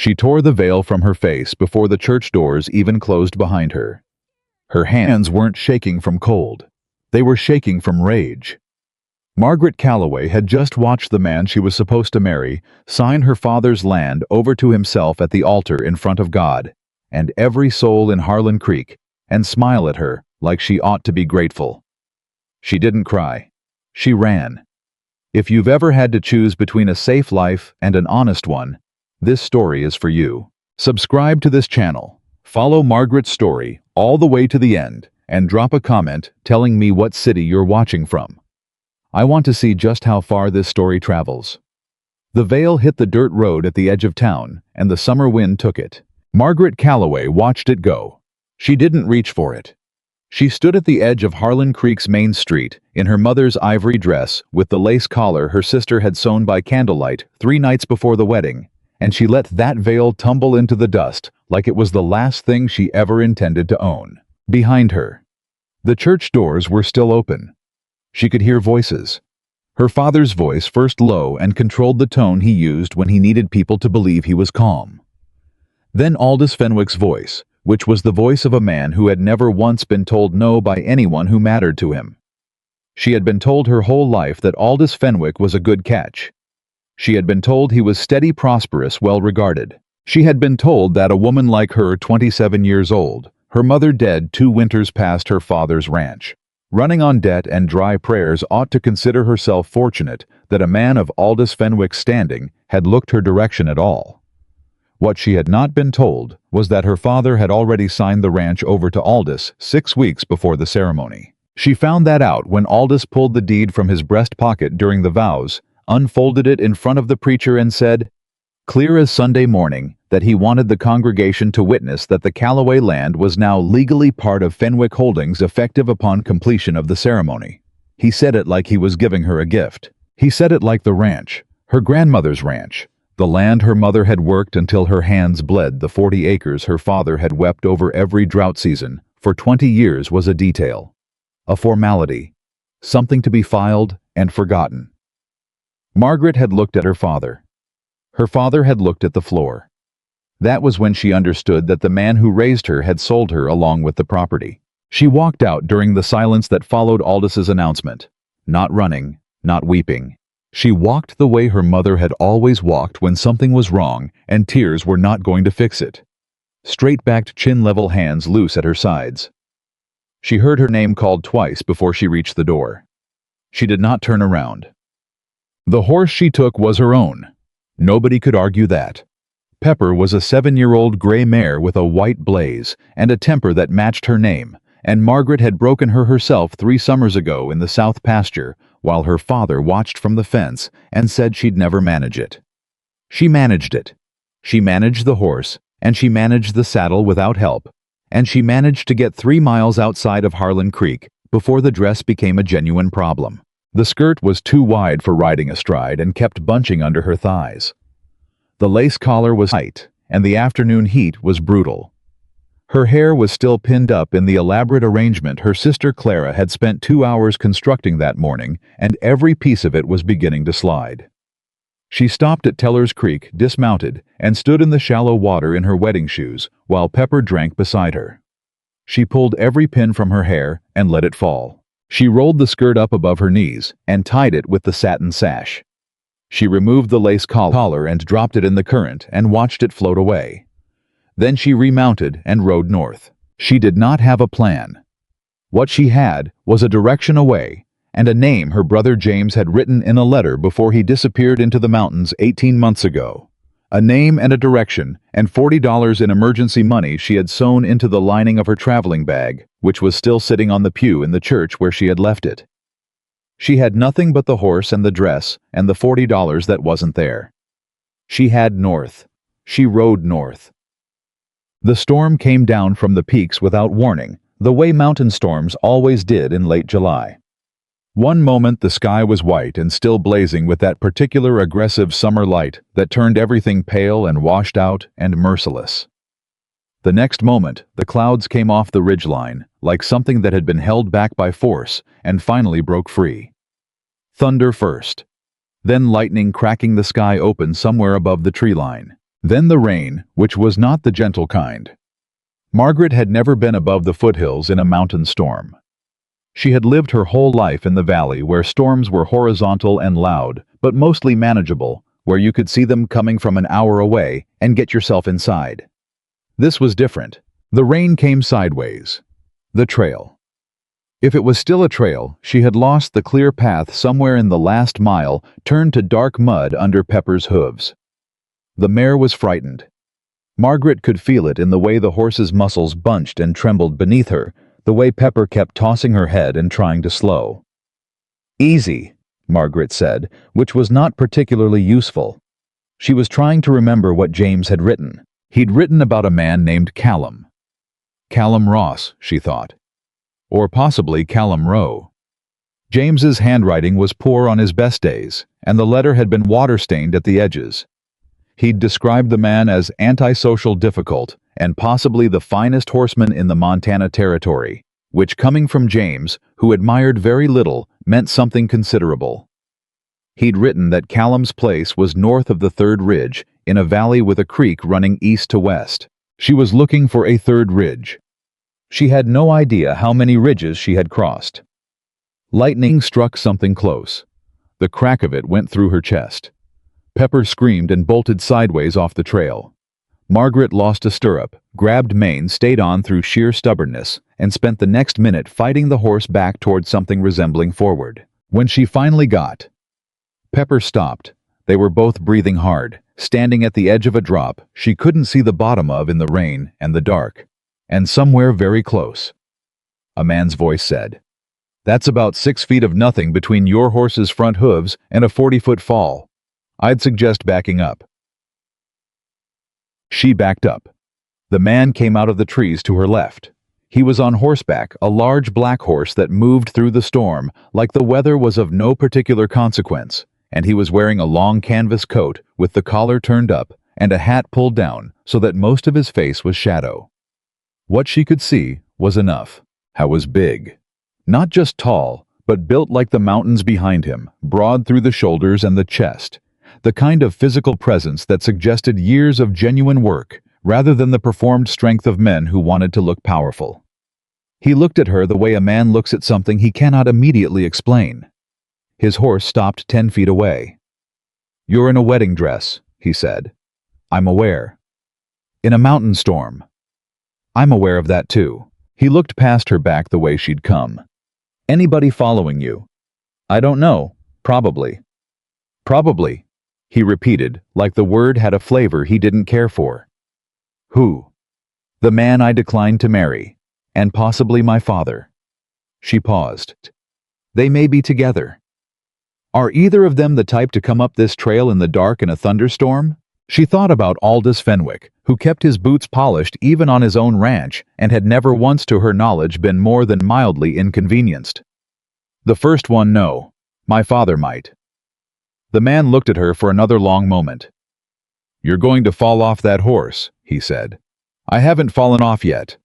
She tore the veil from her face before the church doors even closed behind her. Her hands weren't shaking from cold. They were shaking from rage. Margaret Calloway had just watched the man she was supposed to marry sign her father's land over to himself at the altar in front of God and every soul in Harlan Creek, and smile at her like she ought to be grateful. She didn't cry. She ran. If you've ever had to choose between a safe life and an honest one, this story is for you. Subscribe to this channel, follow Margaret's story all the way to the end, and drop a comment telling me what city you're watching from. I want to see just how far this story travels. The veil hit the dirt road at the edge of town, and the summer wind took it. Margaret Calloway watched it go. She didn't reach for it. She stood at the edge of Harlan Creek's main street, in her mother's ivory dress with the lace collar her sister had sewn by candlelight 3 nights before the wedding, and she let that veil tumble into the dust like it was the last thing she ever intended to own. Behind her, the church doors were still open. She could hear voices. Her father's voice, first low and controlled the tone he used when he needed people to believe he was calm. Then Aldous Fenwick's voice, which was the voice of a man who had never once been told no by anyone who mattered to him. She had been told her whole life that Aldous Fenwick was a good catch. She had been told he was steady, prosperous, well-regarded. She had been told that a woman like her, 27 years old, her mother dead 2 winters past her father's ranch, running on debt and dry prayers, ought to consider herself fortunate that a man of Aldous Fenwick's standing had looked her direction at all. What she had not been told was that her father had already signed the ranch over to Aldous 6 weeks before the ceremony. She found that out when Aldous pulled the deed from his breast pocket during the vows, unfolded it in front of the preacher and said, clear as Sunday morning, that he wanted the congregation to witness that the Calloway land was now legally part of Fenwick Holdings effective upon completion of the ceremony. He said it like he was giving her a gift. He said it like the ranch, her grandmother's ranch, the land her mother had worked until her hands bled, the 40 acres her father had wept over every drought season for 20 years, was a detail, a formality, something to be filed and forgotten. Margaret had looked at her father. Her father had looked at the floor. That was when she understood that the man who raised her had sold her along with the property. She walked out during the silence that followed Aldous's announcement, not running, not weeping. She walked the way her mother had always walked when something was wrong and tears were not going to fix it. Straight-backed, chin-level hands loose at her sides. She heard her name called twice before she reached the door. She did not turn around. The horse she took was her own. Nobody could argue that. Pepper was a 7-year-old gray mare with a white blaze and a temper that matched her name, and Margaret had broken her herself 3 summers ago in the south pasture while her father watched from the fence and said she'd never manage it. She managed it. She managed the horse, and she managed the saddle without help, and she managed to get 3 miles outside of Harlan Creek before the dress became a genuine problem. The skirt was too wide for riding astride and kept bunching under her thighs. The lace collar was tight, and the afternoon heat was brutal. Her hair was still pinned up in the elaborate arrangement her sister Clara had spent 2 hours constructing that morning, and every piece of it was beginning to slide. She stopped at Teller's Creek, dismounted, and stood in the shallow water in her wedding shoes while Pepper drank beside her. She pulled every pin from her hair and let it fall. She rolled the skirt up above her knees and tied it with the satin sash. She removed the lace collar and dropped it in the current and watched it float away. Then she remounted and rode north. She did not have a plan. What she had was a direction away and a name her brother James had written in a letter before he disappeared into the mountains 18 months ago. A name and a direction, and $40 in emergency money she had sewn into the lining of her traveling bag, which was still sitting on the pew in the church where she had left it. She had nothing but the horse and the dress and the $40 that wasn't there. She had north. She rode north. The storm came down from the peaks without warning, the way mountain storms always did in late July. One moment the sky was white and still blazing with that particular aggressive summer light that turned everything pale and washed out and merciless. The next moment, the clouds came off the ridgeline, like something that had been held back by force, and finally broke free. Thunder first. Then lightning cracking the sky open somewhere above the tree line. Then the rain, which was not the gentle kind. Margaret had never been above the foothills in a mountain storm. She had lived her whole life in the valley where storms were horizontal and loud, but mostly manageable, where you could see them coming from an hour away and get yourself inside. This was different. The rain came sideways. The trail. If it was still a trail, she had lost the clear path somewhere in the last mile, turned to dark mud under Pepper's hooves. The mare was frightened. Margaret could feel it in the way the horse's muscles bunched and trembled beneath her, the way Pepper kept tossing her head and trying to slow. "Easy," Margaret said, which was not particularly useful. She was trying to remember what James had written. He'd written about a man named Callum. Callum Ross, she thought. Or possibly Callum Rowe. James's handwriting was poor on his best days, and the letter had been water-stained at the edges. He'd described the man as antisocial, difficult, and possibly the finest horseman in the Montana Territory, which, coming from James, who admired very little, meant something considerable. He'd written that Callum's place was north of the Third Ridge, in a valley with a creek running east to west. She was looking for a third ridge. She had no idea how many ridges she had crossed. Lightning struck something close. The crack of it went through her chest. Pepper screamed and bolted sideways off the trail. Margaret lost a stirrup, grabbed mane, stayed on through sheer stubbornness, and spent the next minute fighting the horse back toward something resembling forward. When she finally got, Pepper stopped. They were both breathing hard, standing at the edge of a drop she couldn't see the bottom of in the rain and the dark. And somewhere very close, a man's voice said, "That's about 6 feet of nothing between your horse's front hooves and a 40-foot fall. I'd suggest backing up." She backed up. The man came out of the trees to her left. He was on horseback, a large black horse that moved through the storm like the weather was of no particular consequence, and he was wearing a long canvas coat with the collar turned up and a hat pulled down so that most of his face was shadow. What she could see was enough. How was big. Not just tall, but built like the mountains behind him, broad through the shoulders and the chest. The kind of physical presence that suggested years of genuine work, rather than the performed strength of men who wanted to look powerful. He looked at her the way a man looks at something he cannot immediately explain. His horse stopped 10 feet away. "You're in a wedding dress," he said. "I'm aware. In a mountain storm." "I'm aware of that too." He looked past her back the way she'd come. "Anybody following you?" "I don't know. Probably." "Probably," he repeated, like the word had a flavor he didn't care for. "Who?" "The man I declined to marry. And possibly my father." She paused. "They may be together." "Are either of them the type to come up this trail in the dark in a thunderstorm?" She thought about Aldous Fenwick, who kept his boots polished even on his own ranch and had never once to her knowledge been more than mildly inconvenienced. "The first one, no. My father might." The man looked at her for another long moment. "You're going to fall off that horse," he said. "I haven't fallen off yet."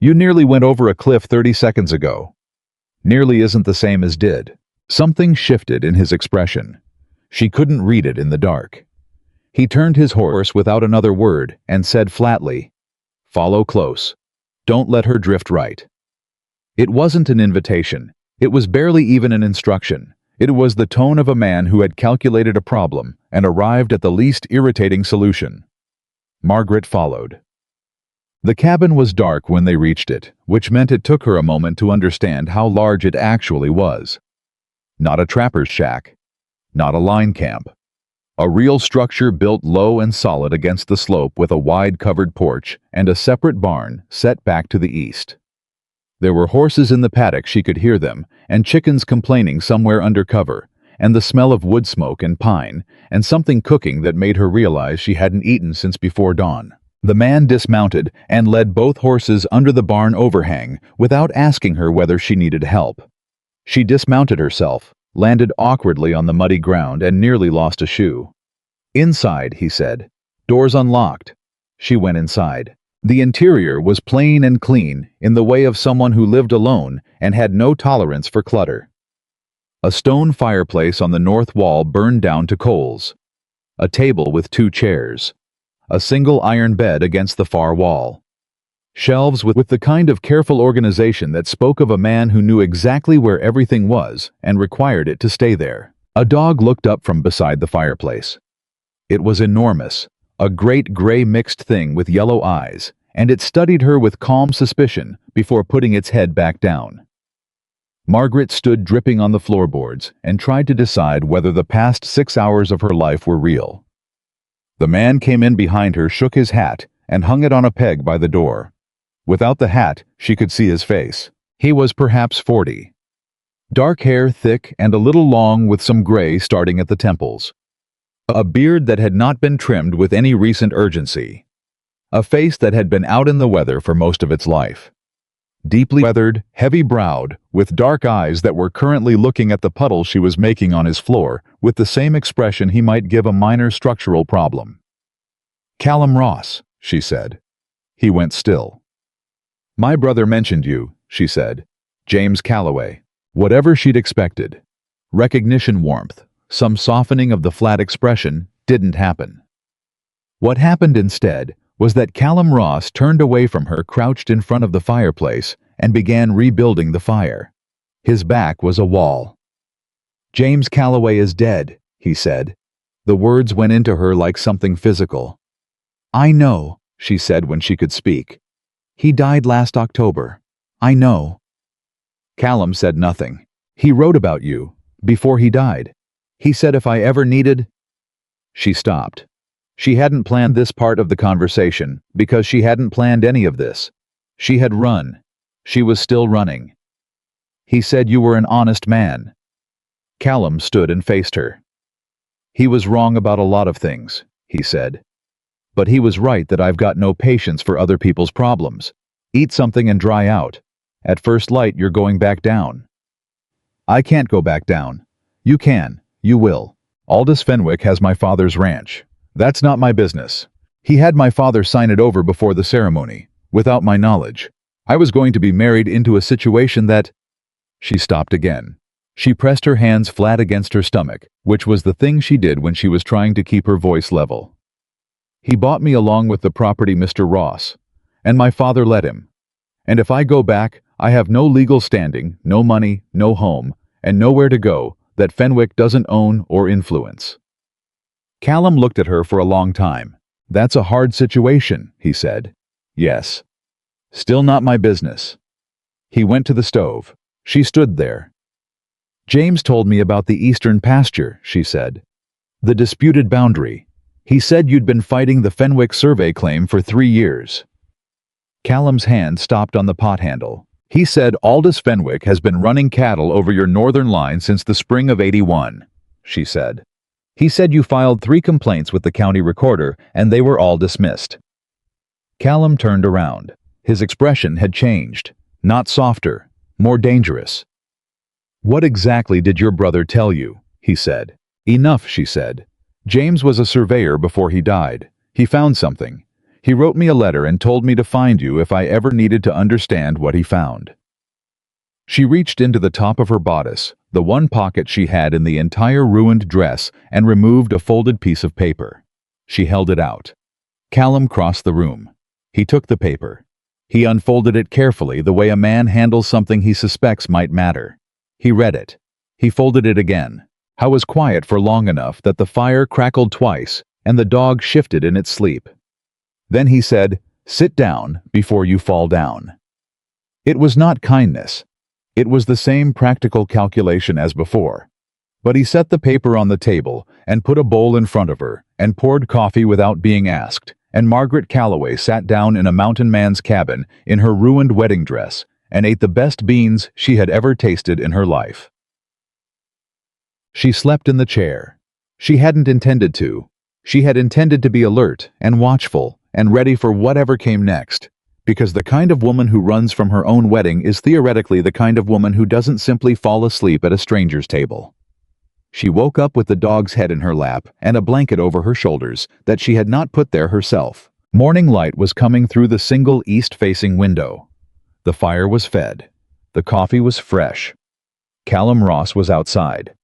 "You nearly went over a cliff 30 seconds ago." "Nearly isn't the same as did." Something shifted in his expression. She couldn't read it in the dark. He turned his horse without another word and said flatly, "Follow close. Don't let her drift right." It wasn't an invitation. It was barely even an instruction. It was the tone of a man who had calculated a problem and arrived at the least irritating solution. Margaret followed. The cabin was dark when they reached it, which meant it took her a moment to understand how large it actually was. Not a trapper's shack. Not a line camp. A real structure built low and solid against the slope with a wide covered porch and a separate barn set back to the east. There were horses in the paddock, she could hear them, and chickens complaining somewhere under cover, and the smell of wood smoke and pine, and something cooking that made her realize she hadn't eaten since before dawn. The man dismounted and led both horses under the barn overhang without asking her whether she needed help. She dismounted herself, landed awkwardly on the muddy ground, and nearly lost a shoe. "Inside," he said. "Doors unlocked." She went inside. The interior was plain and clean, in the way of someone who lived alone and had no tolerance for clutter. A stone fireplace on the north wall burned down to coals. A table with 2 chairs. a single iron bed against the far wall. Shelves with the kind of careful organization that spoke of a man who knew exactly where everything was and required it to stay there. A dog looked up from beside the fireplace. It was enormous, a great gray mixed thing with yellow eyes, and it studied her with calm suspicion before putting its head back down. Margaret stood dripping on the floorboards and tried to decide whether the past 6 hours of her life were real. The man came in behind her, shook his hat, and hung it on a peg by the door. Without the hat, she could see his face. He was perhaps 40. Dark hair, thick and a little long with some gray starting at the temples. A beard that had not been trimmed with any recent urgency. A face that had been out in the weather for most of its life. Deeply weathered, heavy-browed, with dark eyes that were currently looking at the puddle she was making on his floor with the same expression he might give a minor structural problem. "Callum Ross," she said. He went still. "My brother mentioned you," she said. "James Calloway." Whatever she'd expected, recognition warmth, some softening of the flat expression, didn't happen. What happened instead was that Callum Ross turned away from her, crouched in front of the fireplace, and began rebuilding the fire. His back was a wall. "James Calloway is dead," he said. The words went into her like something physical. "I know," she said when she could speak. "He died last October. I know." Callum said nothing. "He wrote about you, before he died. He said if I ever needed—" She stopped. She hadn't planned this part of the conversation, because she hadn't planned any of this. She had run. She was still running. "He said you were an honest man." Callum stood and faced her. "He was wrong about a lot of things," he said. "But he was right that I've got no patience for other people's problems. Eat something and dry out. At first light you're going back down." "I can't go back down." "You can. You will. Aldous Fenwick has my father's ranch. That's not my business. He had my father sign it over before the ceremony, without my knowledge. I was going to be married into a situation that—" She stopped again. She pressed her hands flat against her stomach, which was the thing she did when she was trying to keep her voice level. "He bought me along with the property, Mr. Ross, and my father let him. And if I go back, I have no legal standing, no money, no home, and nowhere to go that Fenwick doesn't own or influence." Callum looked at her for a long time. "That's a hard situation," he said. "Yes. Still not my business." He went to the stove. She stood there. "James told me about the eastern pasture," she said. "The disputed boundary. He said you'd been fighting the Fenwick survey claim for 3 years. Callum's hand stopped on the pot handle. "He said Aldous Fenwick has been running cattle over your northern line since the spring of '81, she said. "He said you filed 3 complaints with the county recorder and they were all dismissed." Callum turned around. His expression had changed. Not softer, more dangerous. "What exactly did your brother tell you?" he said. "Enough," she said. "James was a surveyor before he died. He found something. He wrote me a letter and told me to find you if I ever needed to understand what he found." She reached into the top of her bodice, the one pocket she had in the entire ruined dress, and removed a folded piece of paper. She held it out. Callum crossed the room. He took the paper. He unfolded it carefully, the way a man handles something he suspects might matter. He read it. He folded it again. I was quiet for long enough that the fire crackled twice and the dog shifted in its sleep. Then he said, "Sit down before you fall down." It was not kindness. It was the same practical calculation as before. But he set the paper on the table and put a bowl in front of her and poured coffee without being asked, and Margaret Calloway sat down in a mountain man's cabin in her ruined wedding dress and ate the best beans she had ever tasted in her life. She slept in the chair. She hadn't intended to. She had intended to be alert and watchful and ready for whatever came next, because the kind of woman who runs from her own wedding is theoretically the kind of woman who doesn't simply fall asleep at a stranger's table. She woke up with the dog's head in her lap and a blanket over her shoulders that she had not put there herself. Morning light was coming through the single east-facing window. The fire was fed. The coffee was fresh. Callum Ross was outside.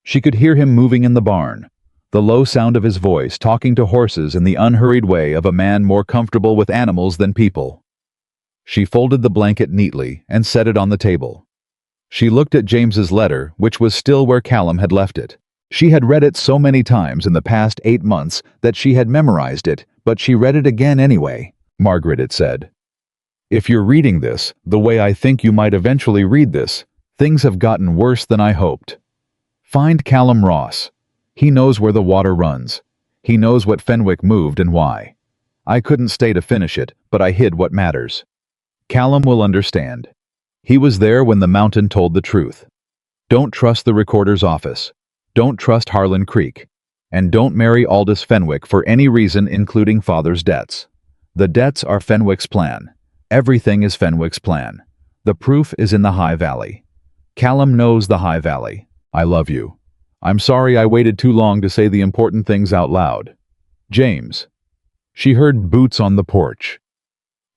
She could hear him moving in the barn. the low sound of his voice talking to horses in the unhurried way of a man more comfortable with animals than people. She folded the blanket neatly and set it on the table. She looked at James's letter, which was still where Callum had left it. She had read it so many times in the past 8 months that she had memorized it, but she read it again anyway. Margaret, it said. If you're reading this, the way I think you might eventually read this, things have gotten worse than I hoped. Find Callum Ross. He knows where the water runs. He knows what Fenwick moved and why. I couldn't stay to finish it, but I hid what matters. Callum will understand. He was there when the mountain told the truth. Don't trust the recorder's office. Don't trust Harlan Creek. And don't marry Aldous Fenwick for any reason, including father's debts. The debts are Fenwick's plan. Everything is Fenwick's plan. The proof is in the High Valley. Callum knows the High Valley. I love you. I'm sorry I waited too long to say the important things out loud. James. She heard boots on the porch.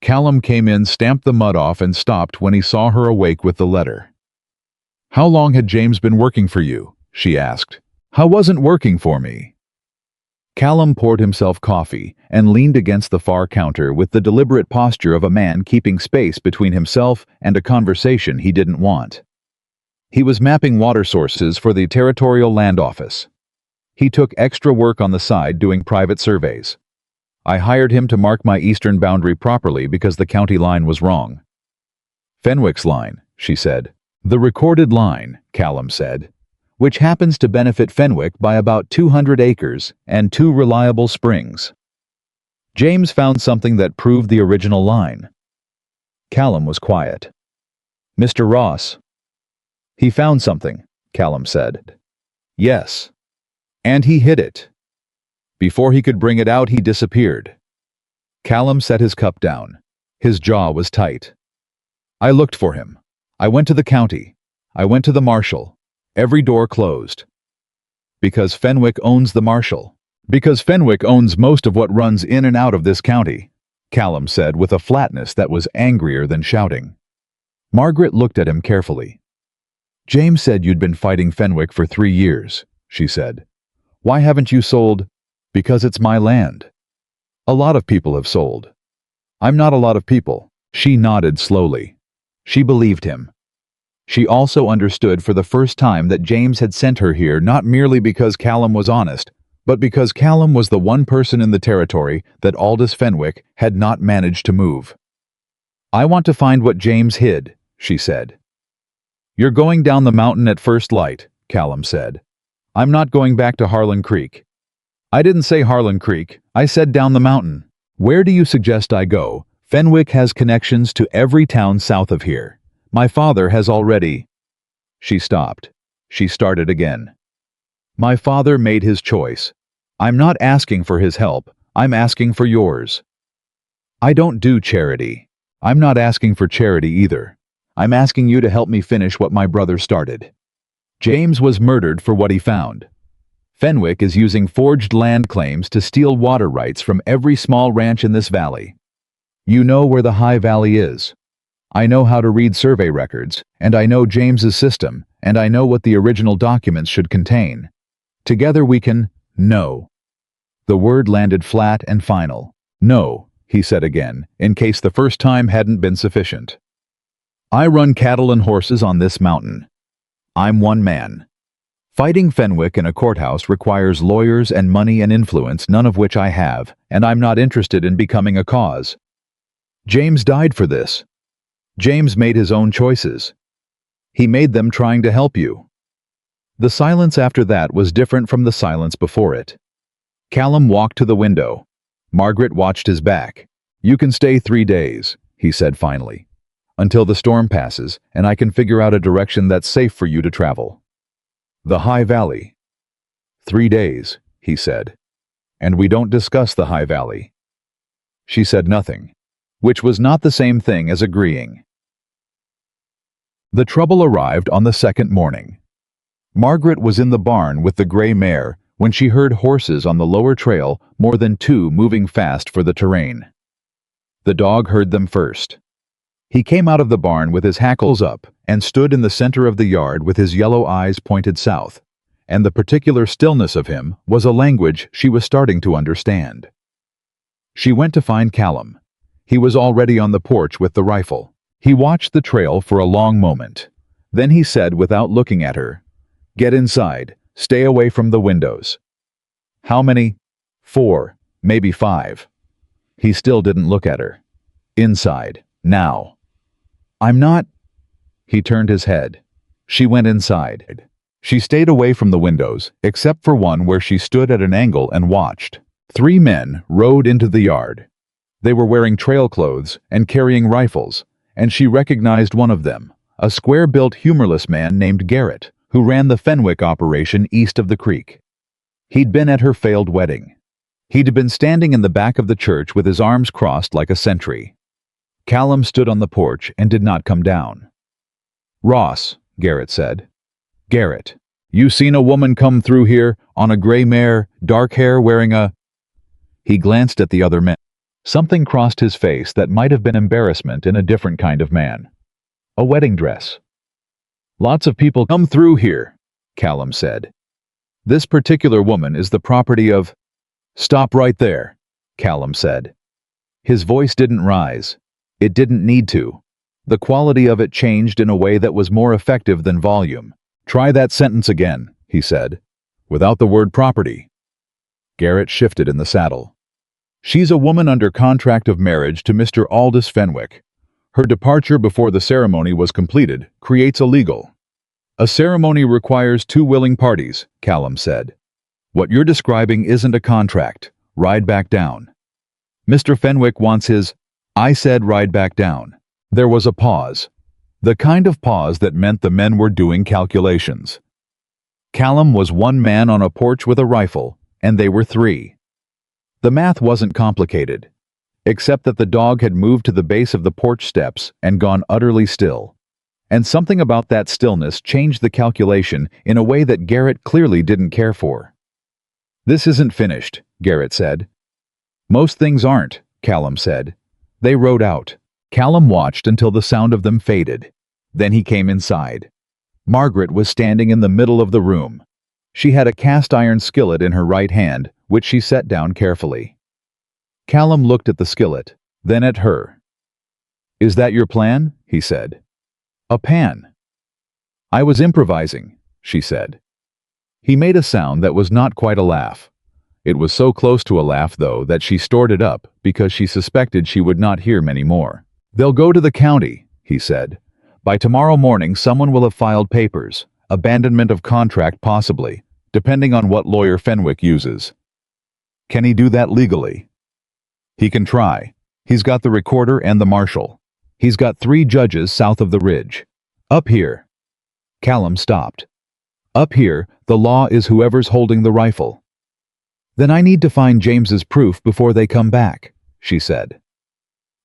Callum came in, stamped the mud off, and stopped when he saw her awake with the letter. How long had James been working for you? She asked. How wasn't working for me? Callum poured himself coffee and leaned against the far counter with the deliberate posture of a man keeping space between himself and a conversation he didn't want. He was mapping water sources for the Territorial Land Office. He took extra work on the side doing private surveys. I hired him to mark my eastern boundary properly because the county line was wrong. Fenwick's line, she said. The recorded line, Callum said, which happens to benefit Fenwick by about 200 acres and 2 reliable springs. James found something that proved the original line. Callum was quiet. Mr. Ross. He found something, Callum said. Yes. And he hid it. Before he could bring it out, he disappeared. Callum set his cup down. His jaw was tight. I looked for him. I went to the county. I went to the marshal. Every door closed. Because Fenwick owns the marshal. Because Fenwick owns most of what runs in and out of this county, Callum said with a flatness that was angrier than shouting. Margaret looked at him carefully. James said you'd been fighting Fenwick for 3 years, she said. Why haven't you sold? Because it's my land. A lot of people have sold. I'm not a lot of people. She nodded slowly. She believed him. She also understood for the first time that James had sent her here not merely because Callum was honest, but because Callum was the one person in the territory that Aldous Fenwick had not managed to move. I want to find what James hid, she said. You're going down the mountain at first light, Callum said. I'm not going back to Harlan Creek. I didn't say Harlan Creek, I said down the mountain. Where do you suggest I go? Fenwick has connections to every town south of here. My father has already... She stopped. She started again. My father made his choice. I'm not asking for his help, I'm asking for yours. I don't do charity. I'm not asking for charity either. I'm asking you to help me finish what my brother started. James was murdered for what he found. Fenwick is using forged land claims to steal water rights from every small ranch in this valley. You know where the High Valley is. I know how to read survey records, and I know James's system, and I know what the original documents should contain. Together we can... No. The word landed flat and final. No, he said again, in case the first time hadn't been sufficient. I run cattle and horses on this mountain. I'm one man. Fighting Fenwick in a courthouse requires lawyers and money and influence, none of which I have, and I'm not interested in becoming a cause. James died for this. James made his own choices. He made them trying to help you. The silence after that was different from the silence before it. Callum walked to the window. Margaret watched his back. You can stay 3 days, he said finally, until the storm passes and I can figure out a direction that's safe for you to travel. The High Valley. 3 days, he said. And we don't discuss the High Valley. She said nothing, which was not the same thing as agreeing. The trouble arrived on the second morning. Margaret was in the barn with the gray mare when she heard horses on the lower trail, more than 2 moving fast for the terrain. The dog heard them first. He came out of the barn with his hackles up and stood in the center of the yard with his yellow eyes pointed south, and the particular stillness of him was a language she was starting to understand. She went to find Callum. He was already on the porch with the rifle. He watched the trail for a long moment. Then he said without looking at her, "Get inside. Stay away from the windows." "How many?" "4, maybe 5. He still didn't look at her. "Inside. Now." "I'm not—" He turned his head. She went inside. She stayed away from the windows, except for one where she stood at an angle and watched. 3 men rode into the yard. They were wearing trail clothes and carrying rifles, and she recognized one of them, a square-built, humorless man named Garrett, who ran the Fenwick operation east of the creek. He'd been at her failed wedding. He'd been standing in the back of the church with his arms crossed like a sentry. Callum stood on the porch and did not come down. "Ross," Garrett said. "Garrett, you seen a woman come through here, on a gray mare, dark hair, wearing a—" He glanced at the other men. Something crossed his face that might have been embarrassment in a different kind of man. A wedding dress. "Lots of people come through here," Callum said. "This particular woman is the property of—" "Stop right there," Callum said. His voice didn't rise. It didn't need to. The quality of it changed in a way that was more effective than volume. "Try that sentence again," he said, "without the word property." Garrett shifted in the saddle. "She's a woman under contract of marriage to Mr. Aldous Fenwick. Her departure before the ceremony was completed creates illegal." "A ceremony requires 2 willing parties," Callum said. "What you're describing isn't a contract. Ride back down." "Mr. Fenwick wants his—" I said ride back down. There was a pause. The kind of pause that meant the men were doing calculations. Callum was 1 man on a porch with a rifle, and they were 3. The math wasn't complicated, except that the dog had moved to the base of the porch steps and gone utterly still. And something about that stillness changed the calculation in a way that Garrett clearly didn't care for. "This isn't finished," Garrett said. "Most things aren't," Callum said. They rode out. Callum watched until the sound of them faded. Then he came inside. Margaret was standing in the middle of the room. She had a cast-iron skillet in her right hand, which she set down carefully. Callum looked at the skillet, then at her. "Is that your plan?" he said. "A pan." "I was improvising," she said. He made a sound that was not quite a laugh. It was so close to a laugh, though, that she stored it up because she suspected she would not hear many more. "They'll go to the county," he said. "By tomorrow morning someone will have filed papers, abandonment of contract possibly, depending on what lawyer Fenwick uses." "Can he do that legally?" "He can try. He's got the recorder and the marshal. He's got 3 judges south of the ridge. Up here—" Callum stopped. "Up here, the law is whoever's holding the rifle." "Then I need to find James's proof before they come back," she said.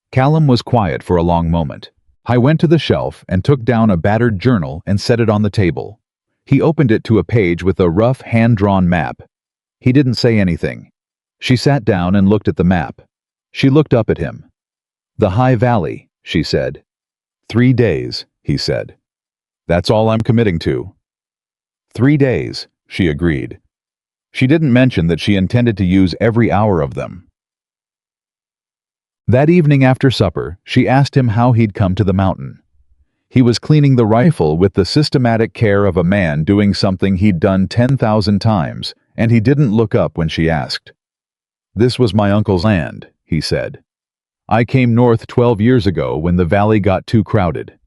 Callum was quiet for a long moment. I went to the shelf and took down a battered journal and set it on the table. He opened it to a page with a rough, hand-drawn map. He didn't say anything. She sat down and looked at the map. She looked up at him. "The High Valley," she said. 3 days, he said. "That's all I'm committing to." 3 days, she agreed. She didn't mention that she intended to use every hour of them. That evening after supper, she asked him how he'd come to the mountain. He was cleaning the rifle with the systematic care of a man doing something he'd done 10,000 times, and he didn't look up when she asked. "This was my uncle's land," he said. "I came north 12 years ago when the valley got too crowded."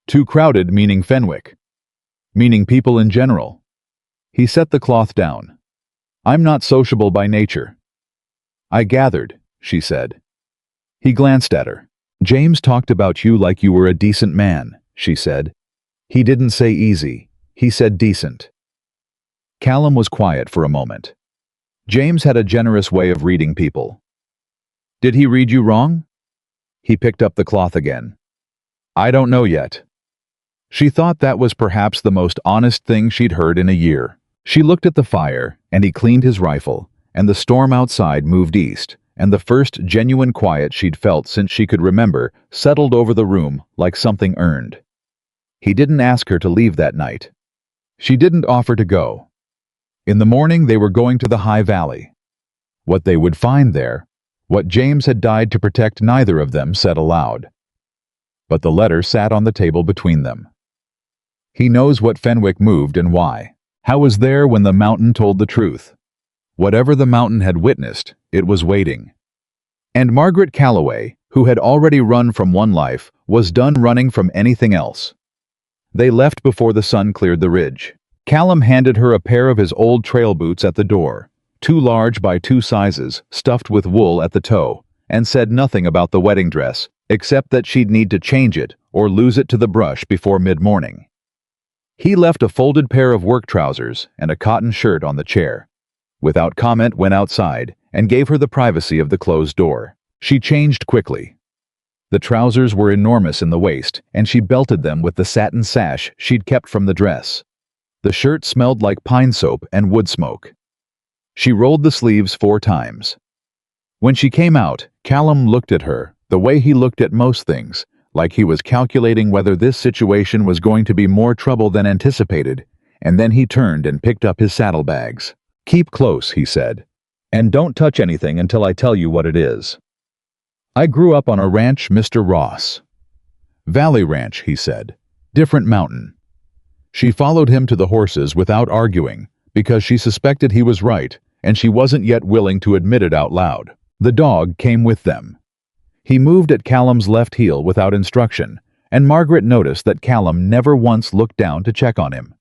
Too crowded meaning Fenwick. Meaning people in general. He set the cloth down. "I'm not sociable by nature." "I gathered," she said. He glanced at her. "James talked about you like you were a decent man," she said. "He didn't say easy. He said decent." Callum was quiet for a moment. James had a generous way of reading people. "Did he read you wrong?" He picked up the cloth again. "I don't know yet." She thought that was perhaps the most honest thing she'd heard in a year. She looked at the fire, and he cleaned his rifle, and the storm outside moved east, and the first genuine quiet she'd felt since she could remember settled over the room like something earned. He didn't ask her to leave that night. She didn't offer to go. In the morning, they were going to the High Valley. What they would find there, what James had died to protect, neither of them said aloud. But the letter sat on the table between them. He knows what Fenwick moved and why. How was there when the mountain told the truth? Whatever the mountain had witnessed, it was waiting. And Margaret Calloway, who had already run from one life, was done running from anything else. They left before the sun cleared the ridge. Callum handed her a pair of his old trail boots at the door, too large by two sizes, stuffed with wool at the toe, and said nothing about the wedding dress, except that she'd need to change it or lose it to the brush before mid-morning. He left a folded pair of work trousers and a cotton shirt on the chair. Without comment, went outside and gave her the privacy of the closed door. She changed quickly. The trousers were enormous in the waist, and she belted them with the satin sash she'd kept from the dress. The shirt smelled like pine soap and wood smoke. She rolled the sleeves 4 times. When she came out, Callum looked at her, the way he looked at most things, like he was calculating whether this situation was going to be more trouble than anticipated, and then he turned and picked up his saddlebags. "Keep close," he said, "and don't touch anything until I tell you what it is. I grew up on a ranch, Mr. Ross." "Valley Ranch," he said. "Different mountain." She followed him to the horses without arguing, because she suspected he was right, and she wasn't yet willing to admit it out loud. The dog came with them. He moved at Callum's left heel without instruction, and Margaret noticed that Callum never once looked down to check on him.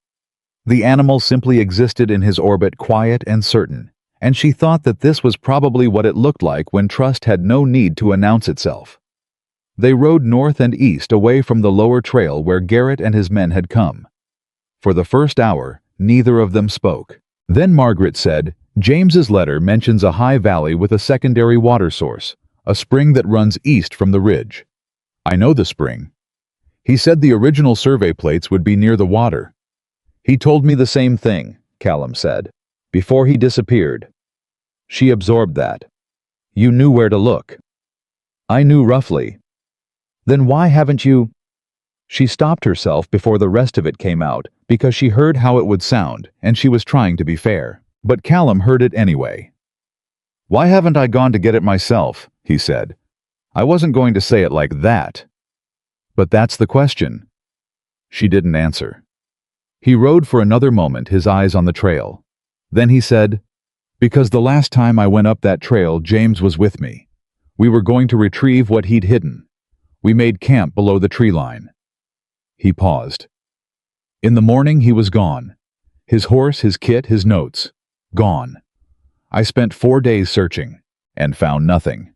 The animal simply existed in his orbit, quiet and certain, and she thought that this was probably what it looked like when trust had no need to announce itself. They rode north and east away from the lower trail where Garrett and his men had come. For the first hour, neither of them spoke. Then Margaret said, "James's letter mentions a high valley with a secondary water source, a spring that runs east from the ridge. I know the spring. He said the original survey plates would be near the water." "He told me the same thing," Callum said, "before he disappeared." She absorbed that. "You knew where to look." "I knew roughly." "Then why haven't you—" She stopped herself before the rest of it came out, because she heard how it would sound, and she was trying to be fair. But Callum heard it anyway. "Why haven't I gone to get it myself?" he said. "I wasn't going to say it like that." "But that's the question." She didn't answer. He rode for another moment, his eyes on the trail. Then he said, "Because the last time I went up that trail, James was with me. We were going to retrieve what he'd hidden. We made camp below the tree line." He paused. In the morning he was gone. His horse, his kit, his notes. Gone. I spent 4 days searching, and found nothing.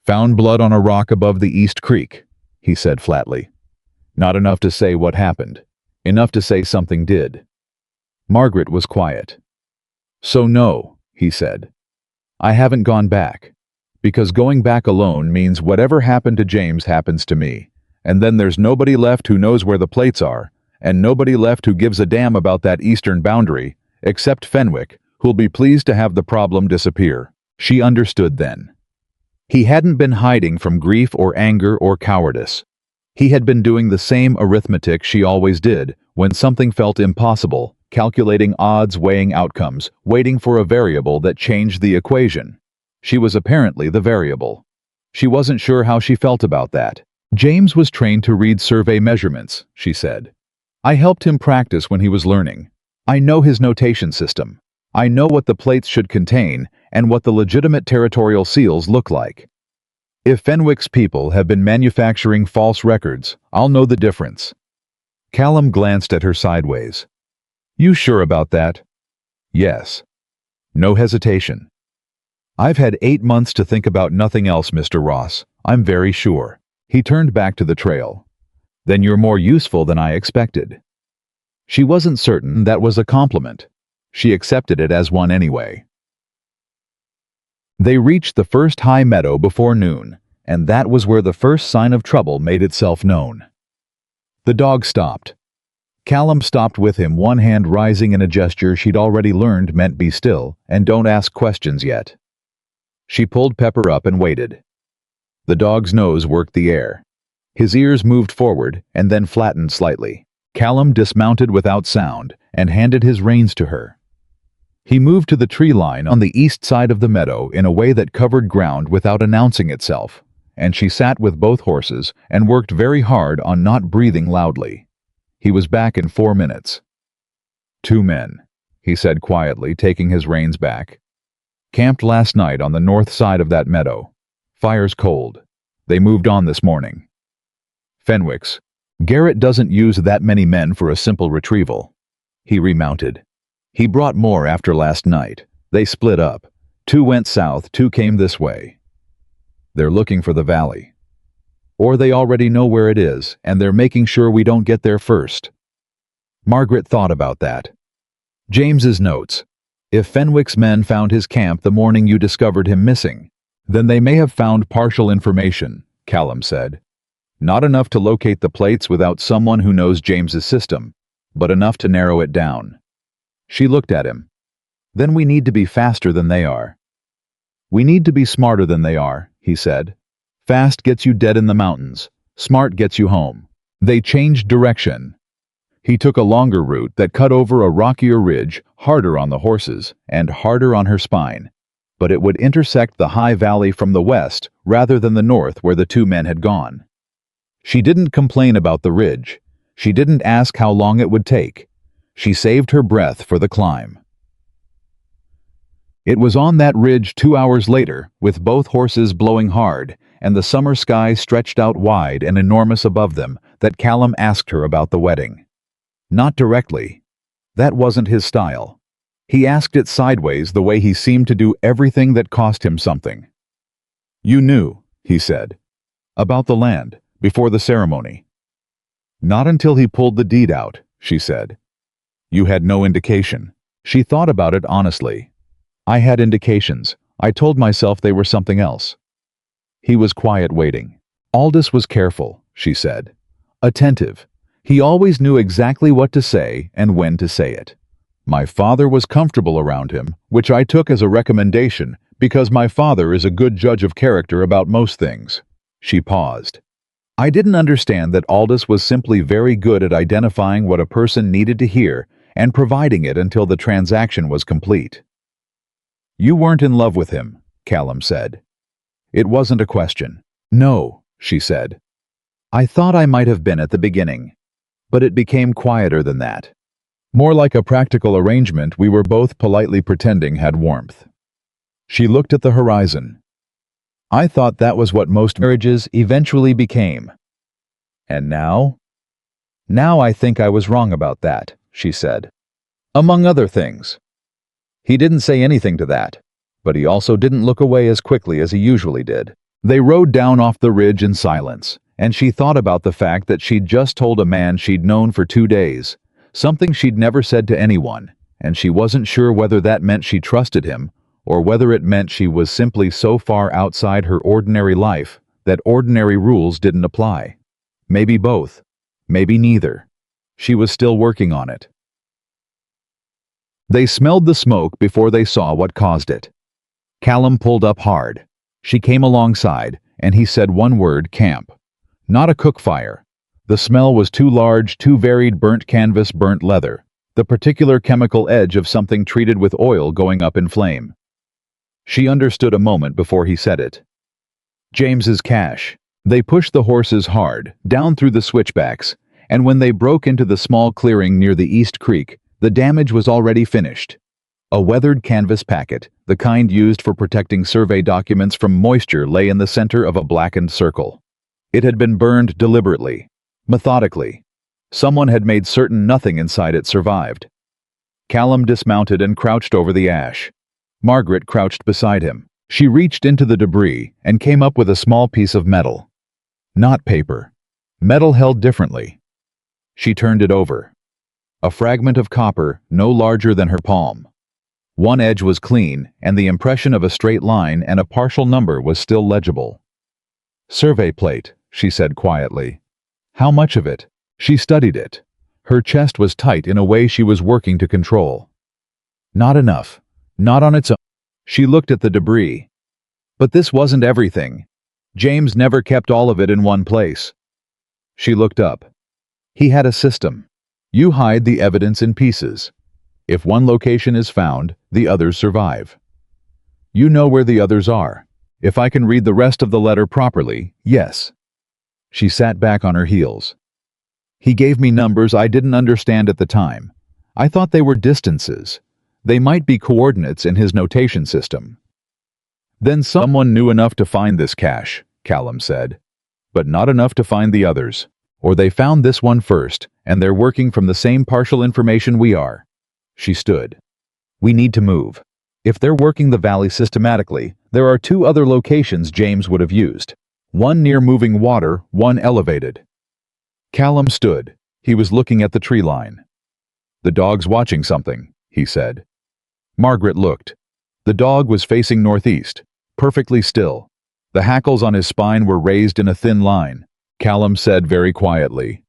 "Found blood on a rock above the East Creek," he said flatly. Not enough to say what happened. Enough to say something did. Margaret was quiet. "So no," he said. "I haven't gone back. Because going back alone means whatever happened to James happens to me, and then there's nobody left who knows where the plates are, and nobody left who gives a damn about that eastern boundary, except Fenwick, who'll be pleased to have the problem disappear." She understood then. He hadn't been hiding from grief or anger or cowardice. He had been doing the same arithmetic she always did when something felt impossible, calculating odds, weighing outcomes, waiting for a variable that changed the equation. She was apparently the variable. She wasn't sure how she felt about that. "James was trained to read survey measurements," she said. "I helped him practice when he was learning. I know his notation system. I know what the plates should contain and what the legitimate territorial seals look like. If Fenwick's people have been manufacturing false records, I'll know the difference." Callum glanced at her sideways. "You sure about that?" "Yes." No hesitation. "I've had 8 months to think about nothing else, Mr. Ross. I'm very sure." He turned back to the trail. "Then you're more useful than I expected." She wasn't certain that was a compliment. She accepted it as one anyway. They reached the first high meadow before noon, and that was where the first sign of trouble made itself known. The dog stopped. Callum stopped with him, one hand rising in a gesture she'd already learned meant be still and don't ask questions yet. She pulled Pepper up and waited. The dog's nose worked the air. His ears moved forward and then flattened slightly. Callum dismounted without sound and handed his reins to her. He moved to the tree line on the east side of the meadow in a way that covered ground without announcing itself, and she sat with both horses and worked very hard on not breathing loudly. He was back in 4 minutes. 2 men, he said quietly, taking his reins back. Camped last night on the north side of that meadow. Fire's cold. They moved on this morning. Fenwick's. Garrett doesn't use that many men for a simple retrieval. He remounted. He brought more after last night. They split up. 2 went south, 2 came this way. They're looking for the valley. Or they already know where it is, and they're making sure we don't get there first. Margaret thought about that. James's notes. If Fenwick's men found his camp the morning you discovered him missing, then they may have found partial information, Callum said. Not enough to locate the plates without someone who knows James's system, but enough to narrow it down. She looked at him. Then we need to be faster than they are. We need to be smarter than they are, he said. Fast gets you dead in the mountains. Smart gets you home. They changed direction. He took a longer route that cut over a rockier ridge, harder on the horses, and harder on her spine. But it would intersect the high valley from the west rather than the north where the 2 men had gone. She didn't complain about the ridge. She didn't ask how long it would take. She saved her breath for the climb. It was on that ridge 2 hours later, with both horses blowing hard, and the summer sky stretched out wide and enormous above them, that Callum asked her about the wedding. Not directly. That wasn't his style. He asked it sideways, the way he seemed to do everything that cost him something. You knew, he said, about the land, before the ceremony. Not until he pulled the deed out, she said. You had no indication. She thought about it honestly. I had indications. I told myself they were something else. He was quiet, waiting. Aldous was careful, she said. Attentive. He always knew exactly what to say and when to say it. My father was comfortable around him, which I took as a recommendation because my father is a good judge of character about most things. She paused. I didn't understand that Aldous was simply very good at identifying what a person needed to hear and providing it until the transaction was complete. You weren't in love with him, Callum said. It wasn't a question. No, she said. I thought I might have been at the beginning. But it became quieter than that. More like a practical arrangement we were both politely pretending had warmth. She looked at the horizon. I thought that was what most marriages eventually became. And now? Now I think I was wrong about that, she said. Among other things. He didn't say anything to that, but he also didn't look away as quickly as he usually did. They rode down off the ridge in silence, and she thought about the fact that she'd just told a man she'd known for 2 days, something she'd never said to anyone, and she wasn't sure whether that meant she trusted him or whether it meant she was simply so far outside her ordinary life that ordinary rules didn't apply. Maybe both. Maybe neither. She was still working on it. They smelled the smoke before they saw what caused it. Callum pulled up hard. She came alongside, and he said one word, camp. Not a cook fire. The smell was too large, too varied, burnt canvas, burnt leather, the particular chemical edge of something treated with oil going up in flame. She understood a moment before he said it. James's cache. They pushed the horses hard, down through the switchbacks, and when they broke into the small clearing near the East Creek, the damage was already finished. A weathered canvas packet, the kind used for protecting survey documents from moisture, lay in the center of a blackened circle. It had been burned deliberately, methodically. Someone had made certain nothing inside it survived. Callum dismounted and crouched over the ash. Margaret crouched beside him. She reached into the debris and came up with a small piece of metal. Not paper. Metal held differently. She turned it over. A fragment of copper no larger than her palm. One edge was clean, and the impression of a straight line and a partial number was still legible. Survey plate, she said quietly. How much of it? She studied it. Her chest was tight in a way she was working to control. Not enough. Not on its own. She looked at the debris. But this wasn't everything. James never kept all of it in one place. She looked up. He had a system. You hide the evidence in pieces. If one location is found, the others survive. You know where the others are. If I can read the rest of the letter properly, yes. She sat back on her heels. He gave me numbers I didn't understand at the time. I thought they were distances. They might be coordinates in his notation system. Then someone knew enough to find this cache, Callum said. But not enough to find the others. Or they found this one first, and they're working from the same partial information we are. She stood. We need to move. If they're working the valley systematically, there are 2 other locations James would have used. One near moving water, one elevated. Callum stood. He was looking at the tree line. The dog's watching something, he said. Margaret looked. The dog was facing northeast, perfectly still. The hackles on his spine were raised in a thin line. Callum said very quietly,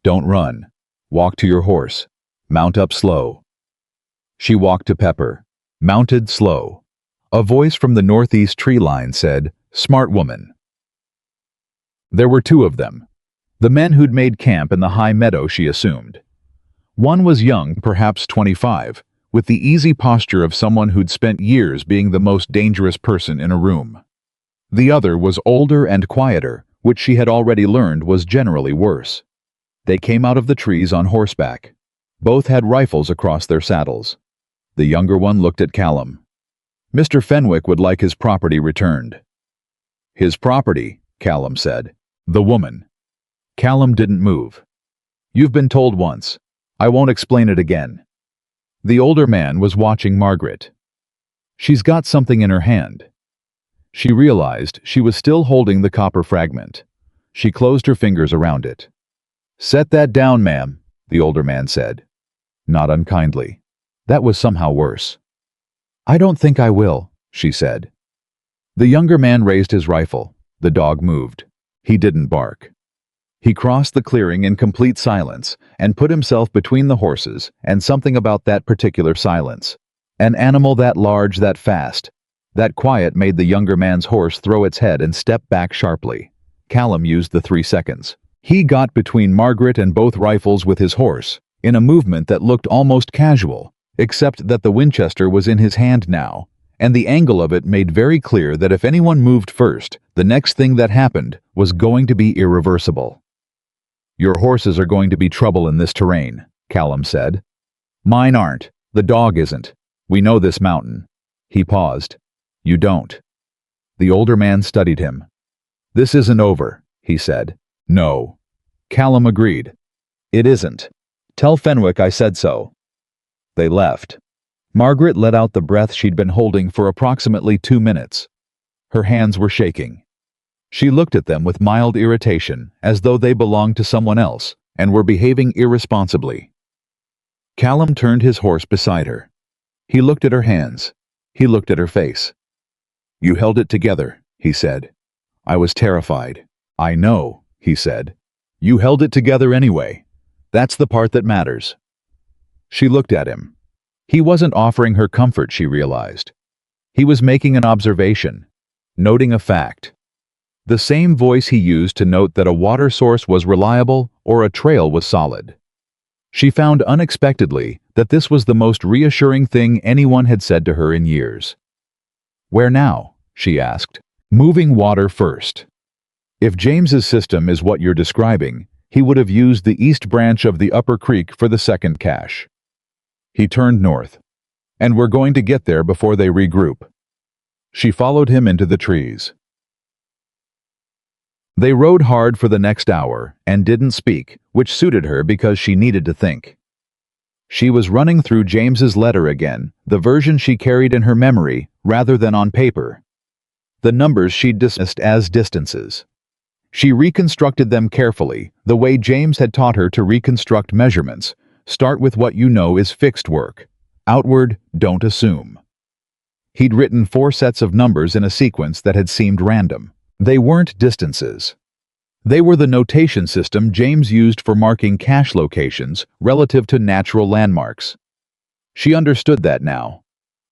"Don't run. Walk to your horse. Mount up slow." She walked to Pepper, mounted slow. A voice from the northeast tree line said, "Smart woman." There were 2 of them. The men who'd made camp in the high meadow, she assumed. One was young, perhaps 25, with the easy posture of someone who'd spent years being the most dangerous person in a room. The other was older and quieter, which she had already learned was generally worse. They came out of the trees on horseback. Both had rifles across their saddles. The younger one looked at Callum. Mr. Fenwick would like his property returned. His property, Callum said. The woman. Callum didn't move. You've been told once. I won't explain it again. The older man was watching Margaret. She's got something in her hand. She realized she was still holding the copper fragment. She closed her fingers around it. Set that down, ma'am, the older man said. Not unkindly. That was somehow worse. I don't think I will, she said. The younger man raised his rifle. The dog moved. He didn't bark. He crossed the clearing in complete silence and put himself between the horses and something about that particular silence. An animal that large, that fast, that quiet made the younger man's horse throw its head and step back sharply. Callum used the 3 seconds. He got between Margaret and both rifles with his horse, in a movement that looked almost casual, except that the Winchester was in his hand now, and the angle of it made very clear that if anyone moved first, the next thing that happened was going to be irreversible. Your horses are going to be trouble in this terrain, Callum said. Mine aren't. The dog isn't. We know this mountain. He paused. You don't. The older man studied him. This isn't over, he said. No. Callum agreed. It isn't. Tell Fenwick I said so. They left. Margaret let out the breath she'd been holding for approximately 2 minutes. Her hands were shaking. She looked at them with mild irritation, as though they belonged to someone else and were behaving irresponsibly. Callum turned his horse beside her. He looked at her hands. He looked at her face. You held it together, he said. I was terrified. I know, he said. You held it together anyway. That's the part that matters. She looked at him. He wasn't offering her comfort, she realized. He was making an observation, noting a fact. The same voice he used to note that a water source was reliable or a trail was solid. She found unexpectedly that this was the most reassuring thing anyone had said to her in years. Where now? She asked. Moving water first. If James's system is what you're describing, he would have used the east branch of the upper creek for the second cache. He turned north. And we're going to get there before they regroup. She followed him into the trees. They rode hard for the next hour and didn't speak, which suited her because she needed to think. She was running through James's letter again, the version she carried in her memory rather than on paper. The numbers she'd dismissed as distances. She reconstructed them carefully, the way James had taught her to reconstruct measurements. Start with what you know is fixed work. Outward, don't assume. He'd written 4 sets of numbers in a sequence that had seemed random. They weren't distances. They were the notation system James used for marking cache locations relative to natural landmarks. She understood that now.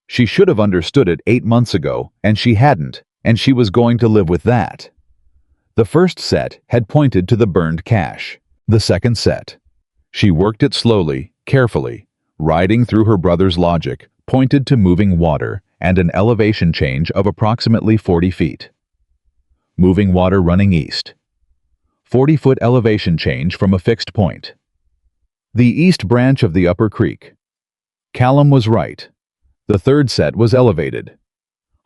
She should have understood it 8 months ago, and she hadn't, and she was going to live with that. The first set had pointed to the burned cache. The second set. She worked it slowly, carefully, riding through her brother's logic, pointed to moving water and an elevation change of approximately 40 feet. Moving water running east. 40-foot elevation change from a fixed point. The east branch of the upper creek. Callum was right. The third set was elevated.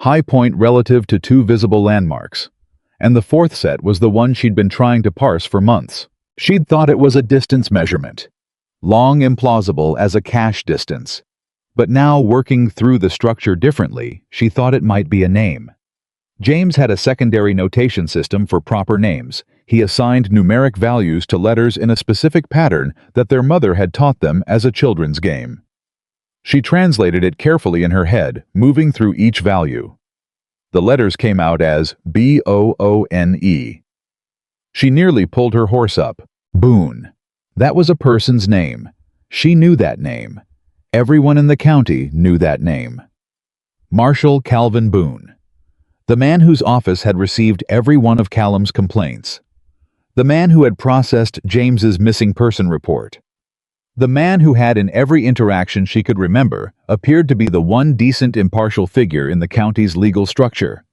High point relative to two visible landmarks. And the fourth set was the one she'd been trying to parse for months. She'd thought it was a distance measurement. Long implausible as a cache distance. But now, working through the structure differently, she thought it might be a name. James had a secondary notation system for proper names. He assigned numeric values to letters in a specific pattern that their mother had taught them as a children's game. She translated it carefully in her head, moving through each value. The letters came out as B-O-O-N-E. She nearly pulled her horse up. Boone. That was a person's name. She knew that name. Everyone in the county knew that name. Marshal Calvin Boone. The man whose office had received every one of Callum's complaints. The man who had processed James's missing person report. The man who had, in every interaction she could remember, appeared to be the one decent impartial figure in the county's legal structure.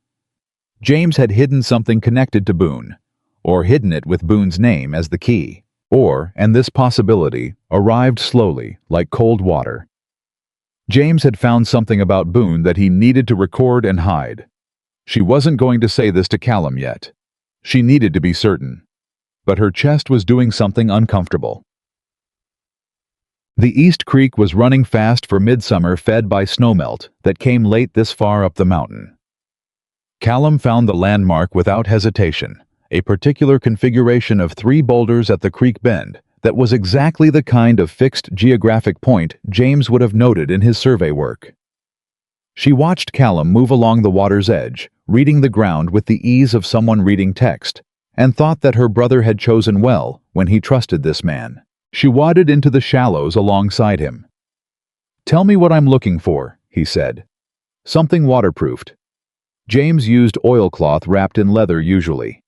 James had hidden something connected to Boone, or hidden it with Boone's name as the key, or, and this possibility, arrived slowly, like cold water. James had found something about Boone that he needed to record and hide. She wasn't going to say this to Callum yet. She needed to be certain. But her chest was doing something uncomfortable. The East Creek was running fast for midsummer, fed by snowmelt that came late this far up the mountain. Callum found the landmark without hesitation, a particular configuration of 3 boulders at the creek bend that was exactly the kind of fixed geographic point James would have noted in his survey work. She watched Callum move along the water's edge, reading the ground with the ease of someone reading text, and thought that her brother had chosen well when he trusted this man. She waded into the shallows alongside him. "Tell me what I'm looking for," he said. "Something waterproofed." James used oilcloth wrapped in leather usually.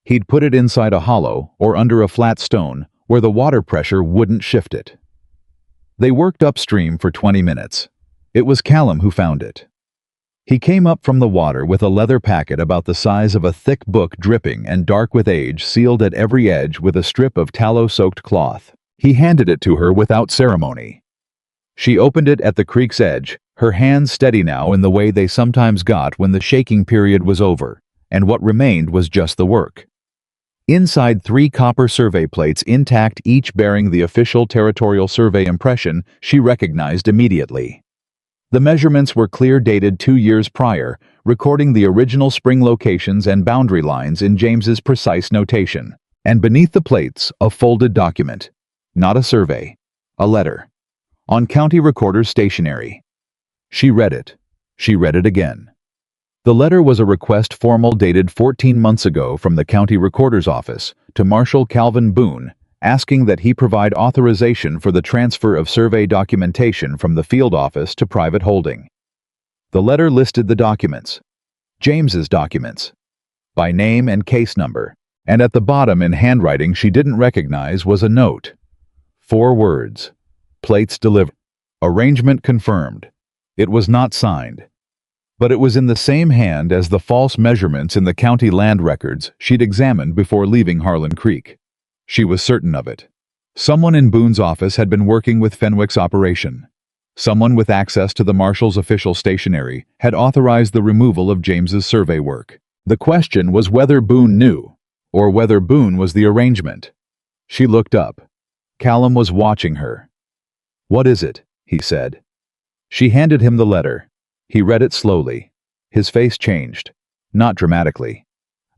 He'd put it inside a hollow or under a flat stone where the water pressure wouldn't shift it. They worked upstream for 20 minutes. It was Callum who found it. He came up from the water with a leather packet about the size of a thick book, dripping and dark with age, sealed at every edge with a strip of tallow-soaked cloth. He handed it to her without ceremony. She opened it at the creek's edge, her hands steady now in the way they sometimes got when the shaking period was over, and what remained was just the work. Inside 3 copper survey plates, intact, each bearing the official territorial survey impression she recognized immediately. The measurements were clear, dated 2 years prior, recording the original spring locations and boundary lines in James's precise notation. And beneath the plates, a folded document. Not a survey. A letter. On county recorder's stationery. She read it. She read it again. The letter was a request formal dated 14 months ago from the county recorder's office to Marshal Calvin Boone, asking that he provide authorization for the transfer of survey documentation from the field office to private holding. The letter listed the documents, James's documents, by name and case number, and at the bottom in handwriting she didn't recognize was a note. 4 words. Plates delivered. Arrangement confirmed. It was not signed. But it was in the same hand as the false measurements in the county land records she'd examined before leaving Harlan Creek. She was certain of it. Someone in Boone's office had been working with Fenwick's operation. Someone with access to the marshal's official stationery had authorized the removal of James's survey work. The question was whether Boone knew, or whether Boone was the arrangement. She looked up. Callum was watching her. "What is it?" he said. She handed him the letter. He read it slowly. His face changed. Not dramatically.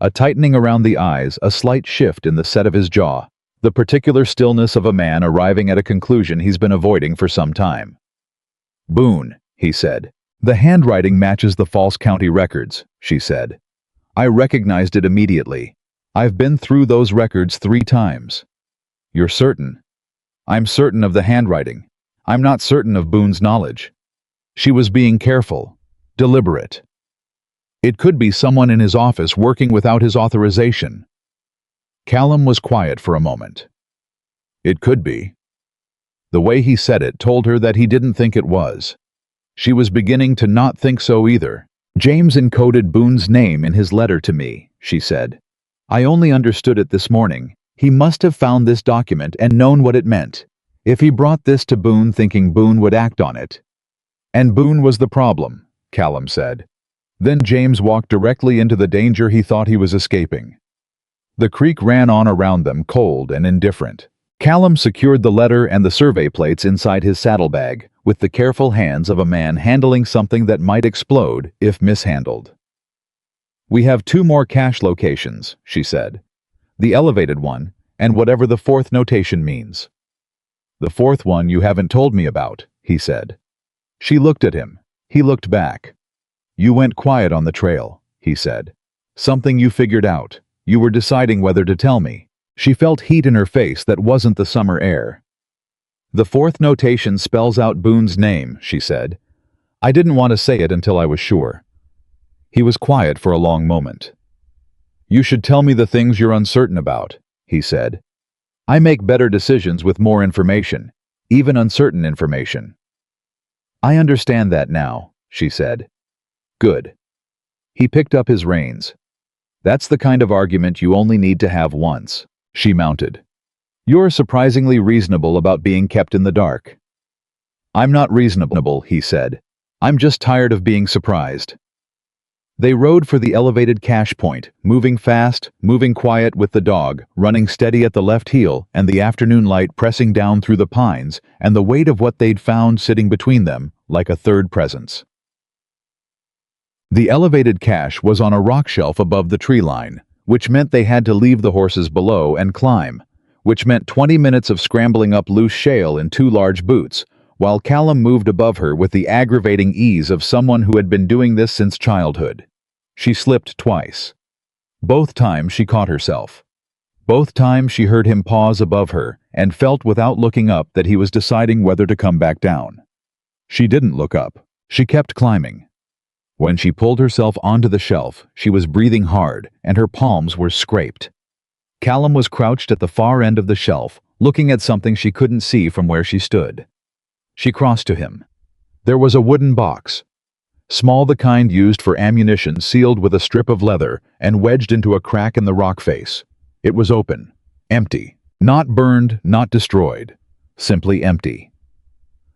A tightening around the eyes, a slight shift in the set of his jaw. The particular stillness of a man arriving at a conclusion he's been avoiding for some time. "Boone," he said. "The handwriting matches the false county records," she said. "I recognized it immediately. I've been through those records 3 times. "You're certain?" "I'm certain of the handwriting. I'm not certain of Boone's knowledge." She was being careful, deliberate. It could be someone in his office working without his authorization. Callum was quiet for a moment. "It could be." The way he said it told her that he didn't think it was. She was beginning to not think so either. "James encoded Boone's name in his letter to me," she said. "I only understood it this morning. He must have found this document and known what it meant. If he brought this to Boone thinking Boone would act on it." "And Boone was the problem," Callum said. Then James walked directly into the danger he thought he was escaping. The creek ran on around them, cold and indifferent. Callum secured the letter and the survey plates inside his saddlebag, with the careful hands of a man handling something that might explode if mishandled. "We have 2 more cache locations," she said. "The elevated one, and whatever the 4th notation means." "The 4th one you haven't told me about," he said. She looked at him. He looked back. "You went quiet on the trail," he said. "Something you figured out. You were deciding whether to tell me." She felt heat in her face that wasn't the summer air. "The 4th notation spells out Boone's name," she said. "I didn't want to say it until I was sure." He was quiet for a long moment. "You should tell me the things you're uncertain about," he said. "I make better decisions with more information, even uncertain information." "I understand that now," she said. "Good." He picked up his reins. "That's the kind of argument you only need to have once," she mounted. "You're surprisingly reasonable about being kept in the dark." "I'm not reasonable," he said. "I'm just tired of being surprised." They rode for the elevated cache point, moving fast, moving quiet with the dog, running steady at the left heel, and the afternoon light pressing down through the pines, and the weight of what they'd found sitting between them, like a third presence. The elevated cache was on a rock shelf above the tree line, which meant they had to leave the horses below and climb, which meant 20 minutes of scrambling up loose shale in 2 large boots, while Callum moved above her with the aggravating ease of someone who had been doing this since childhood. She slipped twice. Both times she caught herself. Both times she heard him pause above her and felt without looking up that he was deciding whether to come back down. She didn't look up. She kept climbing. When she pulled herself onto the shelf, she was breathing hard, and her palms were scraped. Callum was crouched at the far end of the shelf, looking at something she couldn't see from where she stood. She crossed to him. There was a wooden box. Small, the kind used for ammunition, sealed with a strip of leather and wedged into a crack in the rock face. It was open. Empty. Not burned, not destroyed. Simply empty.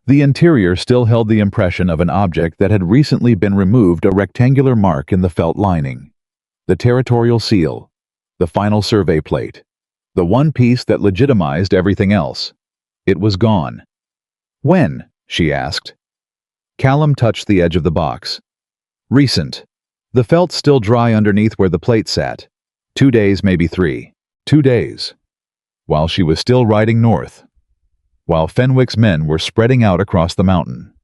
The interior still held the impression of an object that had recently been removed, a rectangular mark in the felt lining. The territorial seal. The final survey plate. The one piece that legitimized everything else. It was gone. "When?" she asked. Callum touched the edge of the box. "Recent. The felt's still dry underneath where the plate sat. 2 days, maybe 3. 2 days. While she was still riding north. While Fenwick's men were spreading out across the mountain.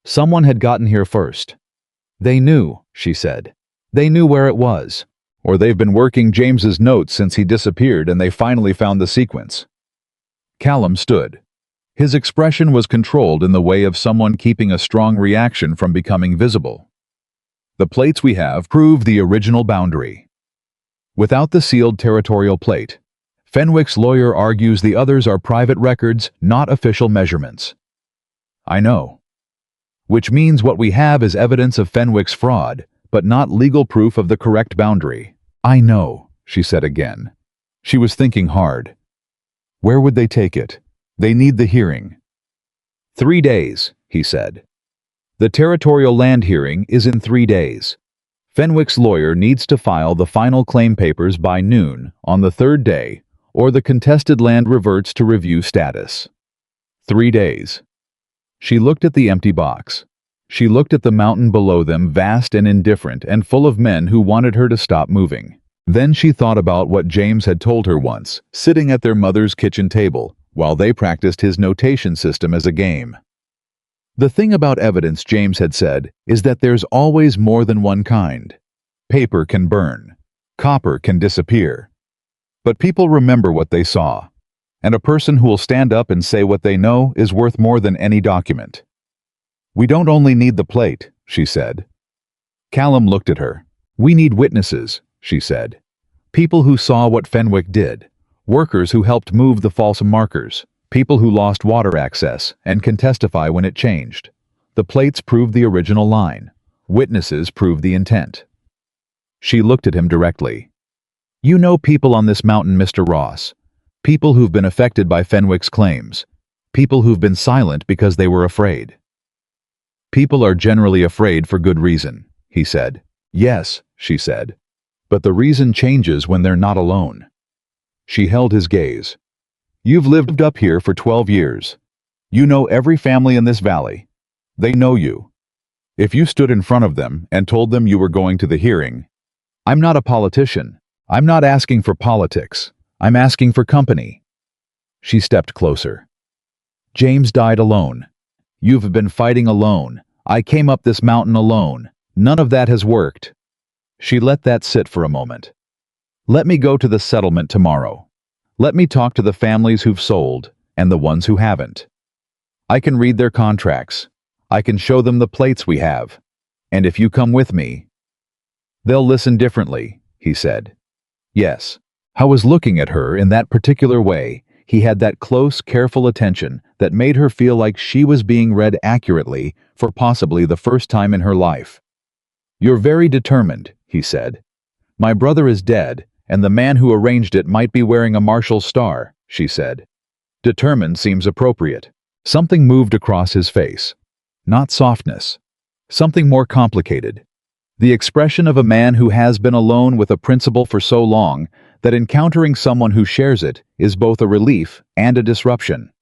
Someone had gotten here first. They knew," she said. "They knew where it was. Or they've been working James's notes since he disappeared and they finally found the sequence." Callum stood. His expression was controlled in the way of someone keeping a strong reaction from becoming visible. "The plates we have prove the original boundary. Without the sealed territorial plate, Fenwick's lawyer argues the others are private records, not official measurements." "I know." "Which means what we have is evidence of Fenwick's fraud, but not legal proof of the correct boundary." "I know," she said again. She was thinking hard. Where would they take it? They need the hearing. 3 days, he said. The territorial land hearing is in 3 days. Fenwick's lawyer needs to file the final claim papers by noon on the 3rd day, or the contested land reverts to review status. 3 days. She looked at the empty box. She looked at the mountain below them, vast and indifferent and full of men who wanted her to stop moving. Then she thought about what James had told her once, sitting at their mother's kitchen table, while they practiced his notation system as a game. The thing about evidence, James had said, is that there's always more than one kind. Paper can burn. Copper can disappear. But people remember what they saw. And a person who will stand up and say what they know is worth more than any document. We don't only need the plate, she said. Callum looked at her. We need witnesses, she said. People who saw what Fenwick did. Workers who helped move the false markers. People who lost water access and can testify when it changed. The plates prove the original line. Witnesses prove the intent. She looked at him directly. You know people on this mountain, Mr. Ross. People who've been affected by Fenwick's claims. People who've been silent because they were afraid. People are generally afraid for good reason, he said. Yes, she said. But the reason changes when they're not alone. She held his gaze. You've lived up here for 12 years. You know every family in this valley. They know you. If you stood in front of them and told them you were going to the hearing, I'm not a politician. I'm not asking for politics. I'm asking for company. She stepped closer. James died alone. You've been fighting alone. I came up this mountain alone. None of that has worked. She let that sit for a moment. Let me go to the settlement tomorrow. Let me talk to the families who've sold and the ones who haven't. I can read their contracts. I can show them the plates we have. And if you come with me, they'll listen differently, he said. Yes. I was looking at her in that particular way. He had that close, careful attention that made her feel like she was being read accurately for possibly the first time in her life. You're very determined, he said. My brother is dead, and the man who arranged it might be wearing a marshal's star, she said. Determined seems appropriate. Something moved across his face. Not softness. Something more complicated. The expression of a man who has been alone with a principle for so long that encountering someone who shares it is both a relief and a disruption.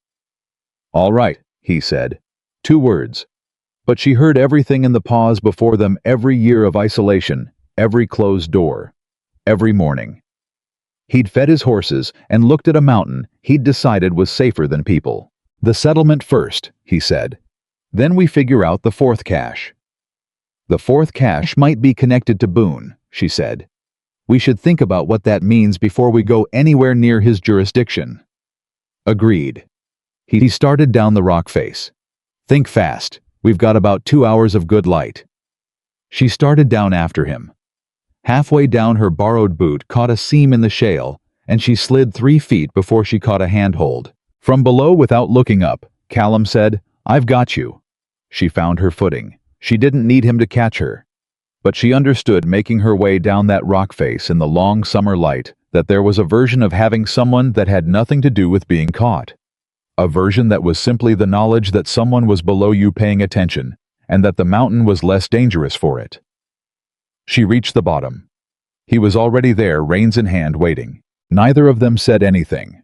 All right, he said. 2 words. But she heard everything in the pause before them, every year of isolation, every closed door, every morning. He'd fed his horses and looked at a mountain he'd decided was safer than people. The settlement first, he said. Then we figure out the 4th cache. The 4th cache might be connected to Boone, she said. We should think about what that means before we go anywhere near his jurisdiction. Agreed. He started down the rock face. Think fast. We've got about 2 hours of good light. She started down after him. Halfway down, her borrowed boot caught a seam in the shale, and she slid 3 feet before she caught a handhold. From below, without looking up, Callum said, I've got you. She found her footing. She didn't need him to catch her. But she understood, making her way down that rock face in the long summer light, that there was a version of having someone that had nothing to do with being caught. A version that was simply the knowledge that someone was below you paying attention, and that the mountain was less dangerous for it. She reached the bottom. He was already there, reins in hand, waiting. Neither of them said anything.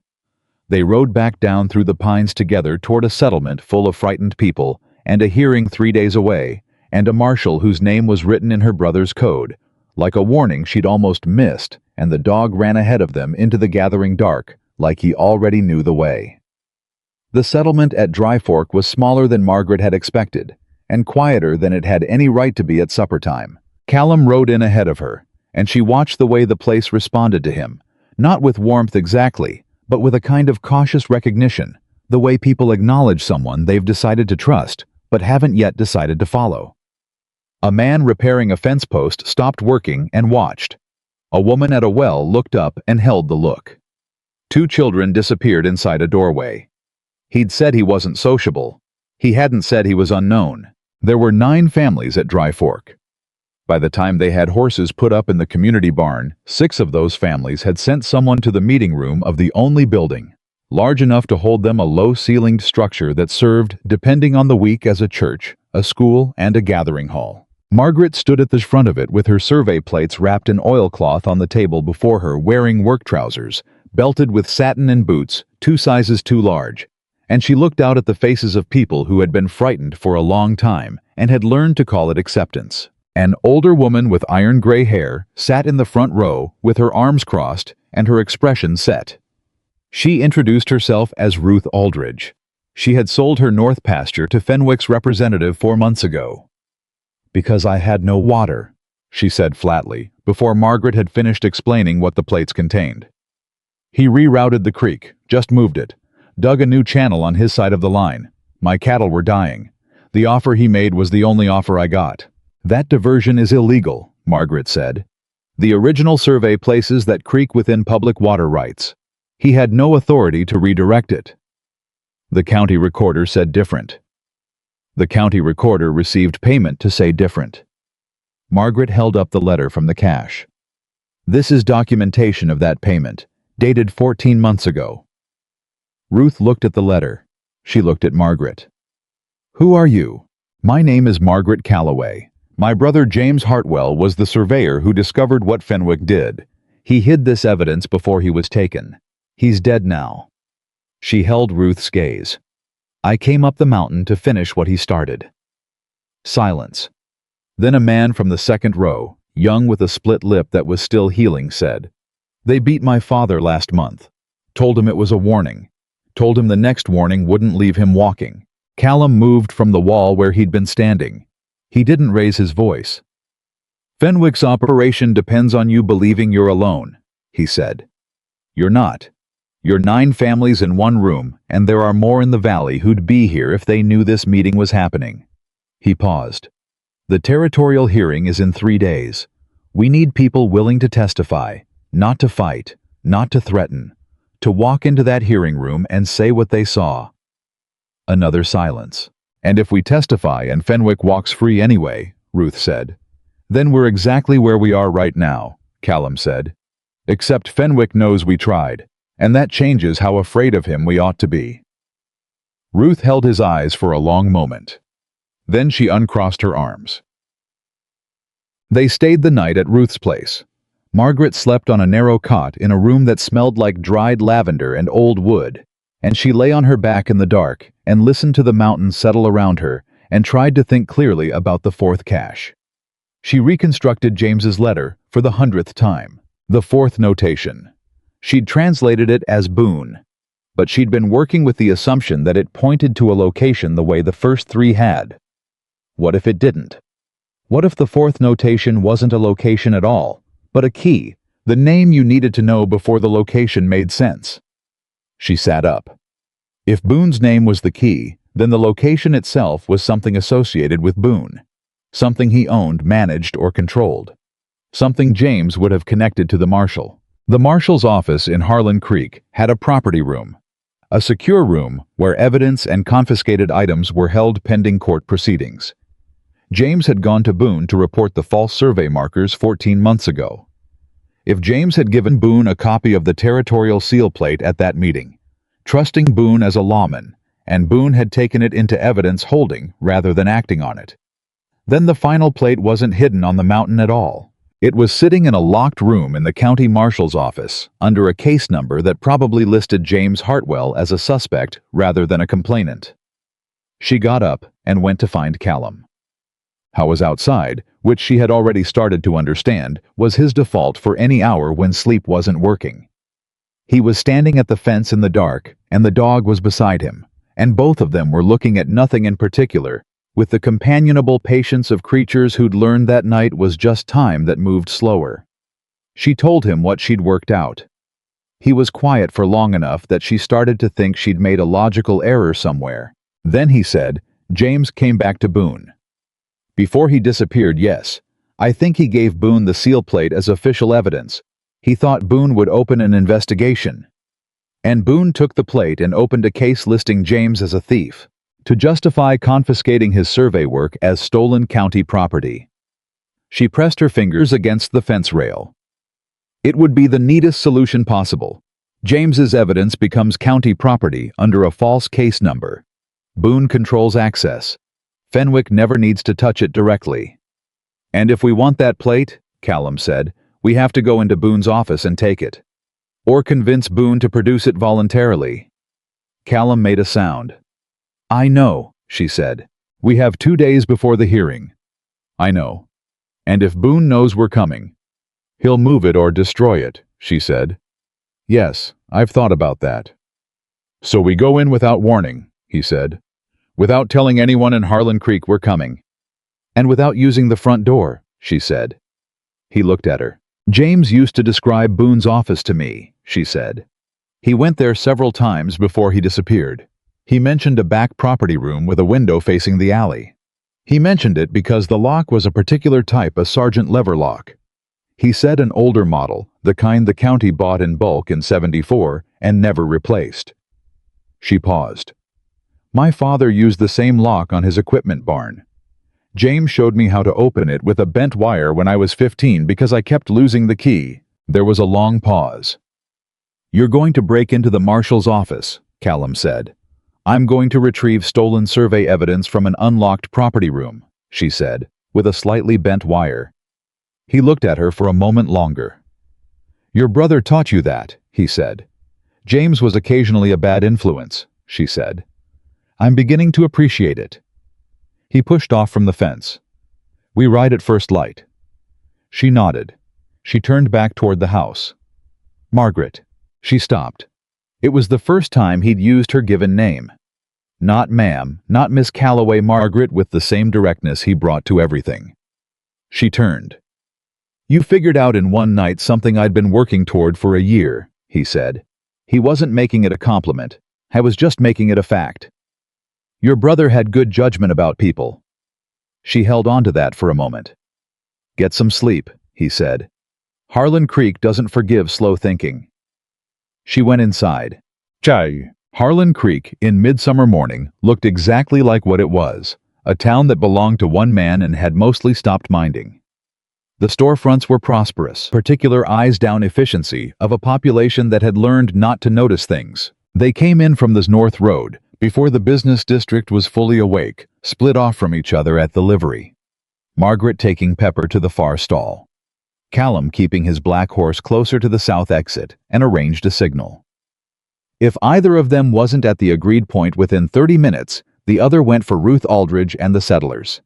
They rode back down through the pines together toward a settlement full of frightened people, and a hearing 3 days away, and a marshal whose name was written in her brother's code, like a warning she'd almost missed, and the dog ran ahead of them into the gathering dark, like he already knew the way. The settlement at Dry Fork was smaller than Margaret had expected, and quieter than it had any right to be at supper time. Callum rode in ahead of her, and she watched the way the place responded to him, not with warmth exactly, but with a kind of cautious recognition, the way people acknowledge someone they've decided to trust, but haven't yet decided to follow. A man repairing a fence post stopped working and watched. A woman at a well looked up and held the look. 2 children disappeared inside a doorway. He'd said he wasn't sociable. He hadn't said he was unknown. There were 9 families at Dry Fork. By the time they had horses put up in the community barn, 6 of those families had sent someone to the meeting room of the only building, large enough to hold them, a low-ceilinged structure that served, depending on the week, as a church, a school, and a gathering hall. Margaret stood at the front of it with her survey plates wrapped in oilcloth on the table before her, wearing work trousers, belted with satin, and boots 2 sizes too large, and she looked out at the faces of people who had been frightened for a long time and had learned to call it acceptance. An older woman with iron gray hair sat in the front row with her arms crossed and her expression set. She introduced herself as Ruth Aldridge. She had sold her north pasture to Fenwick's representative 4 months ago. Because I had no water, she said flatly, before Margaret had finished explaining what the plates contained. He rerouted the creek, just moved it, dug a new channel on his side of the line. My cattle were dying. The offer he made was the only offer I got. That diversion is illegal, Margaret said. The original survey places that creek within public water rights. He had no authority to redirect it. The county recorder said different. The county recorder received payment to say different. Margaret held up the letter from the cash. This is documentation of that payment, dated 14 months ago. Ruth looked at the letter. She looked at Margaret. Who are you? My name is Margaret Calloway. My brother James Hartwell was the surveyor who discovered what Fenwick did. He hid this evidence before he was taken. He's dead now. She held Ruth's gaze. I came up the mountain to finish what he started. Silence. Then a man from the second row, young with a split lip that was still healing, said, They beat my father last month. Told him it was a warning. Told him the next warning wouldn't leave him walking. Callum moved from the wall where he'd been standing. He didn't raise his voice. Fenwick's operation depends on you believing you're alone, he said. You're not. You're 9 families in one room, and there are more in the valley who'd be here if they knew this meeting was happening. He paused. The territorial hearing is in 3 days. We need people willing to testify, not to fight, not to threaten, to walk into that hearing room and say what they saw. Another silence. And if we testify and Fenwick walks free anyway, Ruth said. Then we're exactly where we are right now, Callum said. Except Fenwick knows we tried, and that changes how afraid of him we ought to be. Ruth held his eyes for a long moment. Then she uncrossed her arms. They stayed the night at Ruth's place. Margaret slept on a narrow cot in a room that smelled like dried lavender and old wood, and she lay on her back in the dark and listened to the mountains settle around her and tried to think clearly about the 4th cache. She reconstructed James's letter for the 100th time, the 4th notation. She'd translated it as Boone, but she'd been working with the assumption that it pointed to a location the way the first 3 had. What if it didn't? What if the 4th notation wasn't a location at all, but a key, the name you needed to know before the location made sense? She sat up. If Boone's name was the key, then the location itself was something associated with Boone, something he owned, managed, or controlled, something James would have connected to the marshal. The marshal's office in Harlan Creek had a property room, a secure room where evidence and confiscated items were held pending court proceedings. James had gone to Boone to report the false survey markers 14 months ago. If James had given Boone a copy of the territorial seal plate at that meeting, trusting Boone as a lawman, and Boone had taken it into evidence holding rather than acting on it, then the final plate wasn't hidden on the mountain at all. It was sitting in a locked room in the county marshal's office under a case number that probably listed James Hartwell as a suspect rather than a complainant. She got up and went to find Callum. How was outside, which she had already started to understand, was his default for any hour when sleep wasn't working. He was standing at the fence in the dark, and the dog was beside him, and both of them were looking at nothing in particular, with the companionable patience of creatures who'd learned that night was just time that moved slower. She told him what she'd worked out. He was quiet for long enough that she started to think she'd made a logical error somewhere. Then he said, James came back to Boone. Before he disappeared, yes. I think he gave Boone the seal plate as official evidence. He thought Boone would open an investigation. And Boone took the plate and opened a case listing James as a thief, to justify confiscating his survey work as stolen county property. She pressed her fingers against the fence rail. It would be the neatest solution possible. James's evidence becomes county property under a false case number. Boone controls access. Fenwick never needs to touch it directly. And if we want that plate, Callum said, we have to go into Boone's office and take it. Or convince Boone to produce it voluntarily. Callum made a sound. I know, she said. We have 2 days before the hearing. I know. And if Boone knows we're coming, he'll move it or destroy it, she said. Yes, I've thought about that. So we go in without warning, he said. Without telling anyone in Harlan Creek we're coming. And without using the front door, she said. He looked at her. James used to describe Boone's office to me, she said. He went there several times before he disappeared. He mentioned a back property room with a window facing the alley. He mentioned it because the lock was a particular type, a sergeant lever lock. He said an older model, the kind the county bought in bulk in '74 and never replaced. She paused. My father used the same lock on his equipment barn. James showed me how to open it with a bent wire when I was 15 because I kept losing the key." There was a long pause. "You're going to break into the marshal's office," Callum said. "I'm going to retrieve stolen survey evidence from an unlocked property room," she said, with a slightly bent wire. He looked at her for a moment longer. "Your brother taught you that," he said. "James was occasionally a bad influence," she said. "I'm beginning to appreciate it." He pushed off from the fence. "We ride at first light." She nodded. She turned back toward the house. "Margaret." She stopped. It was the first time he'd used her given name. Not ma'am, not Miss Calloway, Margaret, with the same directness he brought to everything. She turned. "You figured out in one night something I'd been working toward for a year," he said. He wasn't making it a compliment. I was just making it a fact. "Your brother had good judgment about people." She held on to that for a moment. "Get some sleep," he said. "Harlan Creek doesn't forgive slow thinking." She went inside. Harlan Creek, in midsummer morning, looked exactly like what it was, a town that belonged to one man and had mostly stopped minding. The storefronts were prosperous, particular eyes-down efficiency of a population that had learned not to notice things. They came in from this north road, before the business district was fully awake, split off from each other at the livery. Margaret taking Pepper to the far stall. Callum keeping his black horse closer to the south exit, and arranged a signal. If either of them wasn't at the agreed point within 30 minutes, the other went for Ruth Aldridge and the settlers.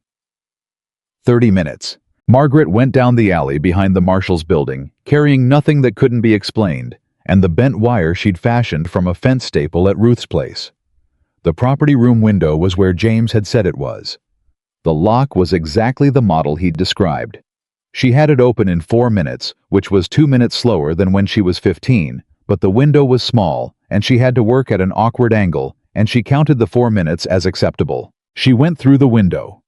30 minutes. Margaret went down the alley behind the marshal's building, carrying nothing that couldn't be explained, and the bent wire she'd fashioned from a fence staple at Ruth's place. The property room window was where James had said it was. The lock was exactly the model he'd described. She had it open in 4 minutes, which was 2 minutes slower than when she was 15, but the window was small, and she had to work at an awkward angle, and she counted the 4 minutes as acceptable. She went through the window.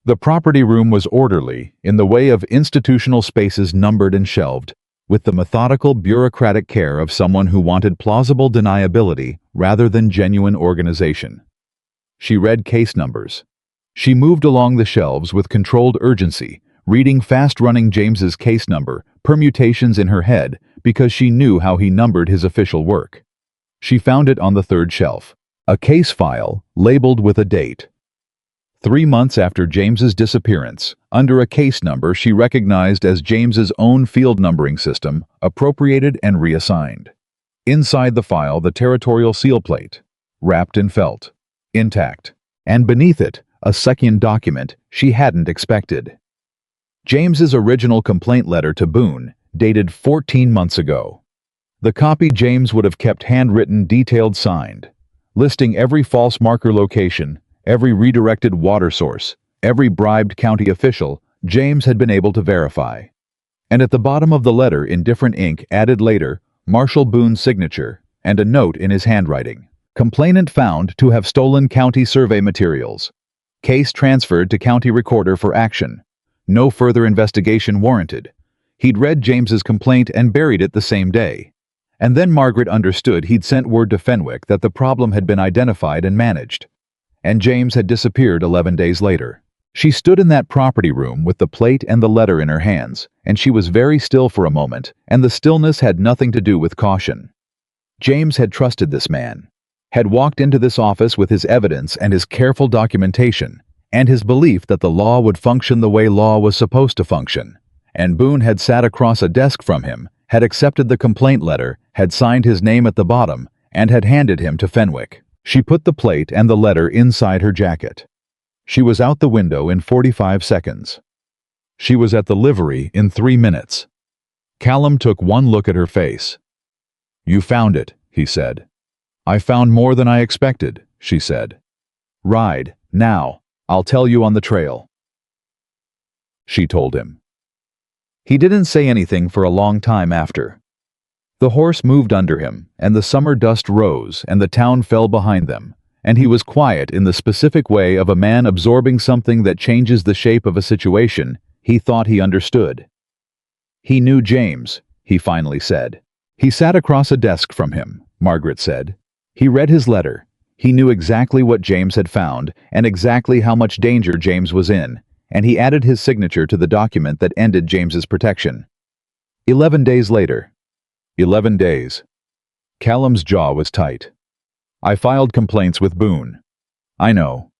The property room was orderly, in the way of institutional spaces numbered and shelved, with the methodical bureaucratic care of someone who wanted plausible deniability rather than genuine organization. She read case numbers. She moved along the shelves with controlled urgency, reading fast-running James's case number, permutations in her head, because she knew how he numbered his official work. She found it on the third shelf, a case file labeled with a date. 3 months after James's disappearance, under a case number she recognized as James's own field numbering system, appropriated and reassigned. Inside the file, the territorial seal plate, wrapped in felt, intact, and beneath it, a second document she hadn't expected. James's original complaint letter to Boone, dated 14 months ago. The copy James would have kept handwritten, detailed, signed, listing every false marker location, every redirected water source, every bribed county official James had been able to verify. And at the bottom of the letter, in different ink, added later, Marshal Boone's signature, and a note in his handwriting. Complainant found to have stolen county survey materials. Case transferred to county recorder for action. No further investigation warranted. He'd read James's complaint and buried it the same day. And then Margaret understood he'd sent word to Fenwick that the problem had been identified and managed. And James had disappeared 11 days later. She stood in that property room with the plate and the letter in her hands, and she was very still for a moment, and the stillness had nothing to do with caution. James had trusted this man, had walked into this office with his evidence and his careful documentation, and his belief that the law would function the way law was supposed to function. And Boone had sat across a desk from him, had accepted the complaint letter, had signed his name at the bottom, and had handed him to Fenwick. She put the plate and the letter inside her jacket. She was out the window in 45 seconds. She was at the livery in 3 minutes. Callum took one look at her face. "You found it," he said. "I found more than I expected," she said. "Ride, now. I'll tell you on the trail." She told him. He didn't say anything for a long time after. The horse moved under him, and the summer dust rose, and the town fell behind them, and he was quiet in the specific way of a man absorbing something that changes the shape of a situation he thought he understood. He knew James, he finally said. He sat across a desk from him, Margaret said. He read his letter. He knew exactly what James had found and exactly how much danger James was in, and he added his signature to the document that ended James's protection. 11 days later. 11 days. Callum's jaw was tight. I filed complaints with Boone. I know.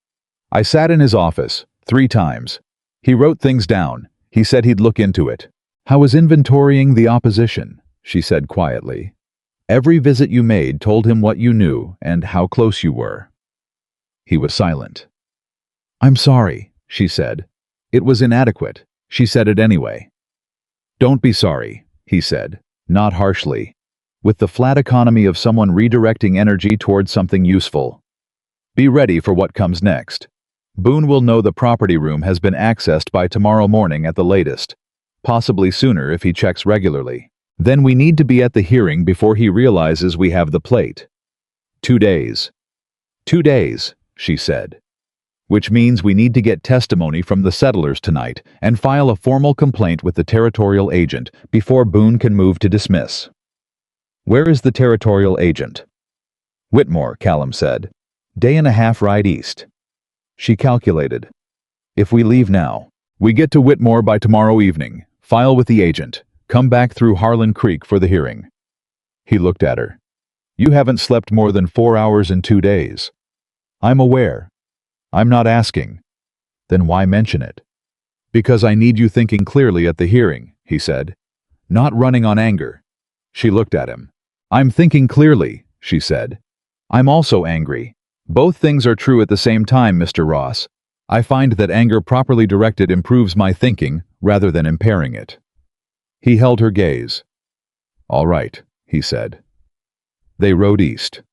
I sat in his office 3 times. He wrote things down. He said he'd look into it. I was inventorying the opposition, she said quietly. Every visit you made told him what you knew and how close you were. He was silent. I'm sorry, she said. It was inadequate. She said it anyway. Don't be sorry, he said, not harshly, with the flat economy of someone redirecting energy towards something useful. Be ready for what comes next. Boone will know the property room has been accessed by tomorrow morning at the latest, possibly sooner if he checks regularly. Then we need to be at the hearing before he realizes we have the plate. 2 days. 2 days, she said. Which means we need to get testimony from the settlers tonight and file a formal complaint with the territorial agent before Boone can move to dismiss. Where is the territorial agent? Whitmore, Callum said. Day-and-a-half ride east. She calculated. If we leave now, we get to Whitmore by tomorrow evening, file with the agent, come back through Harlan Creek for the hearing. He looked at her. You haven't slept more than 4 hours in 2 days. I'm aware. I'm not asking. Then why mention it? Because I need you thinking clearly at the hearing, he said. Not running on anger. She looked at him. I'm thinking clearly, she said. I'm also angry. Both things are true at the same time, Mr. Ross. I find that anger properly directed improves my thinking rather than impairing it. He held her gaze. All right, he said. They rode east.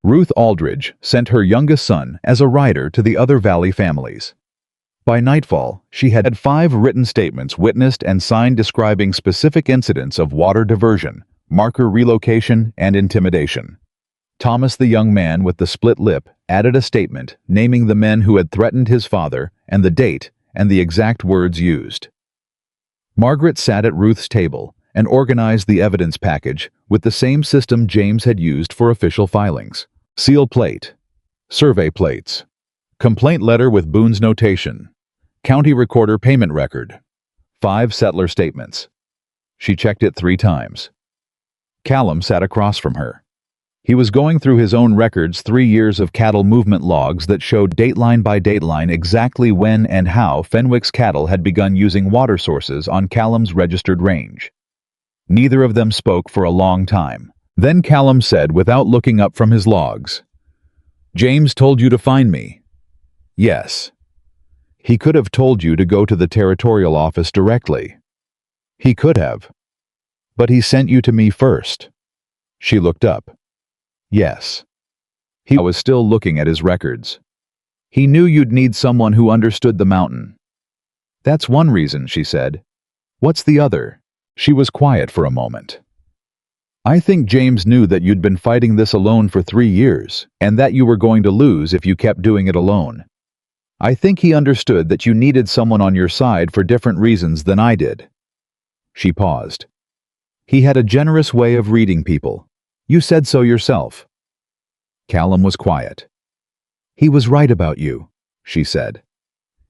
Ruth Aldridge sent her youngest son as a rider to the other Valley families. By nightfall, she had 5 written statements witnessed and signed describing specific incidents of water diversion, marker relocation, and intimidation. Thomas, the young man with the split lip, added a statement naming the men who had threatened his father and the date and the exact words used. Margaret sat at Ruth's table and organized the evidence package with the same system James had used for official filings. Seal plate, survey plates, complaint letter with Boone's notation, county recorder payment record, 5 settler statements. She checked it 3 times. Callum sat across from her. He was going through his own records, 3 years of cattle movement logs that showed dateline by dateline exactly when and how Fenwick's cattle had begun using water sources on Callum's registered range. Neither of them spoke for a long time. Then Callum said, without looking up from his logs, James told you to find me. Yes. He could have told you to go to the territorial office directly. He could have. But he sent you to me first. She looked up. Yes. He was still looking at his records. He knew you'd need someone who understood the mountain. That's one reason, she said. What's the other? She was quiet for a moment. I think James knew that you'd been fighting this alone for 3 years, and that you were going to lose if you kept doing it alone. I think he understood that you needed someone on your side for different reasons than I did. She paused. He had a generous way of reading people. You said so yourself. Callum was quiet. He was right about you, she said.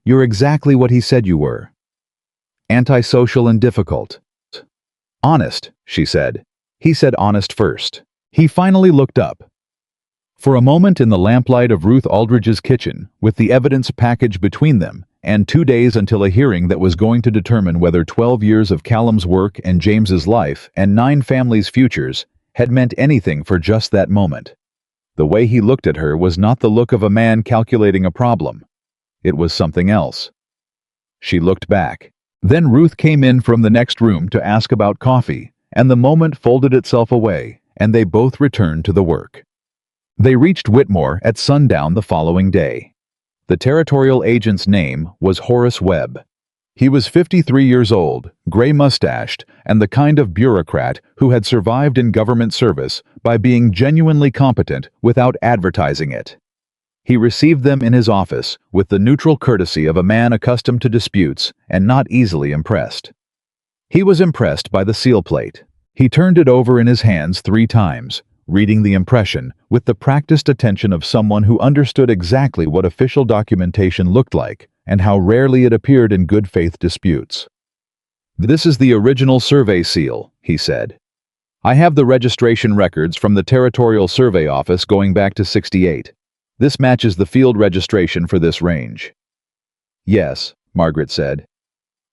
You're exactly what he said you were. Antisocial and difficult. Honest, she said. He said honest first. He finally looked up. For a moment in the lamplight of Ruth Aldridge's kitchen, with the evidence package between them, and 2 days until a hearing that was going to determine whether 12 years of Callum's work and James's life and 9 families' futures had meant anything for just that moment. The way he looked at her was not the look of a man calculating a problem. It was something else. She looked back. Then Ruth came in from the next room to ask about coffee, and the moment folded itself away, and they both returned to the work. They reached Whitmore at sundown the following day. The territorial agent's name was Horace Webb. He was 53 years old, gray-mustached, and the kind of bureaucrat who had survived in government service by being genuinely competent without advertising it. He received them in his office with the neutral courtesy of a man accustomed to disputes and not easily impressed. He was impressed by the seal plate. He turned it over in his hands 3 times, reading the impression with the practiced attention of someone who understood exactly what official documentation looked like and how rarely it appeared in good faith disputes. "This is the original survey seal," he said. "I have the registration records from the Territorial Survey Office going back to '68. This matches the field registration for this range." "Yes," Margaret said.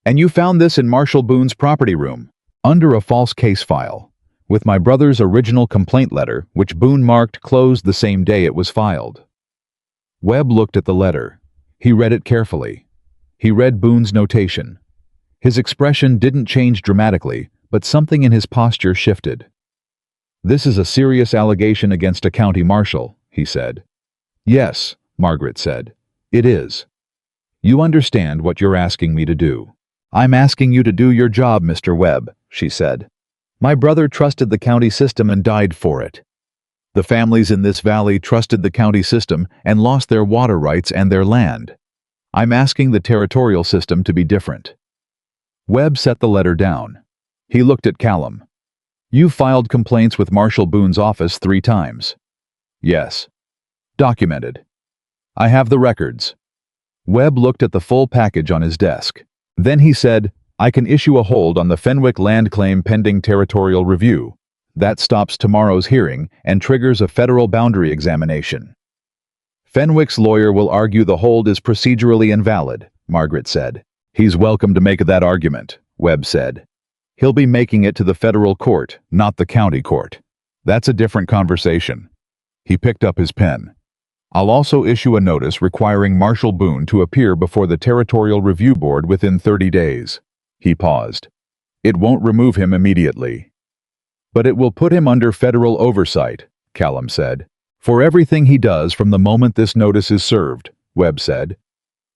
"And you found this in Marshall Boone's property room, under a false case file, with my brother's original complaint letter, which Boone marked closed the same day it was filed." Webb looked at the letter. He read it carefully. He read Boone's notation. His expression didn't change dramatically, but something in his posture shifted. "This is a serious allegation against a county marshal," he said. "Yes," Margaret said. "It is. You understand what you're asking me to do." "I'm asking you to do your job, Mr. Webb," she said. "My brother trusted the county system and died for it. The families in this valley trusted the county system and lost their water rights and their land. I'm asking the territorial system to be different." Webb set the letter down. He looked at Callum. "You've filed complaints with Marshall Boone's office 3 times. "Yes." "Documented." "I have the records." Webb looked at the full package on his desk. Then he said, "I can issue a hold on the Fenwick land claim pending territorial review. That stops tomorrow's hearing and triggers a federal boundary examination." "Fenwick's lawyer will argue the hold is procedurally invalid," Margaret said. "He's welcome to make that argument," Webb said. "He'll be making it to the federal court, not the county court. That's a different conversation." He picked up his pen. "I'll also issue a notice requiring Marshall Boone to appear before the Territorial Review Board within 30 days. He paused. "It won't remove him immediately. But it will put him under federal oversight," Callum said. "For everything he does from the moment this notice is served," Webb said.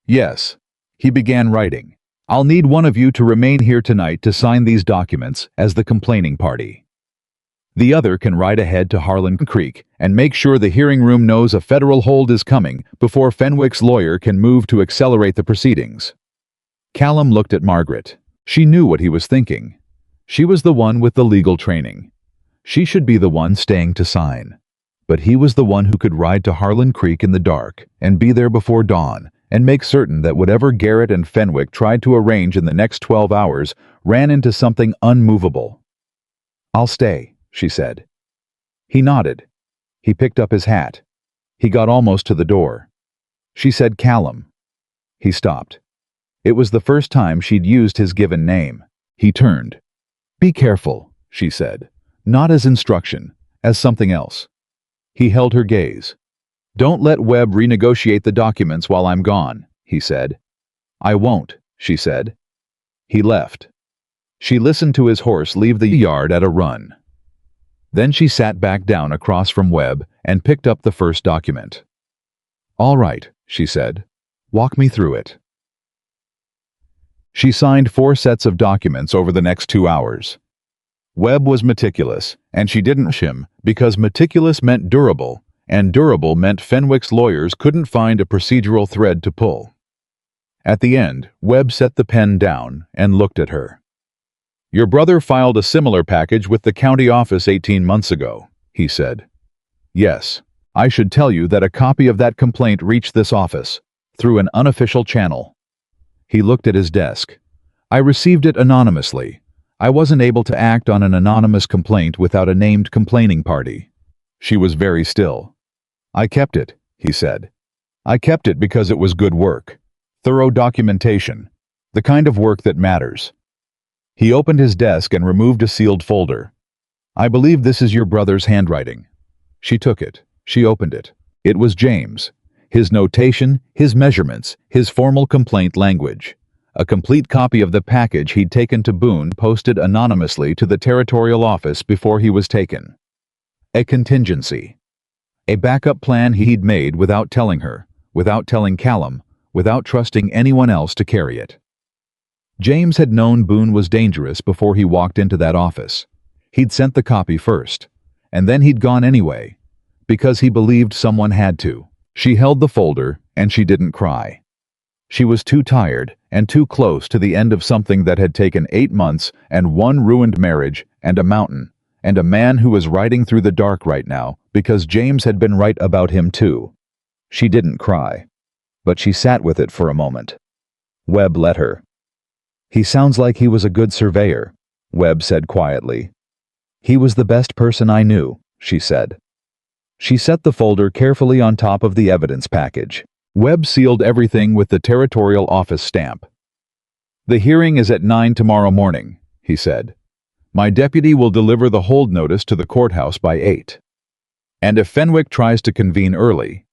"Yes." He began writing. "I'll need one of you to remain here tonight to sign these documents as the complaining party. The other can ride ahead to Harlan Creek and make sure the hearing room knows a federal hold is coming before Fenwick's lawyer can move to accelerate the proceedings." Callum looked at Margaret. She knew what he was thinking. She was the one with the legal training. She should be the one staying to sign. But he was the one who could ride to Harlan Creek in the dark and be there before dawn and make certain that whatever Garrett and Fenwick tried to arrange in the next 12 hours ran into something unmovable. "I'll stay," she said. He nodded. He picked up his hat. He got almost to the door. She said, "Callum." He stopped. It was the first time she'd used his given name. He turned. "Be careful," she said, not as instruction, as something else. He held her gaze. "Don't let Webb renegotiate the documents while I'm gone," he said. "I won't," she said. He left. She listened to his horse leave the yard at a run. Then she sat back down across from Webb and picked up the first document. "All right," she said. "Walk me through it." She signed 4 sets of documents over the next 2 hours. Webb was meticulous, and she didn't rush him because meticulous meant durable, and durable meant Fenwick's lawyers couldn't find a procedural thread to pull. At the end, Webb set the pen down and looked at her. "Your brother filed a similar package with the county office 18 months ago," he said. "Yes. I should tell you that a copy of that complaint reached this office, through an unofficial channel." He looked at his desk. "I received it anonymously. I wasn't able to act on an anonymous complaint without a named complaining party." She was very still. "I kept it," he said. "I kept it because it was good work. Thorough documentation. The kind of work that matters." He opened his desk and removed a sealed folder. "I believe this is your brother's handwriting." She took it. She opened it. It was James. His notation, his measurements, his formal complaint language. A complete copy of the package he'd taken to Boone posted anonymously to the territorial office before he was taken. A contingency. A backup plan he'd made without telling her, without telling Callum, without trusting anyone else to carry it. James had known Boone was dangerous before he walked into that office. He'd sent the copy first, and then he'd gone anyway, because he believed someone had to. She held the folder, and she didn't cry. She was too tired and too close to the end of something that had taken 8 months and 1 ruined marriage and a mountain and a man who was riding through the dark right now because James had been right about him too. She didn't cry, but she sat with it for a moment. Webb let her. "He sounds like he was a good surveyor," Webb said quietly. "He was the best person I knew," she said. She set the folder carefully on top of the evidence package. Webb sealed everything with the territorial office stamp. "The hearing is at 9 tomorrow morning," he said. "My deputy will deliver the hold notice to the courthouse by 8. And if Fenwick tries to convene early,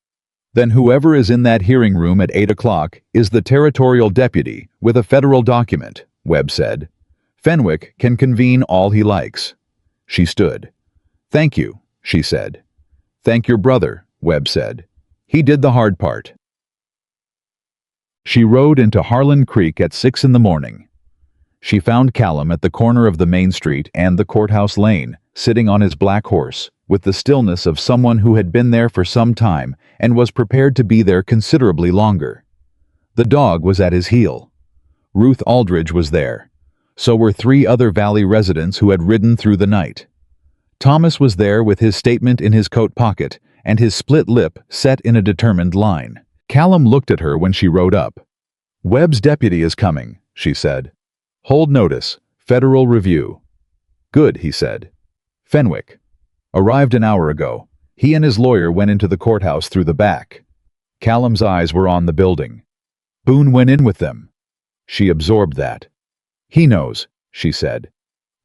then whoever is in that hearing room at 8 o'clock is the territorial deputy with a federal document," Webb said. "Fenwick can convene all he likes." She stood. "Thank you," she said. "Thank your brother," Webb said. "He did the hard part." She rode into Harlan Creek at 6 in the morning. She found Callum at the corner of the main street and the courthouse lane, sitting on his black horse, with the stillness of someone who had been there for some time and was prepared to be there considerably longer. The dog was at his heel. Ruth Aldridge was there. So were 3 other Valley residents who had ridden through the night. Thomas was there with his statement in his coat pocket and his split lip set in a determined line. Callum looked at her when she rode up. "Webb's deputy is coming," she said. "Hold notice, Federal Review." "Good," he said. "Fenwick. Arrived an hour ago. He and his lawyer went into the courthouse through the back." Callum's eyes were on the building. "Boone went in with them." She absorbed that. "He knows," she said.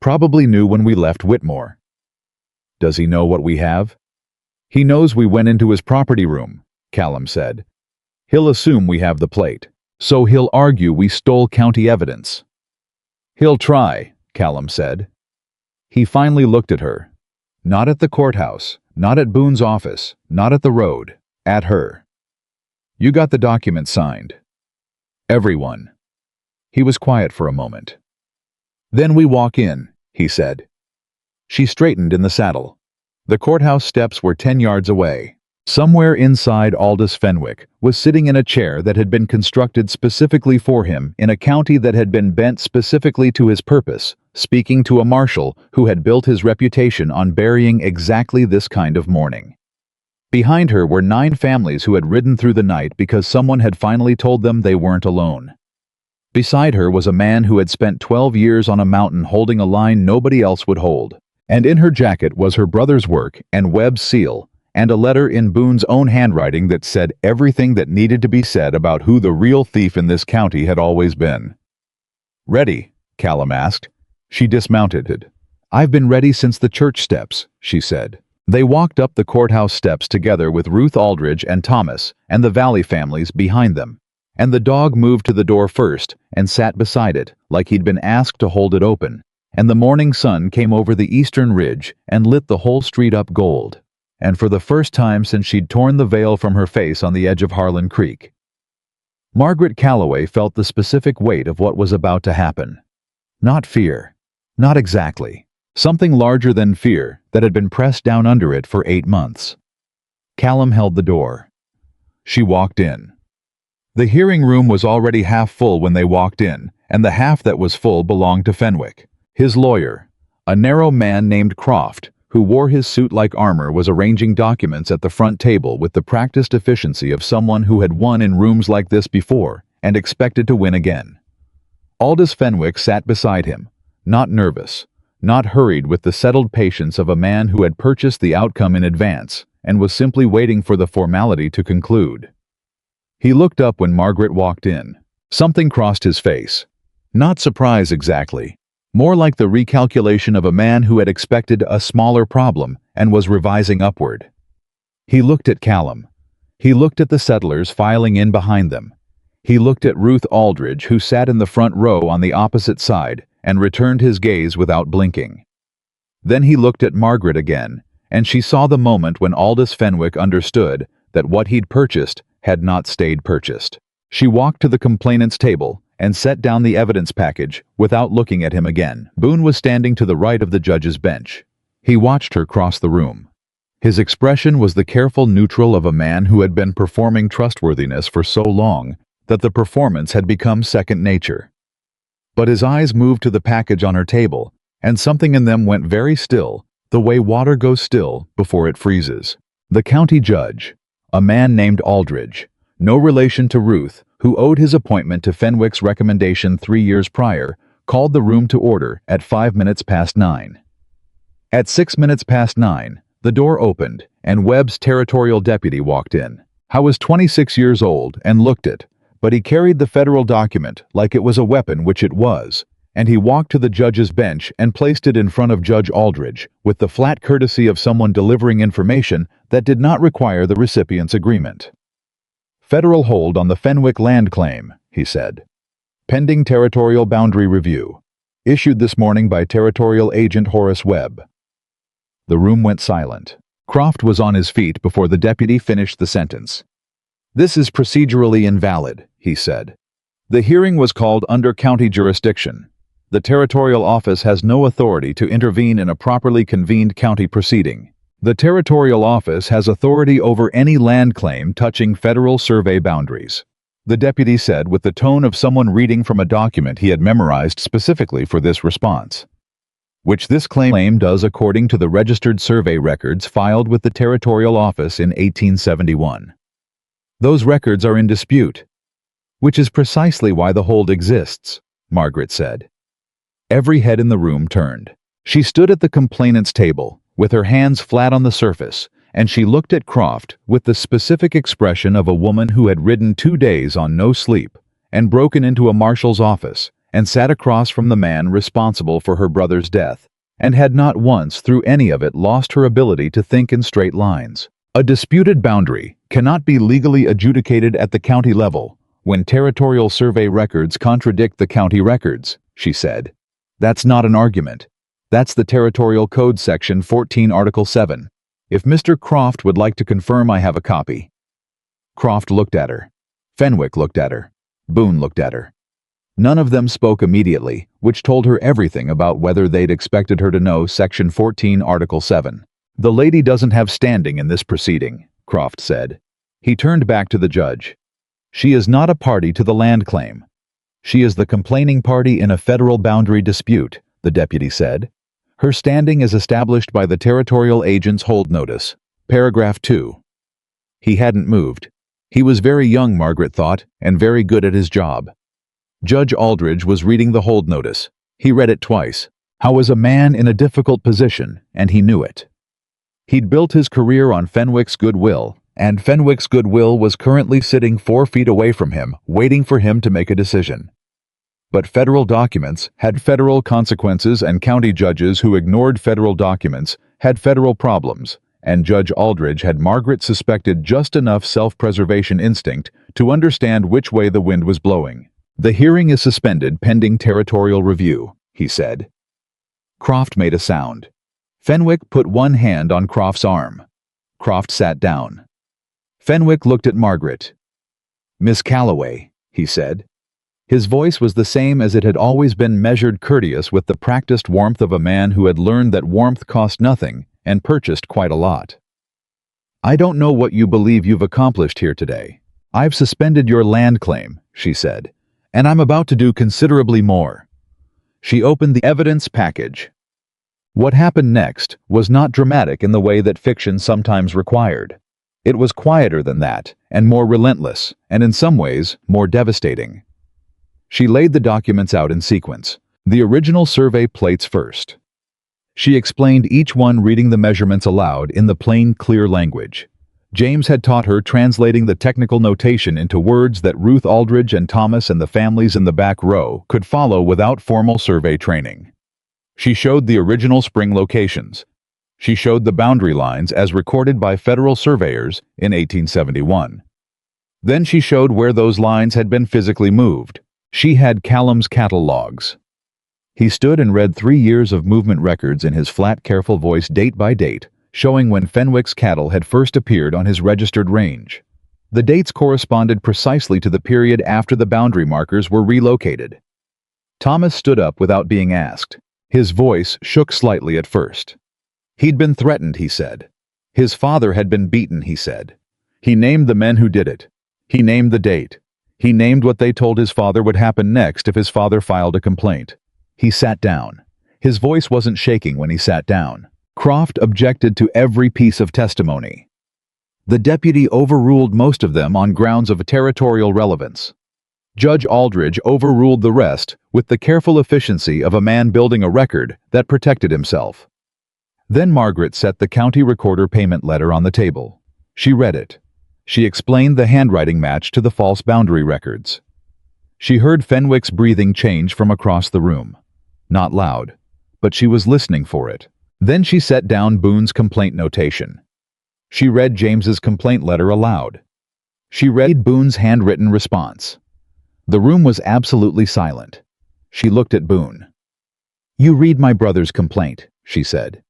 "Probably knew when we left Whitmore." "Does he know what we have?" "He knows we went into his property room," Callum said. "He'll assume we have the plate, so he'll argue we stole county evidence." "He'll try," Callum said. He finally looked at her. Not at the courthouse, not at Boone's office, not at the road, at her. "You got the document signed?" "Everyone." He was quiet for a moment. "Then we walk in," he said. She straightened in the saddle. The courthouse steps were 10 yards away. Somewhere inside, Aldous Fenwick was sitting in a chair that had been constructed specifically for him in a county that had been bent specifically to his purpose, speaking to a marshal who had built his reputation on burying exactly this kind of mourning. Behind her were 9 families who had ridden through the night because someone had finally told them they weren't alone. Beside her was a man who had spent 12 years on a mountain holding a line nobody else would hold. And in her jacket was her brother's work and Webb's seal, and a letter in Boone's own handwriting that said everything that needed to be said about who the real thief in this county had always been. "Ready?" Callum asked. She dismounted. "I've been ready since the church steps," she said. They walked up the courthouse steps together with Ruth Aldridge and Thomas and the Valley families behind them, and the dog moved to the door first and sat beside it like he'd been asked to hold it open, and the morning sun came over the eastern ridge and lit the whole street up gold. And for the first time since she'd torn the veil from her face on the edge of Harlan Creek, Margaret Calloway felt the specific weight of what was about to happen. Not fear. Not exactly. Something larger than fear that had been pressed down under it for 8 months. Callum held the door. She walked in. The hearing room was already half full when they walked in, and the half that was full belonged to Fenwick. His lawyer, a narrow man named Croft, who wore his suit like armor, was arranging documents at the front table with the practiced efficiency of someone who had won in rooms like this before and expected to win again. Aldous Fenwick sat beside him, not nervous, not hurried, with the settled patience of a man who had purchased the outcome in advance and was simply waiting for the formality to conclude. He looked up when Margaret walked in. Something crossed his face. Not surprise exactly. More like the recalculation of a man who had expected a smaller problem and was revising upward. He looked at Callum. He looked at the settlers filing in behind them. He looked at Ruth Aldridge, who sat in the front row on the opposite side, and returned his gaze without blinking. Then he looked at Margaret again, and she saw the moment when Aldous Fenwick understood that what he'd purchased had not stayed purchased. She walked to the complainant's table and set down the evidence package without looking at him again. Boone was standing to the right of the judge's bench. He watched her cross the room. His expression was the careful neutral of a man who had been performing trustworthiness for so long that the performance had become second nature. But his eyes moved to the package on her table, and something in them went very still The way water goes still before it freezes. The county judge, a man named Aldridge, no relation to Ruth, who owed his appointment to Fenwick's recommendation 3 years prior, called the room to order at 5 minutes past 9. At 6 minutes past 9, the door opened, and Webb's territorial deputy walked in. Howe was 26 years old and looked it, but he carried the federal document like it was a weapon, which it was, and he walked to the judge's bench and placed it in front of Judge Aldridge with the flat courtesy of someone delivering information that did not require the recipient's agreement. "Federal hold on the Fenwick land claim," he said. "Pending territorial boundary review. Issued this morning by Territorial Agent Horace Webb." The room went silent. Croft was on his feet before the deputy finished the sentence. "This is procedurally invalid," he said. "The hearing was called under county jurisdiction. The territorial office has no authority to intervene in a properly convened county proceeding. The territorial office has authority over any land claim touching federal survey boundaries," the deputy said with the tone of someone reading from a document he had memorized specifically for this response. "Which this claim does according to the registered survey records filed with the territorial office in 1871. Those records are in dispute." "Which is precisely why the hold exists," Margaret said. Every head in the room turned. She stood at the complainant's table, with her hands flat on the surface, and she looked at Croft with the specific expression of a woman who had ridden 2 days on no sleep, and broken into a marshal's office, and sat across from the man responsible for her brother's death, and had not once through any of it lost her ability to think in straight lines. "A disputed boundary cannot be legally adjudicated at the county level when territorial survey records contradict the county records," she said. "That's not an argument. That's the Territorial Code Section 14, Article 7. If Mr. Croft would like to confirm, I have a copy." Croft looked at her. Fenwick looked at her. Boone looked at her. None of them spoke immediately, which told her everything about whether they'd expected her to know Section 14, Article 7. "The lady doesn't have standing in this proceeding," Croft said. He turned back to the judge. "She is not a party to the land claim. She is the complaining party in a federal boundary dispute," the deputy said. "Her standing is established by the territorial agent's hold notice. Paragraph 2. He hadn't moved. He was very young, Margaret thought, and very good at his job. Judge Aldridge was reading the hold notice. He read it twice. Howe was a man in a difficult position, and he knew it. He'd built his career on Fenwick's goodwill, and Fenwick's goodwill was currently sitting 4 feet away from him, waiting for him to make a decision. But federal documents had federal consequences, and county judges who ignored federal documents had federal problems, and Judge Aldridge had Margaret suspected just enough self-preservation instinct to understand which way the wind was blowing. "The hearing is suspended pending territorial review," he said. Croft made a sound. Fenwick put one hand on Croft's arm. Croft sat down. Fenwick looked at Margaret. "Miss Calloway," he said. His voice was the same as it had always been, measured, courteous, with the practiced warmth of a man who had learned that warmth cost nothing and purchased quite a lot. "I don't know what you believe you've accomplished here today. I've suspended your land claim," she said, "and I'm about to do considerably more." She opened the evidence package. What happened next was not dramatic in the way that fiction sometimes required. It was quieter than that, and more relentless, and in some ways more devastating. She laid the documents out in sequence, the original survey plates first. She explained each one, reading the measurements aloud in the plain, clear language. James had taught her translating the technical notation into words that Ruth Aldridge and Thomas and the families in the back row could follow without formal survey training. She showed the original spring locations. She showed the boundary lines as recorded by federal surveyors in 1871. Then she showed where those lines had been physically moved. She had Callum's cattle logs. He stood and read 3 years of movement records in his flat, careful voice, date by date, showing when Fenwick's cattle had first appeared on his registered range. The dates corresponded precisely to the period after the boundary markers were relocated. Thomas stood up without being asked. His voice shook slightly at first. He'd been threatened, he said. His father had been beaten, he said. He named the men who did it. He named the date. He named what they told his father would happen next if his father filed a complaint. He sat down. His voice wasn't shaking when he sat down. Croft objected to every piece of testimony. The deputy overruled most of them on grounds of territorial relevance. Judge Aldridge overruled the rest with the careful efficiency of a man building a record that protected himself. Then Margaret set the county recorder payment letter on the table. She read it. She explained the handwriting match to the false boundary records. She heard Fenwick's breathing change from across the room. Not loud, but she was listening for it. Then she set down Boone's complaint notation. She read James's complaint letter aloud. She read Boone's handwritten response. The room was absolutely silent. She looked at Boone. "You read my brother's complaint," she said.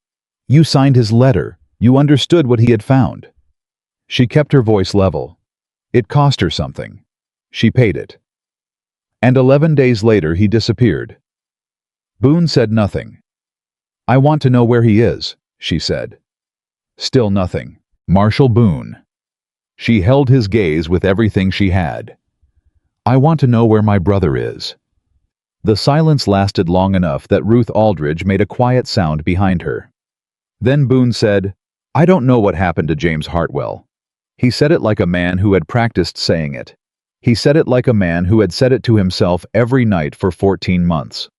"You signed his letter. You understood what he had found." She kept her voice level. It cost her something. She paid it. And 11 days later he disappeared. Boone said nothing. "I want to know where he is," she said. Still nothing. Marshal Boone. She held his gaze with everything she had. "I want to know where my brother is." The silence lasted long enough that Ruth Aldridge made a quiet sound behind her. Then Boone said, "I don't know what happened to James Hartwell." He said it like a man who had practiced saying it. He said it like a man who had said it to himself every night for 14 months.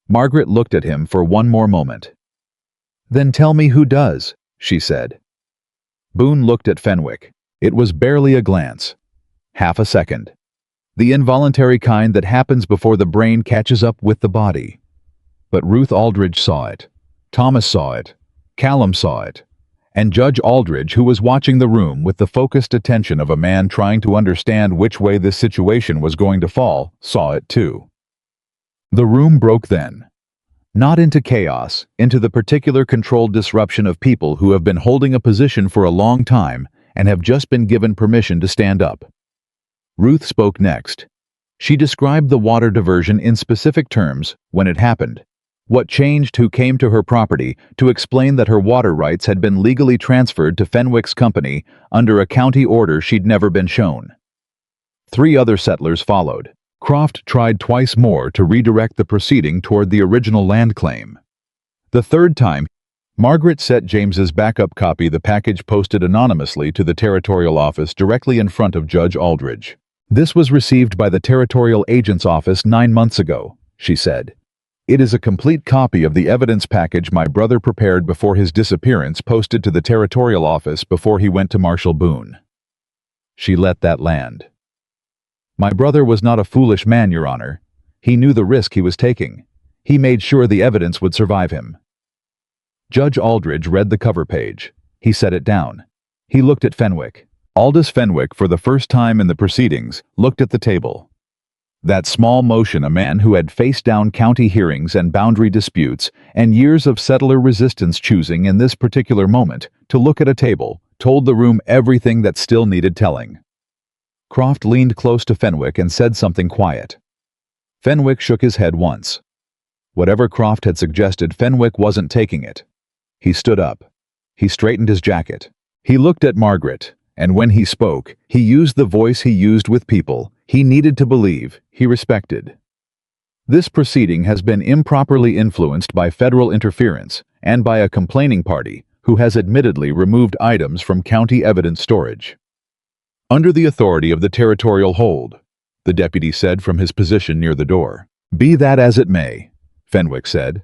Margaret looked at him for one more moment. "Then tell me who does," she said. Boone looked at Fenwick. It was barely a glance. Half a second. The involuntary kind that happens before the brain catches up with the body. But Ruth Aldridge saw it. Thomas saw it. Callum saw it. And Judge Aldridge, who was watching the room with the focused attention of a man trying to understand which way this situation was going to fall, saw it too. The room broke then. Not into chaos, into the particular controlled disruption of people who have been holding a position for a long time and have just been given permission to stand up. Ruth spoke next. She described the water diversion in specific terms when it happened. What changed, who came to her property, to explain that her water rights had been legally transferred to Fenwick's company under a county order she'd never been shown. 3 other settlers followed. Croft tried twice more to redirect the proceeding toward the original land claim. The third time, Margaret set James's backup copy the package posted anonymously to the territorial office directly in front of Judge Aldridge. "This was received by the territorial agent's office 9 months ago," she said. "It is a complete copy of the evidence package my brother prepared before his disappearance, posted to the territorial office before he went to Marshal Boone." She let that land. "My brother was not a foolish man, Your Honor. He knew the risk he was taking. He made sure the evidence would survive him." Judge Aldridge read the cover page. He set it down. He looked at Fenwick. Aldous Fenwick, for the first time in the proceedings, looked at the table. That small motion, a man who had faced down county hearings and boundary disputes and years of settler resistance, choosing in this particular moment to look at a table, told the room everything that still needed telling. Croft leaned close to Fenwick and said something quiet. Fenwick shook his head once. Whatever Croft had suggested, Fenwick wasn't taking it. He stood up. He straightened his jacket. He looked at Margaret, and when he spoke, he used the voice he used with people he needed to believe, he respected. "This proceeding has been improperly influenced by federal interference and by a complaining party who has admittedly removed items from county evidence storage. Under the authority of the territorial hold," the deputy said from his position near the door. "Be that as it may," Fenwick said,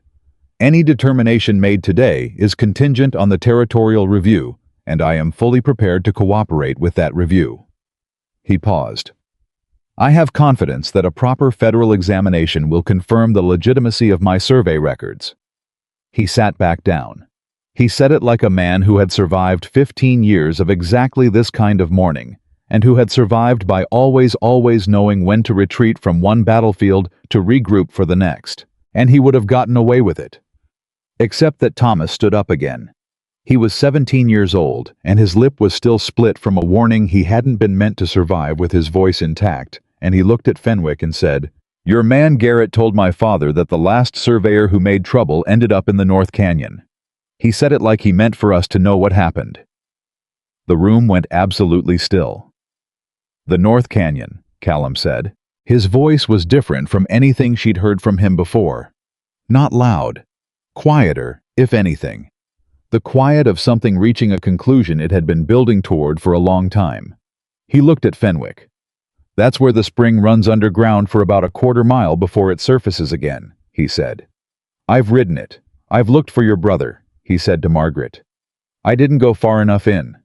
"any determination made today is contingent on the territorial review, and I am fully prepared to cooperate with that review." He paused. "I have confidence that a proper federal examination will confirm the legitimacy of my survey records." He sat back down. He said it like a man who had survived 15 years of exactly this kind of mourning, and who had survived by always knowing when to retreat from one battlefield to regroup for the next, and he would have gotten away with it. Except that Thomas stood up again. He was 17 years old, and his lip was still split from a warning he hadn't been meant to survive, with his voice intact, and he looked at Fenwick and said, "Your man Garrett told my father that the last surveyor who made trouble ended up in the North Canyon. He said it like he meant for us to know what happened." The room went absolutely still. "The North Canyon," Callum said. His voice was different from anything she'd heard from him before. Not loud. Quieter, if anything. the quiet of something reaching a conclusion it had been building toward for a long time. He looked at Fenwick. "That's where the spring runs underground for about a quarter-mile before it surfaces again," he said. "I've ridden it. I've looked for your brother," he said to Margaret. "I didn't go far enough in."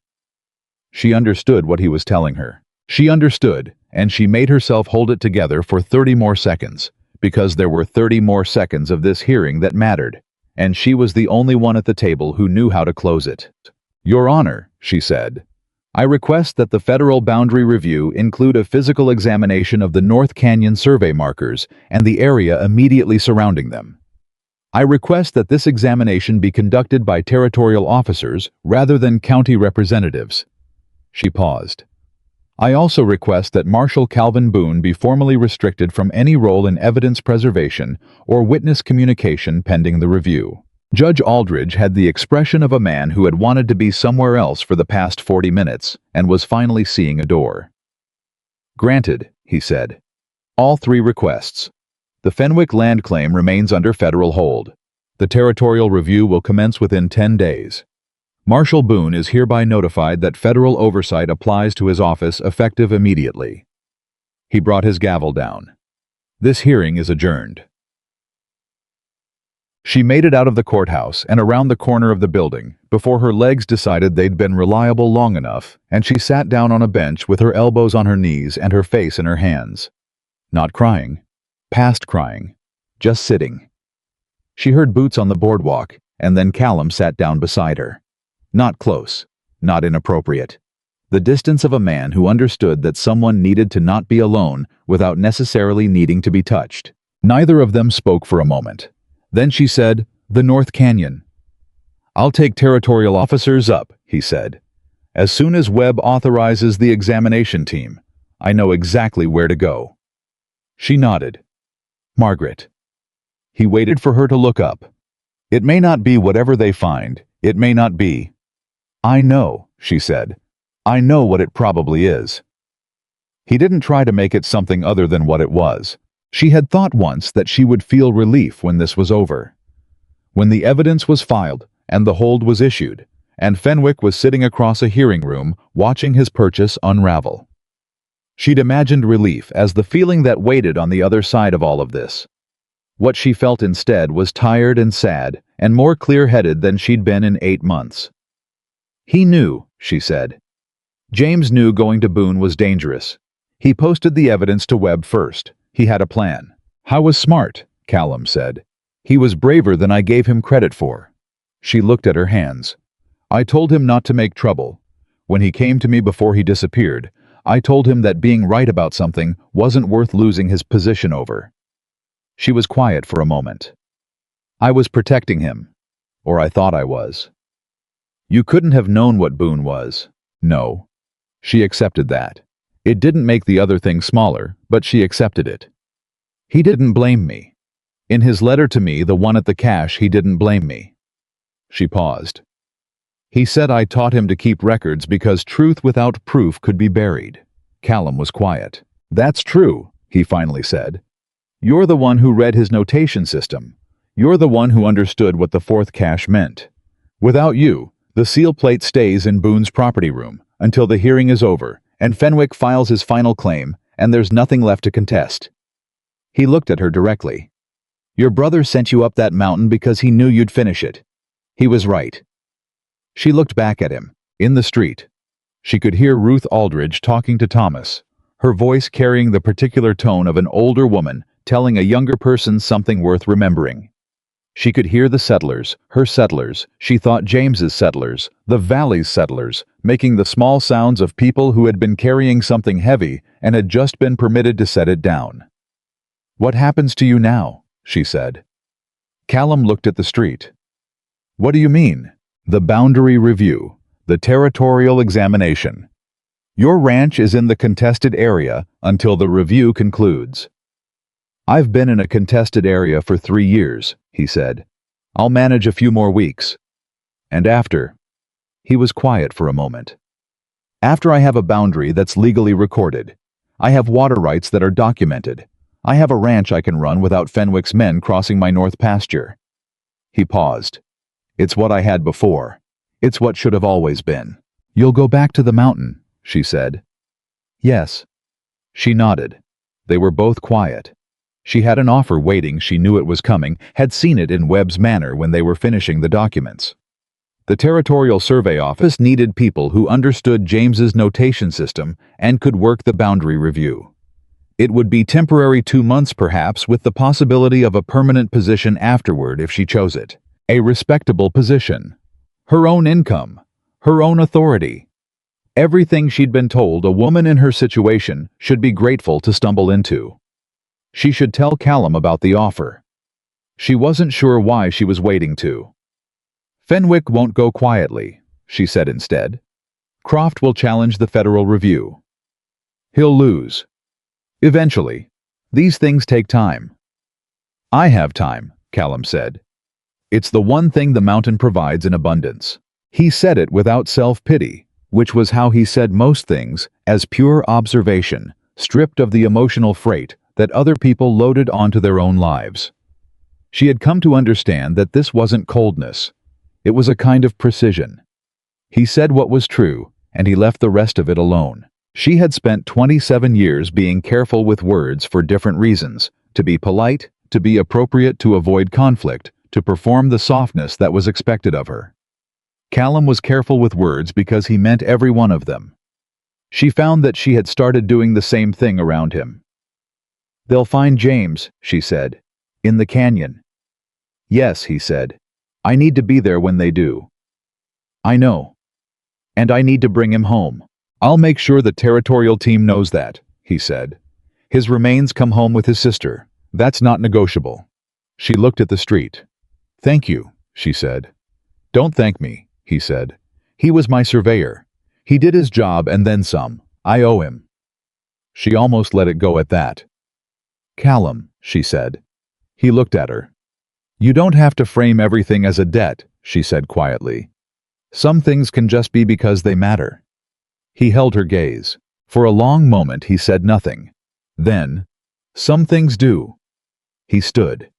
She understood what he was telling her. She understood, and she made herself hold it together for 30 more seconds, because there were 30 more seconds of this hearing that mattered, and she was the only one at the table who knew how to close it. "Your Honor," she said, "I request that the Federal Boundary Review include a physical examination of the North Canyon survey markers and the area immediately surrounding them. I request that this examination be conducted by territorial officers rather than county representatives." She paused. "I also request that Marshal Calvin Boone be formally restricted from any role in evidence preservation or witness communication pending the review." Judge Aldridge had the expression of a man who had wanted to be somewhere else for the past 40 minutes and was finally seeing a door. "Granted," he said. "All 3 requests. The Fenwick land claim remains under federal hold. The territorial review will commence within 10 days. Marshal Boone is hereby notified that federal oversight applies to his office effective immediately." He brought his gavel down. "This hearing is adjourned." She made it out of the courthouse and around the corner of the building before her legs decided they'd been reliable long enough, and she sat down on a bench with her elbows on her knees and her face in her hands. Not crying, past crying, just sitting. She heard boots on the boardwalk, and then Callum sat down beside her. Not close, not inappropriate. The distance of a man who understood that someone needed to not be alone without necessarily needing to be touched. Neither of them spoke for a moment. Then she said, "The North Canyon." "I'll take territorial officers up," he said. "As soon as Webb authorizes the examination team, I know exactly where to go." She nodded. "Margaret." He waited for her to look up. "It may not be whatever they find. It may not be." "I know," she said. "I know what it probably is." He didn't try to make it something other than what it was. She had thought once that she would feel relief when this was over. When the evidence was filed and the hold was issued, and Fenwick was sitting across a hearing room watching his purchase unravel. She'd imagined relief as the feeling that waited on the other side of all of this. What she felt instead was tired and sad and more clear-headed than she'd been in 8 months. "He knew," she said. "James knew going to Boone was dangerous. He posted the evidence to Webb first. He had a plan." "How was smart," Callum said. "He was braver than I gave him credit for." She looked at her hands. "I told him not to make trouble. When he came to me before he disappeared, I told him that being right about something wasn't worth losing his position over." She was quiet for a moment. "I was protecting him. Or I thought I was." "You couldn't have known what Boone was." "No." She accepted that. It didn't make the other thing smaller, but she accepted it. "He didn't blame me. In his letter to me, the one at the cache, he didn't blame me." She paused. "He said I taught him to keep records because truth without proof could be buried." Callum was quiet. "That's true," he finally said. "You're the one who read his notation system. You're the one who understood what the 4th cache meant. Without you, the seal plate stays in Boone's property room until the hearing is over and Fenwick files his final claim and there's nothing left to contest." He looked at her directly. "Your brother sent you up that mountain because he knew you'd finish it. He was right." She looked back at him, in the street. She could hear Ruth Aldridge talking to Thomas, her voice carrying the particular tone of an older woman telling a younger person something worth remembering. She could hear the settlers, her settlers, she thought James's settlers, the valley's settlers, making the small sounds of people who had been carrying something heavy and had just been permitted to set it down. "What happens to you now?" she said. Callum looked at the street. "What do you mean?" "The boundary review, the territorial examination. Your ranch is in the contested area until the review concludes." "I've been in a contested area for 3 years," he said. "I'll manage a few more weeks. And after..." He was quiet for a moment. "After I have a boundary that's legally recorded. I have water rights that are documented. I have a ranch I can run without Fenwick's men crossing my north pasture." He paused. It's what I had before. It's what should have always been. You'll go back to the mountain, she said. Yes. She nodded. They were both quiet. She had an offer waiting, she knew it was coming, had seen it in Webb's manner when they were finishing the documents. The Territorial Survey Office needed people who understood James's notation system and could work the boundary review. It would be temporary, 2 months perhaps, with the possibility of a permanent position afterward if she chose it. A respectable position. Her own income. Her own authority. Everything she'd been told a woman in her situation should be grateful to stumble into. She should tell Callum about the offer. She wasn't sure why she was waiting to. Fenwick won't go quietly, she said instead. Croft will challenge the federal review. He'll lose. Eventually. These things take time. I have time, Callum said. It's the one thing the mountain provides in abundance. He said it without self-pity, which was how he said most things, as pure observation, stripped of the emotional freight that other people loaded onto their own lives. She had come to understand that this wasn't coldness. It was a kind of precision. He said what was true, and he left the rest of it alone. She had spent 27 years being careful with words for different reasons, to be polite, to be appropriate, to avoid conflict, to perform the softness that was expected of her. Callum was careful with words because he meant every one of them. She found that she had started doing the same thing around him. They'll find James, she said, in the canyon. Yes, he said. I need to be there when they do. I know. And I need to bring him home. I'll make sure the territorial team knows that, he said. His remains come home with his sister. That's not negotiable. She looked at the street. Thank you, she said. Don't thank me, he said. He was my surveyor. He did his job and then some. I owe him. She almost let it go at that. Callum, she said. He looked at her. You don't have to frame everything as a debt, she said quietly. Some things can just be because they matter. He held her gaze. For a long moment he said nothing. Then, some things do. He stood.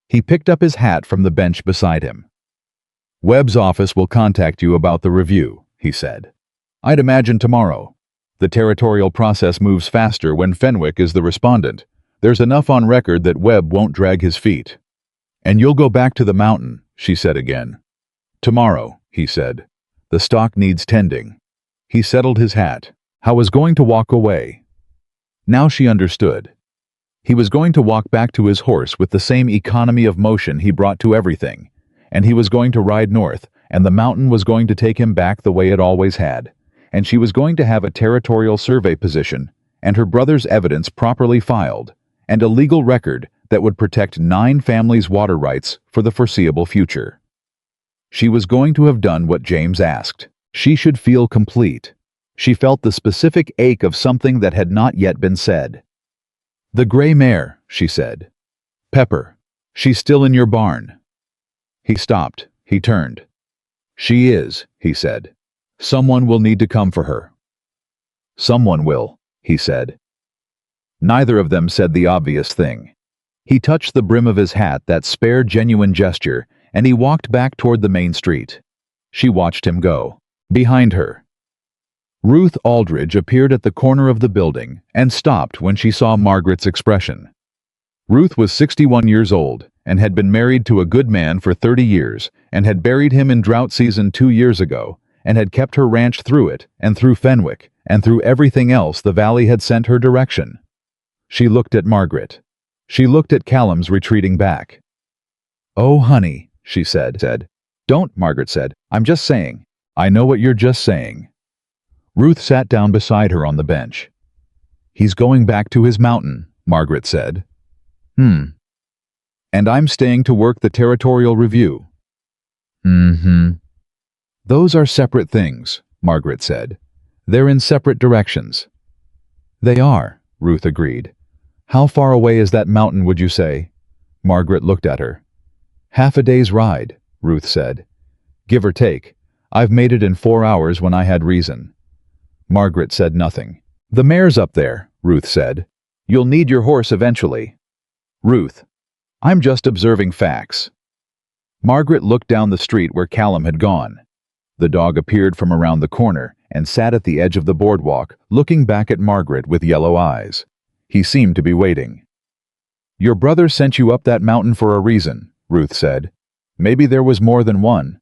He picked up his hat from the bench beside him. Webb's office will contact you about the review, he said. I'd imagine tomorrow. The territorial process moves faster when Fenwick is the respondent. There's enough on record that Webb won't drag his feet. And you'll go back to the mountain, she said again. Tomorrow, he said. The stock needs tending. He settled his hat. I was going to walk away. Now she understood. He was going to walk back to his horse with the same economy of motion he brought to everything, and he was going to ride north, and the mountain was going to take him back the way it always had, and she was going to have a territorial survey position, and her brother's evidence properly filed, and a legal record that would protect 9 families' water rights for the foreseeable future. She was going to have done what James asked. She should feel complete. She felt the specific ache of something that had not yet been said. The gray mare, she said. Pepper. She's still in your barn. He stopped. He turned. She is, he said. Someone will need to come for her. Someone will, he said. Neither of them said the obvious thing. He touched the brim of his hat, that spare, genuine gesture, and he walked back toward the main street. She watched him go. Behind her. Ruth Aldridge appeared at the corner of the building and stopped when she saw Margaret's expression. Ruth was 61 years old and had been married to a good man for 30 years and had buried him in drought season 2 years ago and had kept her ranch through it and through Fenwick and through everything else the valley had sent her direction. She looked at Margaret. She looked at Callum's retreating back. Oh, honey, she said. Don't, Margaret said. I'm just saying. I know what you're just saying. Ruth sat down beside her on the bench. He's going back to his mountain, Margaret said. And I'm staying to work the territorial review. Those are separate things, Margaret said. They're in separate directions. They are, Ruth agreed. How far away is that mountain, would you say? Margaret looked at her. Half a day's ride, Ruth said. Give or take. I've made it in 4 hours when I had reason. Margaret said nothing. The mare's up there, Ruth said. You'll need your horse eventually. Ruth. I'm just observing facts. Margaret looked down the street where Callum had gone. The dog appeared from around the corner and sat at the edge of the boardwalk, looking back at Margaret with yellow eyes. He seemed to be waiting. "Your brother sent you up that mountain for a reason," Ruth said. "Maybe there was more than one."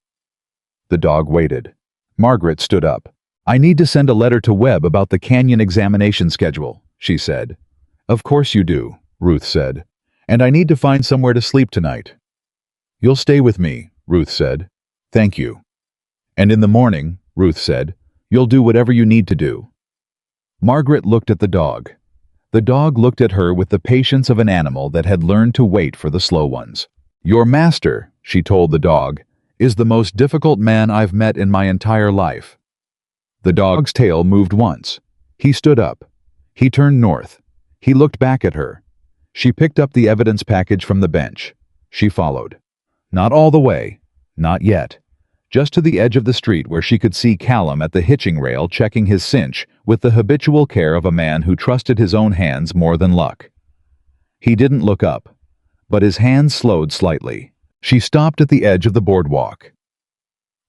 The dog waited. Margaret stood up. "I need to send a letter to Webb about the canyon examination schedule," she said. "Of course you do," Ruth said. "And I need to find somewhere to sleep tonight." "You'll stay with me," Ruth said. "Thank you." "And in the morning," Ruth said, "you'll do whatever you need to do." Margaret looked at the dog. The dog looked at her with the patience of an animal that had learned to wait for the slow ones. "Your master," she told the dog, "is the most difficult man I've met in my entire life." The dog's tail moved once. He stood up. He turned north. He looked back at her. She picked up the evidence package from the bench. She followed. Not all the way. Not yet. Just to the edge of the street where she could see Callum at the hitching rail checking his cinch with the habitual care of a man who trusted his own hands more than luck. He didn't look up, but his hands slowed slightly. She stopped at the edge of the boardwalk.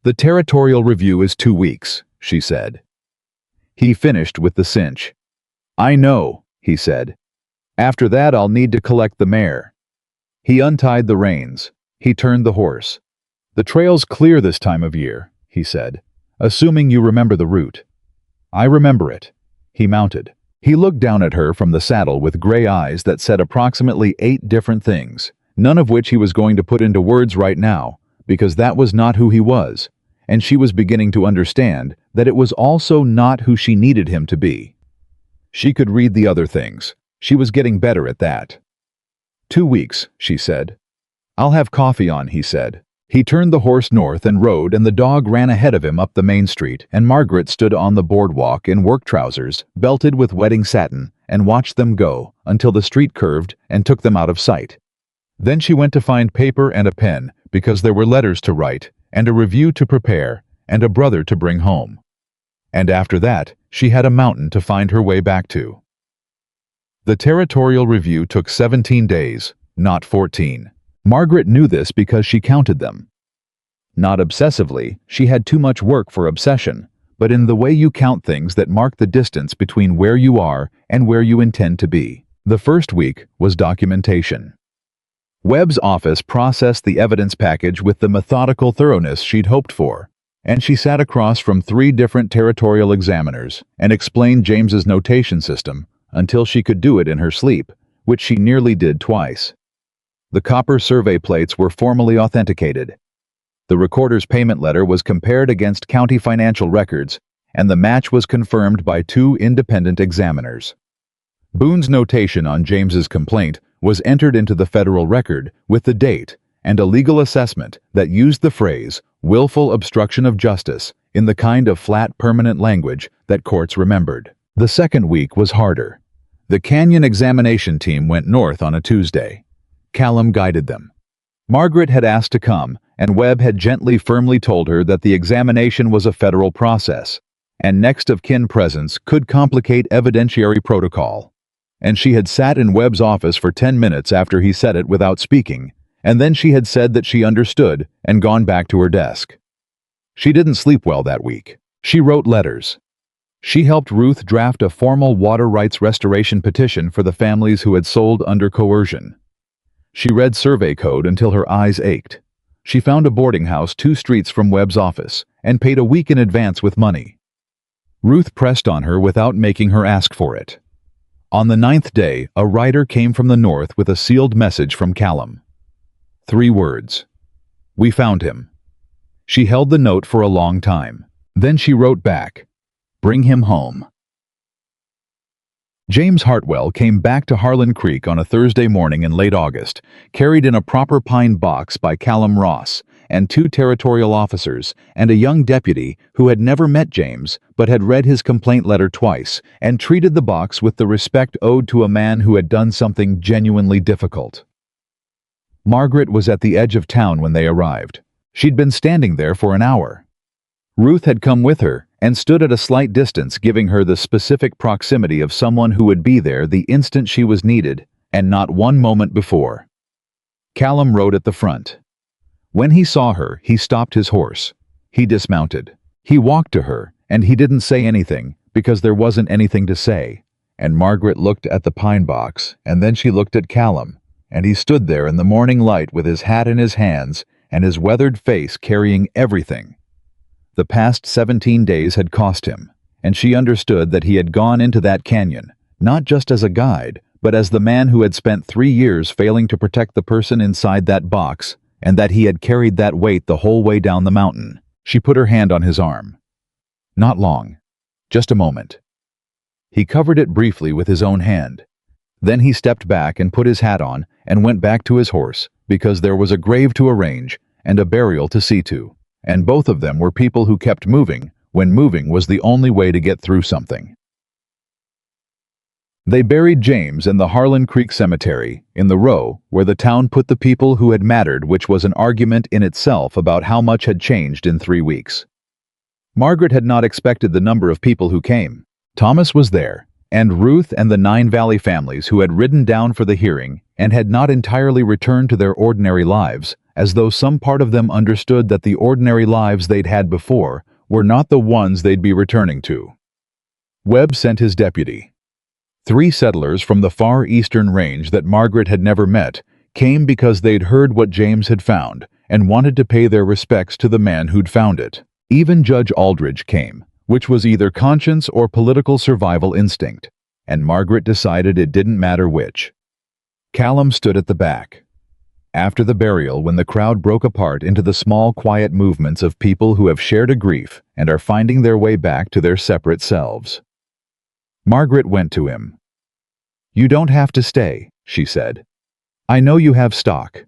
"The territorial review is 2 weeks," she said. He finished with the cinch. "I know," he said. "After that I'll need to collect the mare." He untied the reins. He turned the horse. "The trail's clear this time of year," he said, "assuming you remember the route." "I remember it." He mounted. He looked down at her from the saddle with gray eyes that said approximately 8 different things, none of which he was going to put into words right now, because that was not who he was, and she was beginning to understand that it was also not who she needed him to be. She could read the other things. She was getting better at that. 2 weeks, she said. "I'll have coffee on," he said. He turned the horse north and rode, and the dog ran ahead of him up the main street, and Margaret stood on the boardwalk in work trousers, belted with wedding satin, and watched them go until the street curved and took them out of sight. Then she went to find paper and a pen, because there were letters to write, and a review to prepare, and a brother to bring home. And after that, she had a mountain to find her way back to. The territorial review took 17 days, not 14. Margaret knew this because she counted them. Not obsessively, she had too much work for obsession, but in the way you count things that mark the distance between where you are and where you intend to be. The first week was documentation. Webb's office processed the evidence package with the methodical thoroughness she'd hoped for, and she sat across from 3 different territorial examiners and explained James's notation system until she could do it in her sleep, which she nearly did twice. The copper survey plates were formally authenticated. The recorder's payment letter was compared against county financial records, and the match was confirmed by 2 independent examiners. Boone's notation on James's complaint was entered into the federal record with the date and a legal assessment that used the phrase willful obstruction of justice in the kind of flat permanent language that courts remembered. The second week was harder. The canyon examination team went north on a Tuesday. Callum guided them. Margaret had asked to come, and Webb had gently firmly told her that the examination was a federal process, and next of kin presence could complicate evidentiary protocol. And she had sat in Webb's office for 10 minutes after he said it without speaking, and then she had said that she understood and gone back to her desk. She didn't sleep well that week. She wrote letters. She helped Ruth draft a formal water rights restoration petition for the families who had sold under coercion. She read survey code until her eyes ached. She found a boarding house 2 streets from Webb's office and paid a week in advance with money. Ruth pressed on her without making her ask for it. On the 9th day, a rider came from the north with a sealed message from Callum. 3 words. "We found him." She held the note for a long time. Then she wrote back, "Bring him home." James Hartwell came back to Harlan Creek on a Thursday morning in late August, carried in a proper pine box by Callum Ross and 2 territorial officers and a young deputy who had never met James but had read his complaint letter twice and treated the box with the respect owed to a man who had done something genuinely difficult. Margaret was at the edge of town when they arrived. She'd been standing there for an hour. Ruth had come with her and stood at a slight distance, giving her the specific proximity of someone who would be there the instant she was needed, and not one moment before. Callum rode at the front. When he saw her, he stopped his horse. He dismounted. He walked to her, and he didn't say anything, because there wasn't anything to say. And Margaret looked at the pine box, and then she looked at Callum, and he stood there in the morning light with his hat in his hands and his weathered face carrying everything. The past 17 days had cost him, and she understood that he had gone into that canyon, not just as a guide, but as the man who had spent 3 years failing to protect the person inside that box, and that he had carried that weight the whole way down the mountain. She put her hand on his arm. Not long. Just a moment. He covered it briefly with his own hand. Then he stepped back and put his hat on and went back to his horse, because there was a grave to arrange and a burial to see to, and both of them were people who kept moving when moving was the only way to get through something. They buried James in the Harlan Creek Cemetery, in the row where the town put the people who had mattered, which was an argument in itself about how much had changed in 3 weeks. Margaret had not expected the number of people who came. Thomas was there, and Ruth and the 9 Valley families who had ridden down for the hearing and had not entirely returned to their ordinary lives, as though some part of them understood that the ordinary lives they'd had before were not the ones they'd be returning to. Webb sent his deputy. 3 settlers from the far eastern range that Margaret had never met came because they'd heard what James had found and wanted to pay their respects to the man who'd found it. Even Judge Aldridge came, which was either conscience or political survival instinct, and Margaret decided it didn't matter which. Callum stood at the back. After the burial, when the crowd broke apart into the small, quiet movements of people who have shared a grief and are finding their way back to their separate selves. Margaret went to him. "You don't have to stay," she said. "I know you have stock."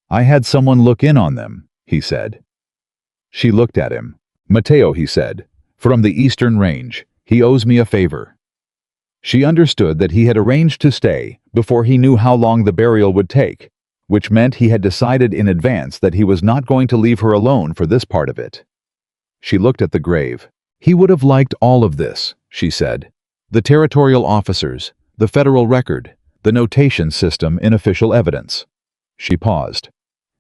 "I had someone look in on them," he said. She looked at him. "Mateo," he said, "from the Eastern Range. He owes me a favor." She understood that he had arranged to stay before he knew how long the burial would take, which meant he had decided in advance that he was not going to leave her alone for this part of it. She looked at the grave. "He would have liked all of this," she said. "The territorial officers, the federal record, the notation system in official evidence." She paused.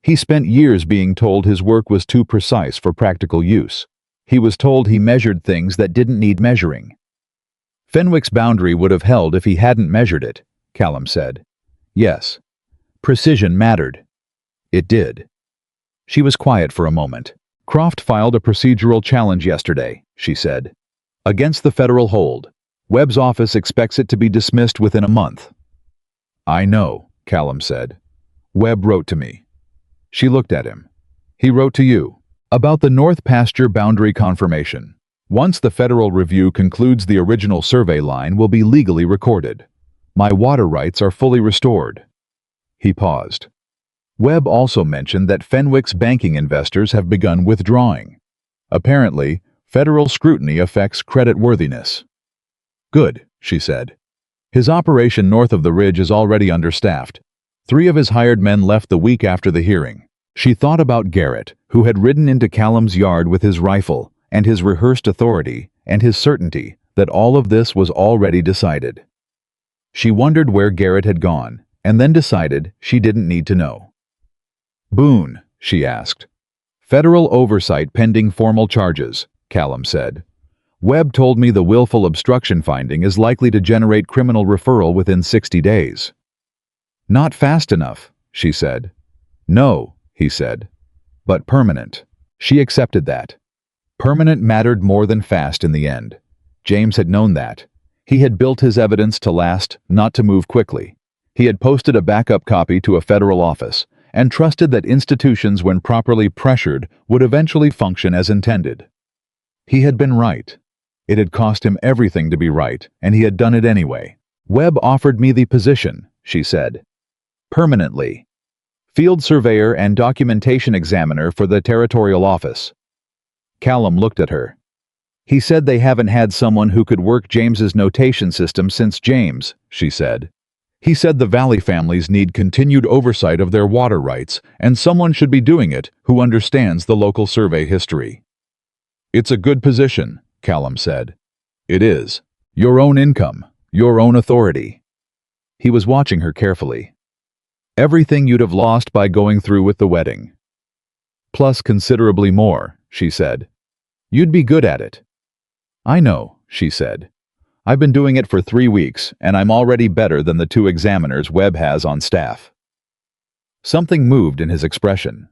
He spent years being told his work was too precise for practical use. He was told he measured things that didn't need measuring. Fenwick's boundary would have held if he hadn't measured it, Callum said. Yes. Precision mattered. It did. She was quiet for a moment. "Croft filed a procedural challenge yesterday," she said. "Against the federal hold. Webb's office expects it to be dismissed within a month." "I know," Callum said. "Webb wrote to me." She looked at him. "He wrote to you about the North Pasture boundary confirmation. Once the federal review concludes, the original survey line will be legally recorded. My water rights are fully restored." He paused. Webb also mentioned that Fenwick's banking investors have begun withdrawing. Apparently, federal scrutiny affects creditworthiness. "Good," she said. "His operation north of the ridge is already understaffed. 3 of his hired men left the week after the hearing." She thought about Garrett, who had ridden into Callum's yard with his rifle, and his rehearsed authority, and his certainty that all of this was already decided. She wondered where Garrett had gone, and then decided she didn't need to know. "Boone," she asked. "Federal oversight pending formal charges," Callum said. "Webb told me the willful obstruction finding is likely to generate criminal referral within 60 days. "Not fast enough," she said. "No," he said. "But permanent." She accepted that. Permanent mattered more than fast in the end. James had known that. He had built his evidence to last, not to move quickly. He had posted a backup copy to a federal office, and trusted that institutions, when properly pressured, would eventually function as intended. He had been right. It had cost him everything to be right, and he had done it anyway. "Webb offered me the position," she said. "Permanently. Field surveyor and documentation examiner for the territorial office." Callum looked at her. "He said they haven't had someone who could work James's notation system since James," she said. "He said the Valley families need continued oversight of their water rights, and someone should be doing it who understands the local survey history." "It's a good position," Callum said. "It is. Your own income, your own authority." He was watching her carefully. "Everything you'd have lost by going through with the wedding." Plus considerably more, she said. You'd be good at it. I know, she said. I've been doing it for 3 weeks, and I'm already better than the 2 examiners Webb has on staff. Something moved in his expression.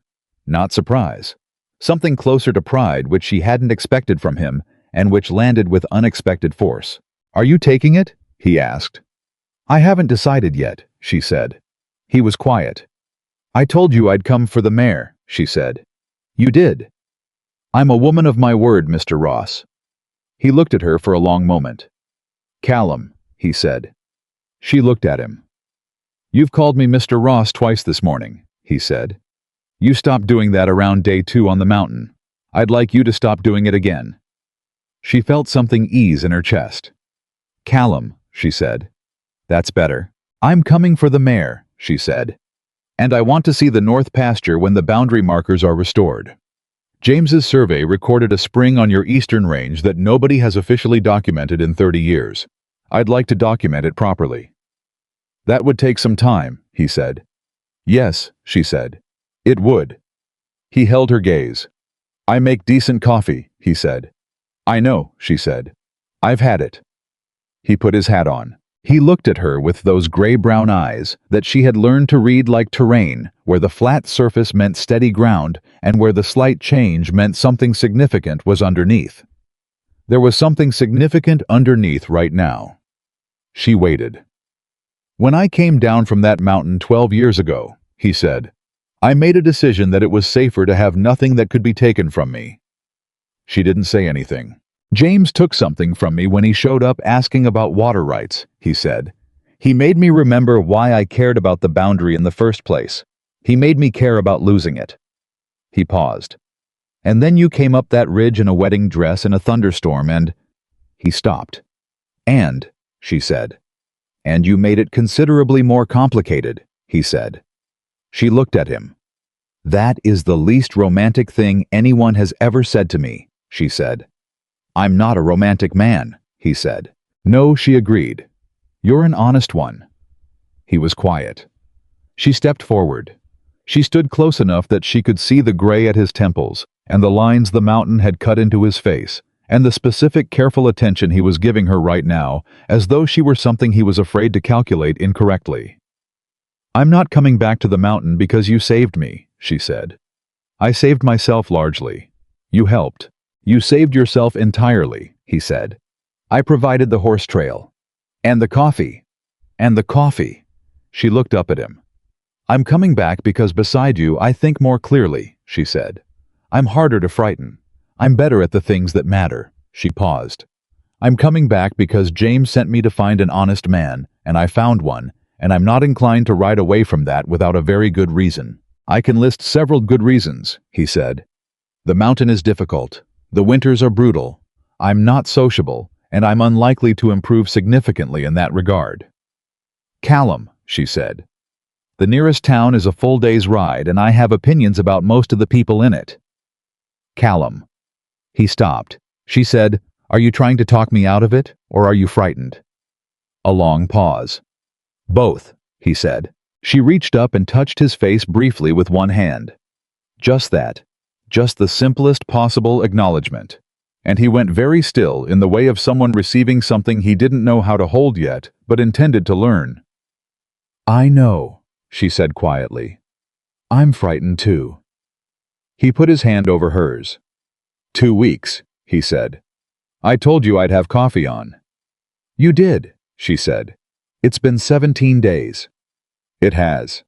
Not surprise. Something closer to pride which she hadn't expected from him, and which landed with unexpected force. Are you taking it? He asked. I haven't decided yet, she said. He was quiet. I told you I'd come for the mayor, she said. You did. I'm a woman of my word, Mr. Ross. He looked at her for a long moment. Callum, he said. She looked at him. You've called me Mr. Ross twice this morning, he said. You stopped doing that around day 2 on the mountain. I'd like you to stop doing it again. She felt something ease in her chest. Callum, she said. That's better. I'm coming for the mayor, she said. And I want to see the north pasture when the boundary markers are restored. James's survey recorded a spring on your eastern range that nobody has officially documented in 30 years. I'd like to document it properly. That would take some time, he said. Yes, she said. It would. He held her gaze. I make decent coffee, he said. I know, she said. I've had it. He put his hat on. He looked at her with those gray-brown eyes that she had learned to read like terrain, where the flat surface meant steady ground and where the slight change meant something significant was underneath. There was something significant underneath right now. She waited. When I came down from that mountain 12 years ago, he said, I made a decision that it was safer to have nothing that could be taken from me. She didn't say anything. James took something from me when he showed up asking about water rights, he said. He made me remember why I cared about the boundary in the first place. He made me care about losing it. He paused. And then you came up that ridge in a wedding dress in a thunderstorm and... He stopped. And, she said. And you made it considerably more complicated, he said. She looked at him. That is the least romantic thing anyone has ever said to me, she said. I'm not a romantic man, he said. No, she agreed. You're an honest one. He was quiet. She stepped forward. She stood close enough that she could see the gray at his temples, and the lines the mountain had cut into his face, and the specific careful attention he was giving her right now, as though she were something he was afraid to calculate incorrectly. I'm not coming back to the mountain because you saved me, she said. I saved myself largely. You helped. You saved yourself entirely, he said. I provided the horse trail. And the coffee. And the coffee. She looked up at him. I'm coming back because beside you I think more clearly, she said. I'm harder to frighten. I'm better at the things that matter. She paused. I'm coming back because James sent me to find an honest man, and I found one, and I'm not inclined to ride away from that without a very good reason. I can list several good reasons, he said. The mountain is difficult. The winters are brutal. I'm not sociable, and I'm unlikely to improve significantly in that regard. Callum, she said. The nearest town is a full day's ride, and I have opinions about most of the people in it. Callum. He stopped. She said, Are you trying to talk me out of it, or are you frightened? A long pause. Both, he said. She reached up and touched his face briefly with one hand. Just that. Just the simplest possible acknowledgement. And he went very still in the way of someone receiving something he didn't know how to hold yet, but intended to learn. I know, she said quietly. I'm frightened too. He put his hand over hers. 2 weeks, he said. I told you I'd have coffee on. You did, she said. It's been 17 days. It has.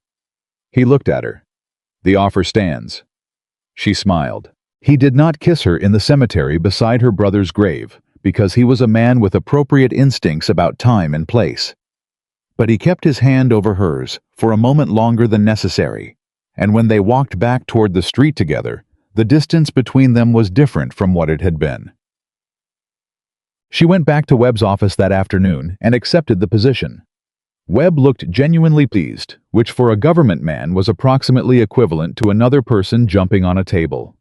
He looked at her. The offer stands. She smiled. He did not kiss her in the cemetery beside her brother's grave, because he was a man with appropriate instincts about time and place. But he kept his hand over hers for a moment longer than necessary, and when they walked back toward the street together, the distance between them was different from what it had been. She went back to Webb's office that afternoon and accepted the position. Webb looked genuinely pleased, which for a government man was approximately equivalent to another person jumping on a table.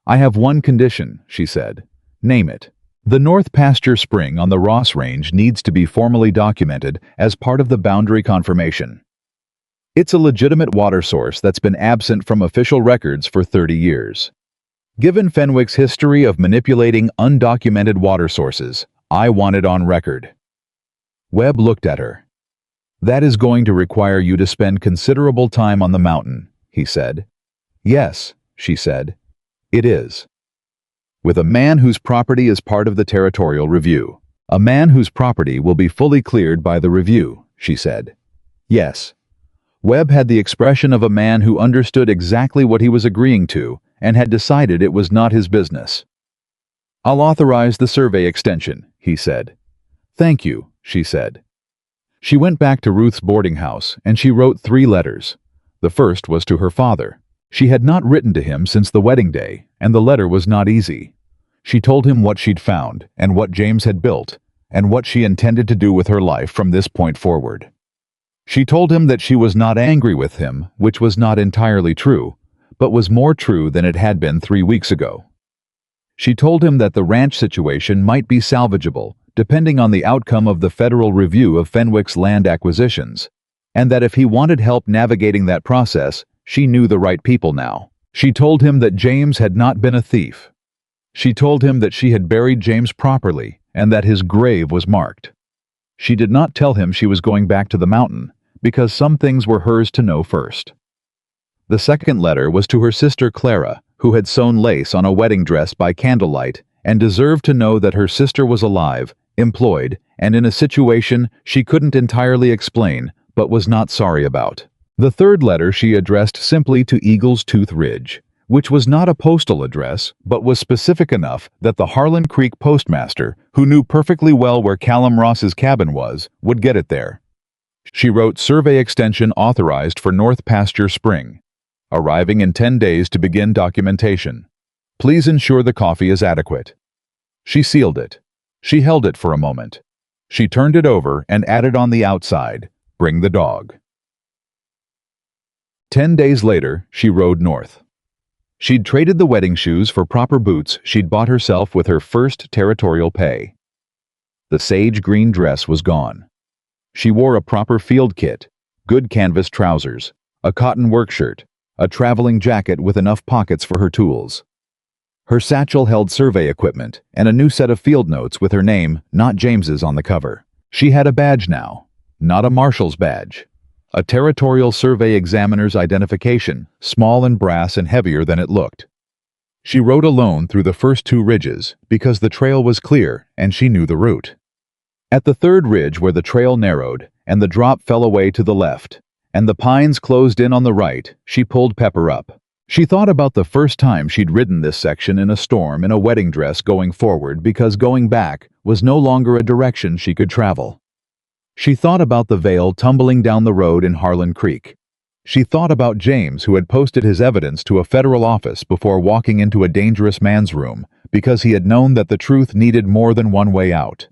I have one condition, she said. Name it. The North Pasture Spring on the Ross Range needs to be formally documented as part of the boundary confirmation. It's a legitimate water source that's been absent from official records for 30 years. Given Fenwick's history of manipulating undocumented water sources, I want it on record. Webb looked at her. That is going to require you to spend considerable time on the mountain, he said. Yes, she said. It is. With a man whose property is part of the territorial review. A man whose property will be fully cleared by the review, she said. Yes. Webb had the expression of a man who understood exactly what he was agreeing to and had decided it was not his business. I'll authorize the survey extension, he said. Thank you, she said. She went back to Ruth's boarding house and she wrote 3 letters. The first was to her father. She had not written to him since the wedding day, and the letter was not easy. She told him what she'd found and what James had built, and what she intended to do with her life from this point forward. She told him that she was not angry with him, which was not entirely true, but was more true than it had been 3 weeks ago. She told him that the ranch situation might be salvageable, depending on the outcome of the federal review of Fenwick's land acquisitions, and that if he wanted help navigating that process, she knew the right people now. She told him that James had not been a thief. She told him that she had buried James properly and that his grave was marked. She did not tell him she was going back to the mountain, because some things were hers to know first. The second letter was to her sister Clara, who had sewn lace on a wedding dress by candlelight and deserved to know that her sister was alive, employed, and in a situation she couldn't entirely explain but was not sorry about. The third letter she addressed simply to Eagle's Tooth Ridge, which was not a postal address but was specific enough that the Harlan Creek postmaster, who knew perfectly well where Callum Ross's cabin was, would get it there. She wrote survey extension authorized for North Pasture Spring, arriving in 10 days to begin documentation. Please ensure the coffee is adequate. She sealed it. She held it for a moment. She turned it over and added on the outside, "Bring the dog." 10 days later, she rode north. She'd traded the wedding shoes for proper boots she'd bought herself with her first territorial pay. The sage green dress was gone. She wore a proper field kit, good canvas trousers, a cotton work shirt, a traveling jacket with enough pockets for her tools. Her satchel held survey equipment and a new set of field notes with her name, not James's, on the cover. She had a badge now, not a marshal's badge. A territorial survey examiner's identification, small and brass and heavier than it looked. She rode alone through the first 2 ridges because the trail was clear and she knew the route. At the third ridge where the trail narrowed and the drop fell away to the left, and the pines closed in on the right, she pulled Pepper up. She thought about the first time she'd ridden this section in a storm in a wedding dress going forward because going back was no longer a direction she could travel. She thought about the veil tumbling down the road in Harlan Creek. She thought about James, who had posted his evidence to a federal office before walking into a dangerous man's room because he had known that the truth needed more than one way out.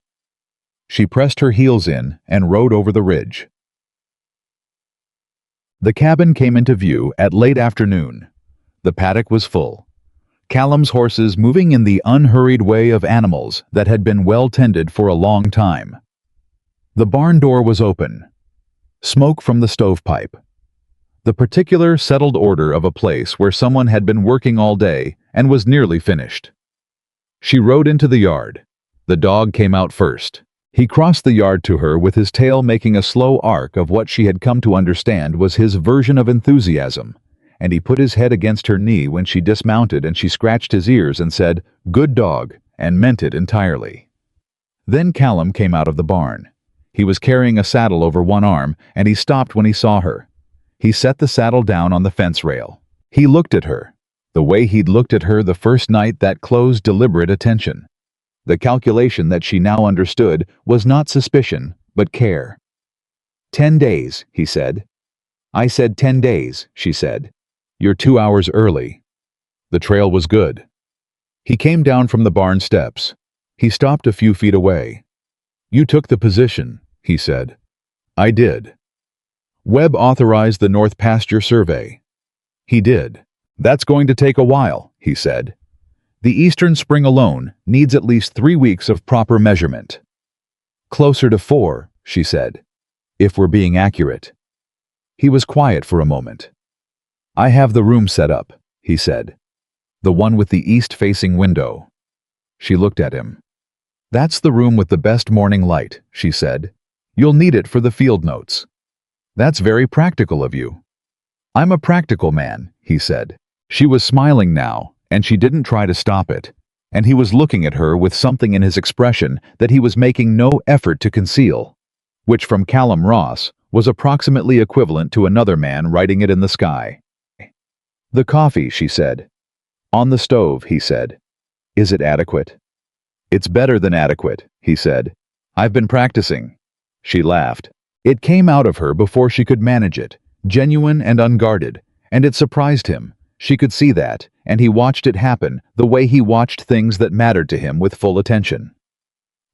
She pressed her heels in and rode over the ridge. The cabin came into view at late afternoon. The paddock was full. Callum's horses moving in the unhurried way of animals that had been well tended for a long time. The barn door was open. Smoke from the stovepipe. The particular settled order of a place where someone had been working all day and was nearly finished. She rode into the yard. The dog came out first. He crossed the yard to her with his tail making a slow arc of what she had come to understand was his version of enthusiasm, and he put his head against her knee when she dismounted and she scratched his ears and said, "Good dog," and meant it entirely. Then Callum came out of the barn. He was carrying a saddle over one arm, and he stopped when he saw her. He set the saddle down on the fence rail. He looked at her, the way he'd looked at her the first night, that close, deliberate attention. The calculation that she now understood was not suspicion, but care. 10 days, he said. I said 10 days, she said. You're 2 hours early. The trail was good. He came down from the barn steps. He stopped a few feet away. You took the position, he said. I did. Webb authorized the North Pasture survey. He did. That's going to take a while, he said. The eastern spring alone needs at least 3 weeks of proper measurement. Closer to 4, she said, if we're being accurate. He was quiet for a moment. "I have the room set up," he said. "The one with the east-facing window." She looked at him. "That's the room with the best morning light," she said. "You'll need it for the field notes." "That's very practical of you." "I'm a practical man," he said. She was smiling now, and she didn't try to stop it. And he was looking at her with something in his expression that he was making no effort to conceal, which from Callum Ross was approximately equivalent to another man writing it in the sky. "The coffee," she said. "On the stove," he said. "Is it adequate?" "It's better than adequate," he said. "I've been practicing." She laughed. It came out of her before she could manage it, genuine and unguarded, and it surprised him. She could see that, and he watched it happen the way he watched things that mattered to him with full attention.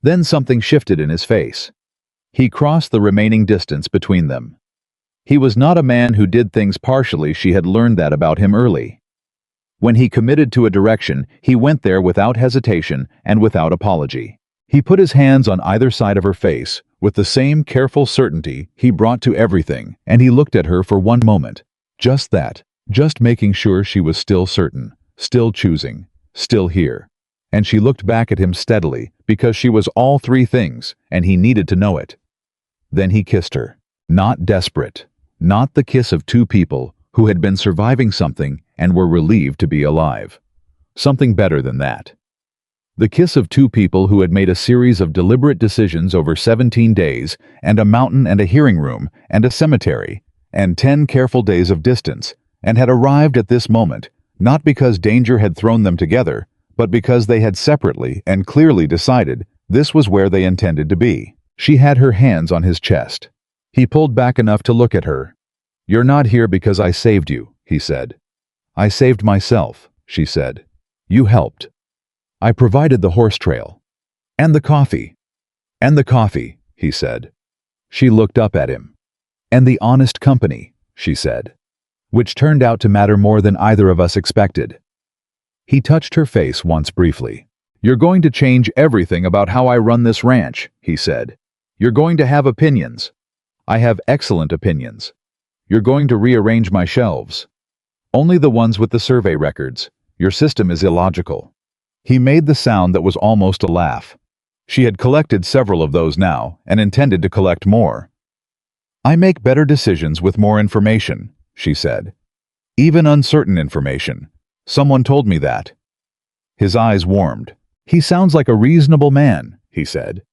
Then something shifted in his face. He crossed the remaining distance between them. He was not a man who did things partially. She had learned that about him early. When he committed to a direction, he went there without hesitation and without apology. He put his hands on either side of her face, with the same careful certainty he brought to everything, and he looked at her for one moment. Just that. Just making sure she was still certain, still choosing, still here. And she looked back at him steadily, because she was all three things, and he needed to know it. Then he kissed her. Not desperate. Not the kiss of two people who had been surviving something and were relieved to be alive. Something better than that. The kiss of two people who had made a series of deliberate decisions over 17 days, and a mountain and a hearing room, and a cemetery, and 10 careful days of distance, and had arrived at this moment, not because danger had thrown them together, but because they had separately and clearly decided this was where they intended to be. She had her hands on his chest. He pulled back enough to look at her. "You're not here because I saved you," he said. "I saved myself," she said. "You helped. I provided the horse trail. And the coffee." "And the coffee," he said. She looked up at him. "And the honest company," she said. "Which turned out to matter more than either of us expected." He touched her face once briefly. "You're going to change everything about how I run this ranch," he said. "You're going to have opinions. I have excellent opinions. You're going to rearrange my shelves. Only the ones with the survey records. Your system is illogical." He made the sound that was almost a laugh. She had collected several of those now, and intended to collect more. "I make better decisions with more information," she said. "Even uncertain information. Someone told me that." His eyes warmed. "He sounds like a reasonable man," he said.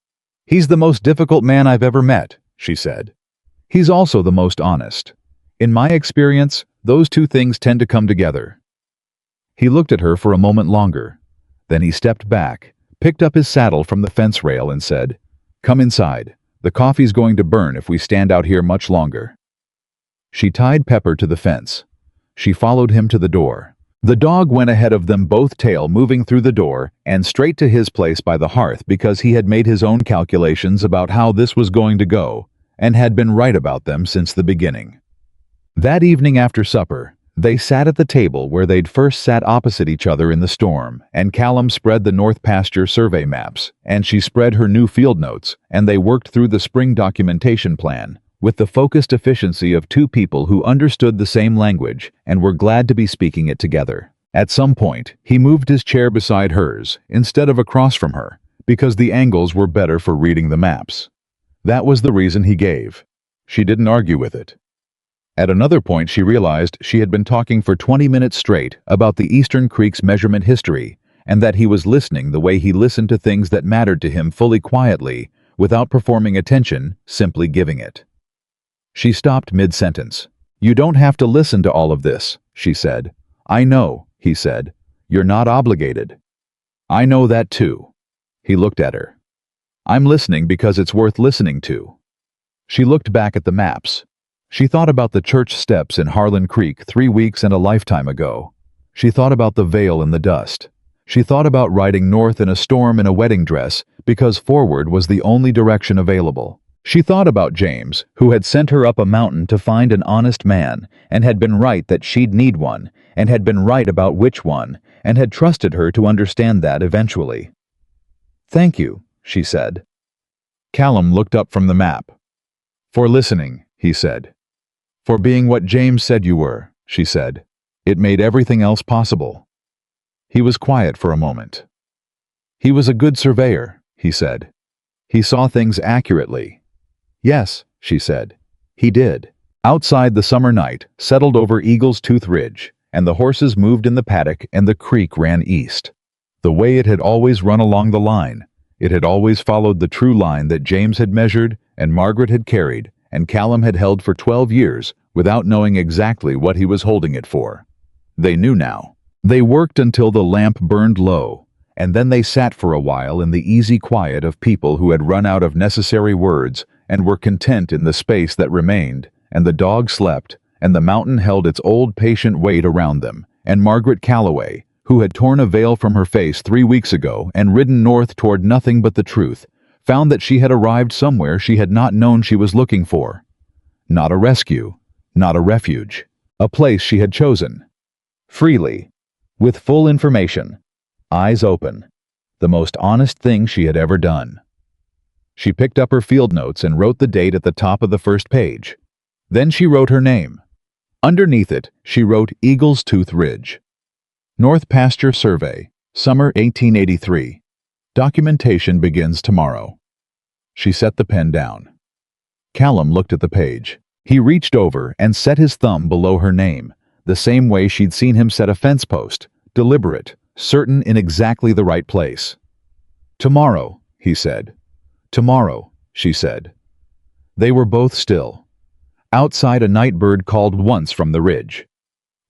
"He's the most difficult man I've ever met," she said. "He's also the most honest. In my experience, those two things tend to come together." He looked at her for a moment longer. Then he stepped back, picked up his saddle from the fence rail and said, "Come inside. The coffee's going to burn if we stand out here much longer." She tied Pepper to the fence. She followed him to the door. The dog went ahead of them, both tail moving through the door and straight to his place by the hearth because he had made his own calculations about how this was going to go and had been right about them since the beginning. That evening after supper, they sat at the table where they'd first sat opposite each other in the storm, and Callum spread the North Pasture survey maps, and she spread her new field notes, and they worked through the spring documentation plan, with the focused efficiency of two people who understood the same language and were glad to be speaking it together. At some point, he moved his chair beside hers, instead of across from her, because the angles were better for reading the maps. That was the reason he gave. She didn't argue with it. At another point, she realized she had been talking for 20 minutes straight about the Eastern Creek's measurement history, and that he was listening the way he listened to things that mattered to him, fully quietly, without performing attention, simply giving it. She stopped mid-sentence. "You don't have to listen to all of this," she said. "I know," he said. "You're not obligated." "I know that too." He looked at her. "I'm listening because it's worth listening to." She looked back at the maps. She thought about the church steps in Harlan Creek 3 weeks and a lifetime ago. She thought about the veil in the dust. She thought about riding north in a storm in a wedding dress because forward was the only direction available. She thought about James, who had sent her up a mountain to find an honest man, and had been right that she'd need one, and had been right about which one, and had trusted her to understand that eventually. "Thank you," she said. Callum looked up from the map. "For listening," he said. For being what James said you were, she said. It made everything else possible. He was quiet for a moment. He was a good surveyor, he said. He saw things accurately. Yes, she said. He did. Outside, the summer night settled over Eagle's Tooth Ridge, and the horses moved in the paddock and the creek ran east. The way it had always run along the line. It had always followed the true line that James had measured and Margaret had carried and Callum had held for 12 years without knowing exactly what he was holding it for. They knew now. They worked until the lamp burned low, and then they sat for a while in the easy quiet of people who had run out of necessary words and were content in the space that remained, and the dog slept, and the mountain held its old patient weight around them, and Margaret Calloway, who had torn a veil from her face 3 weeks ago and ridden north toward nothing but the truth, found that she had arrived somewhere she had not known she was looking for. Not a rescue, not a refuge. A place she had chosen. Freely, with full information, eyes open, the most honest thing she had ever done. She picked up her field notes and wrote the date at the top of the first page. Then she wrote her name. Underneath it, she wrote Eagle's Tooth Ridge. North Pasture Survey, Summer 1883. Documentation begins tomorrow. She set the pen down. Callum looked at the page. He reached over and set his thumb below her name, the same way she'd seen him set a fence post, deliberate, certain in exactly the right place. Tomorrow, he said. Tomorrow, she said. They were both still. Outside, a night bird called once from the ridge.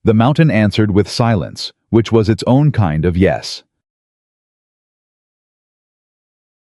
The mountain answered with silence, which was its own kind of yes.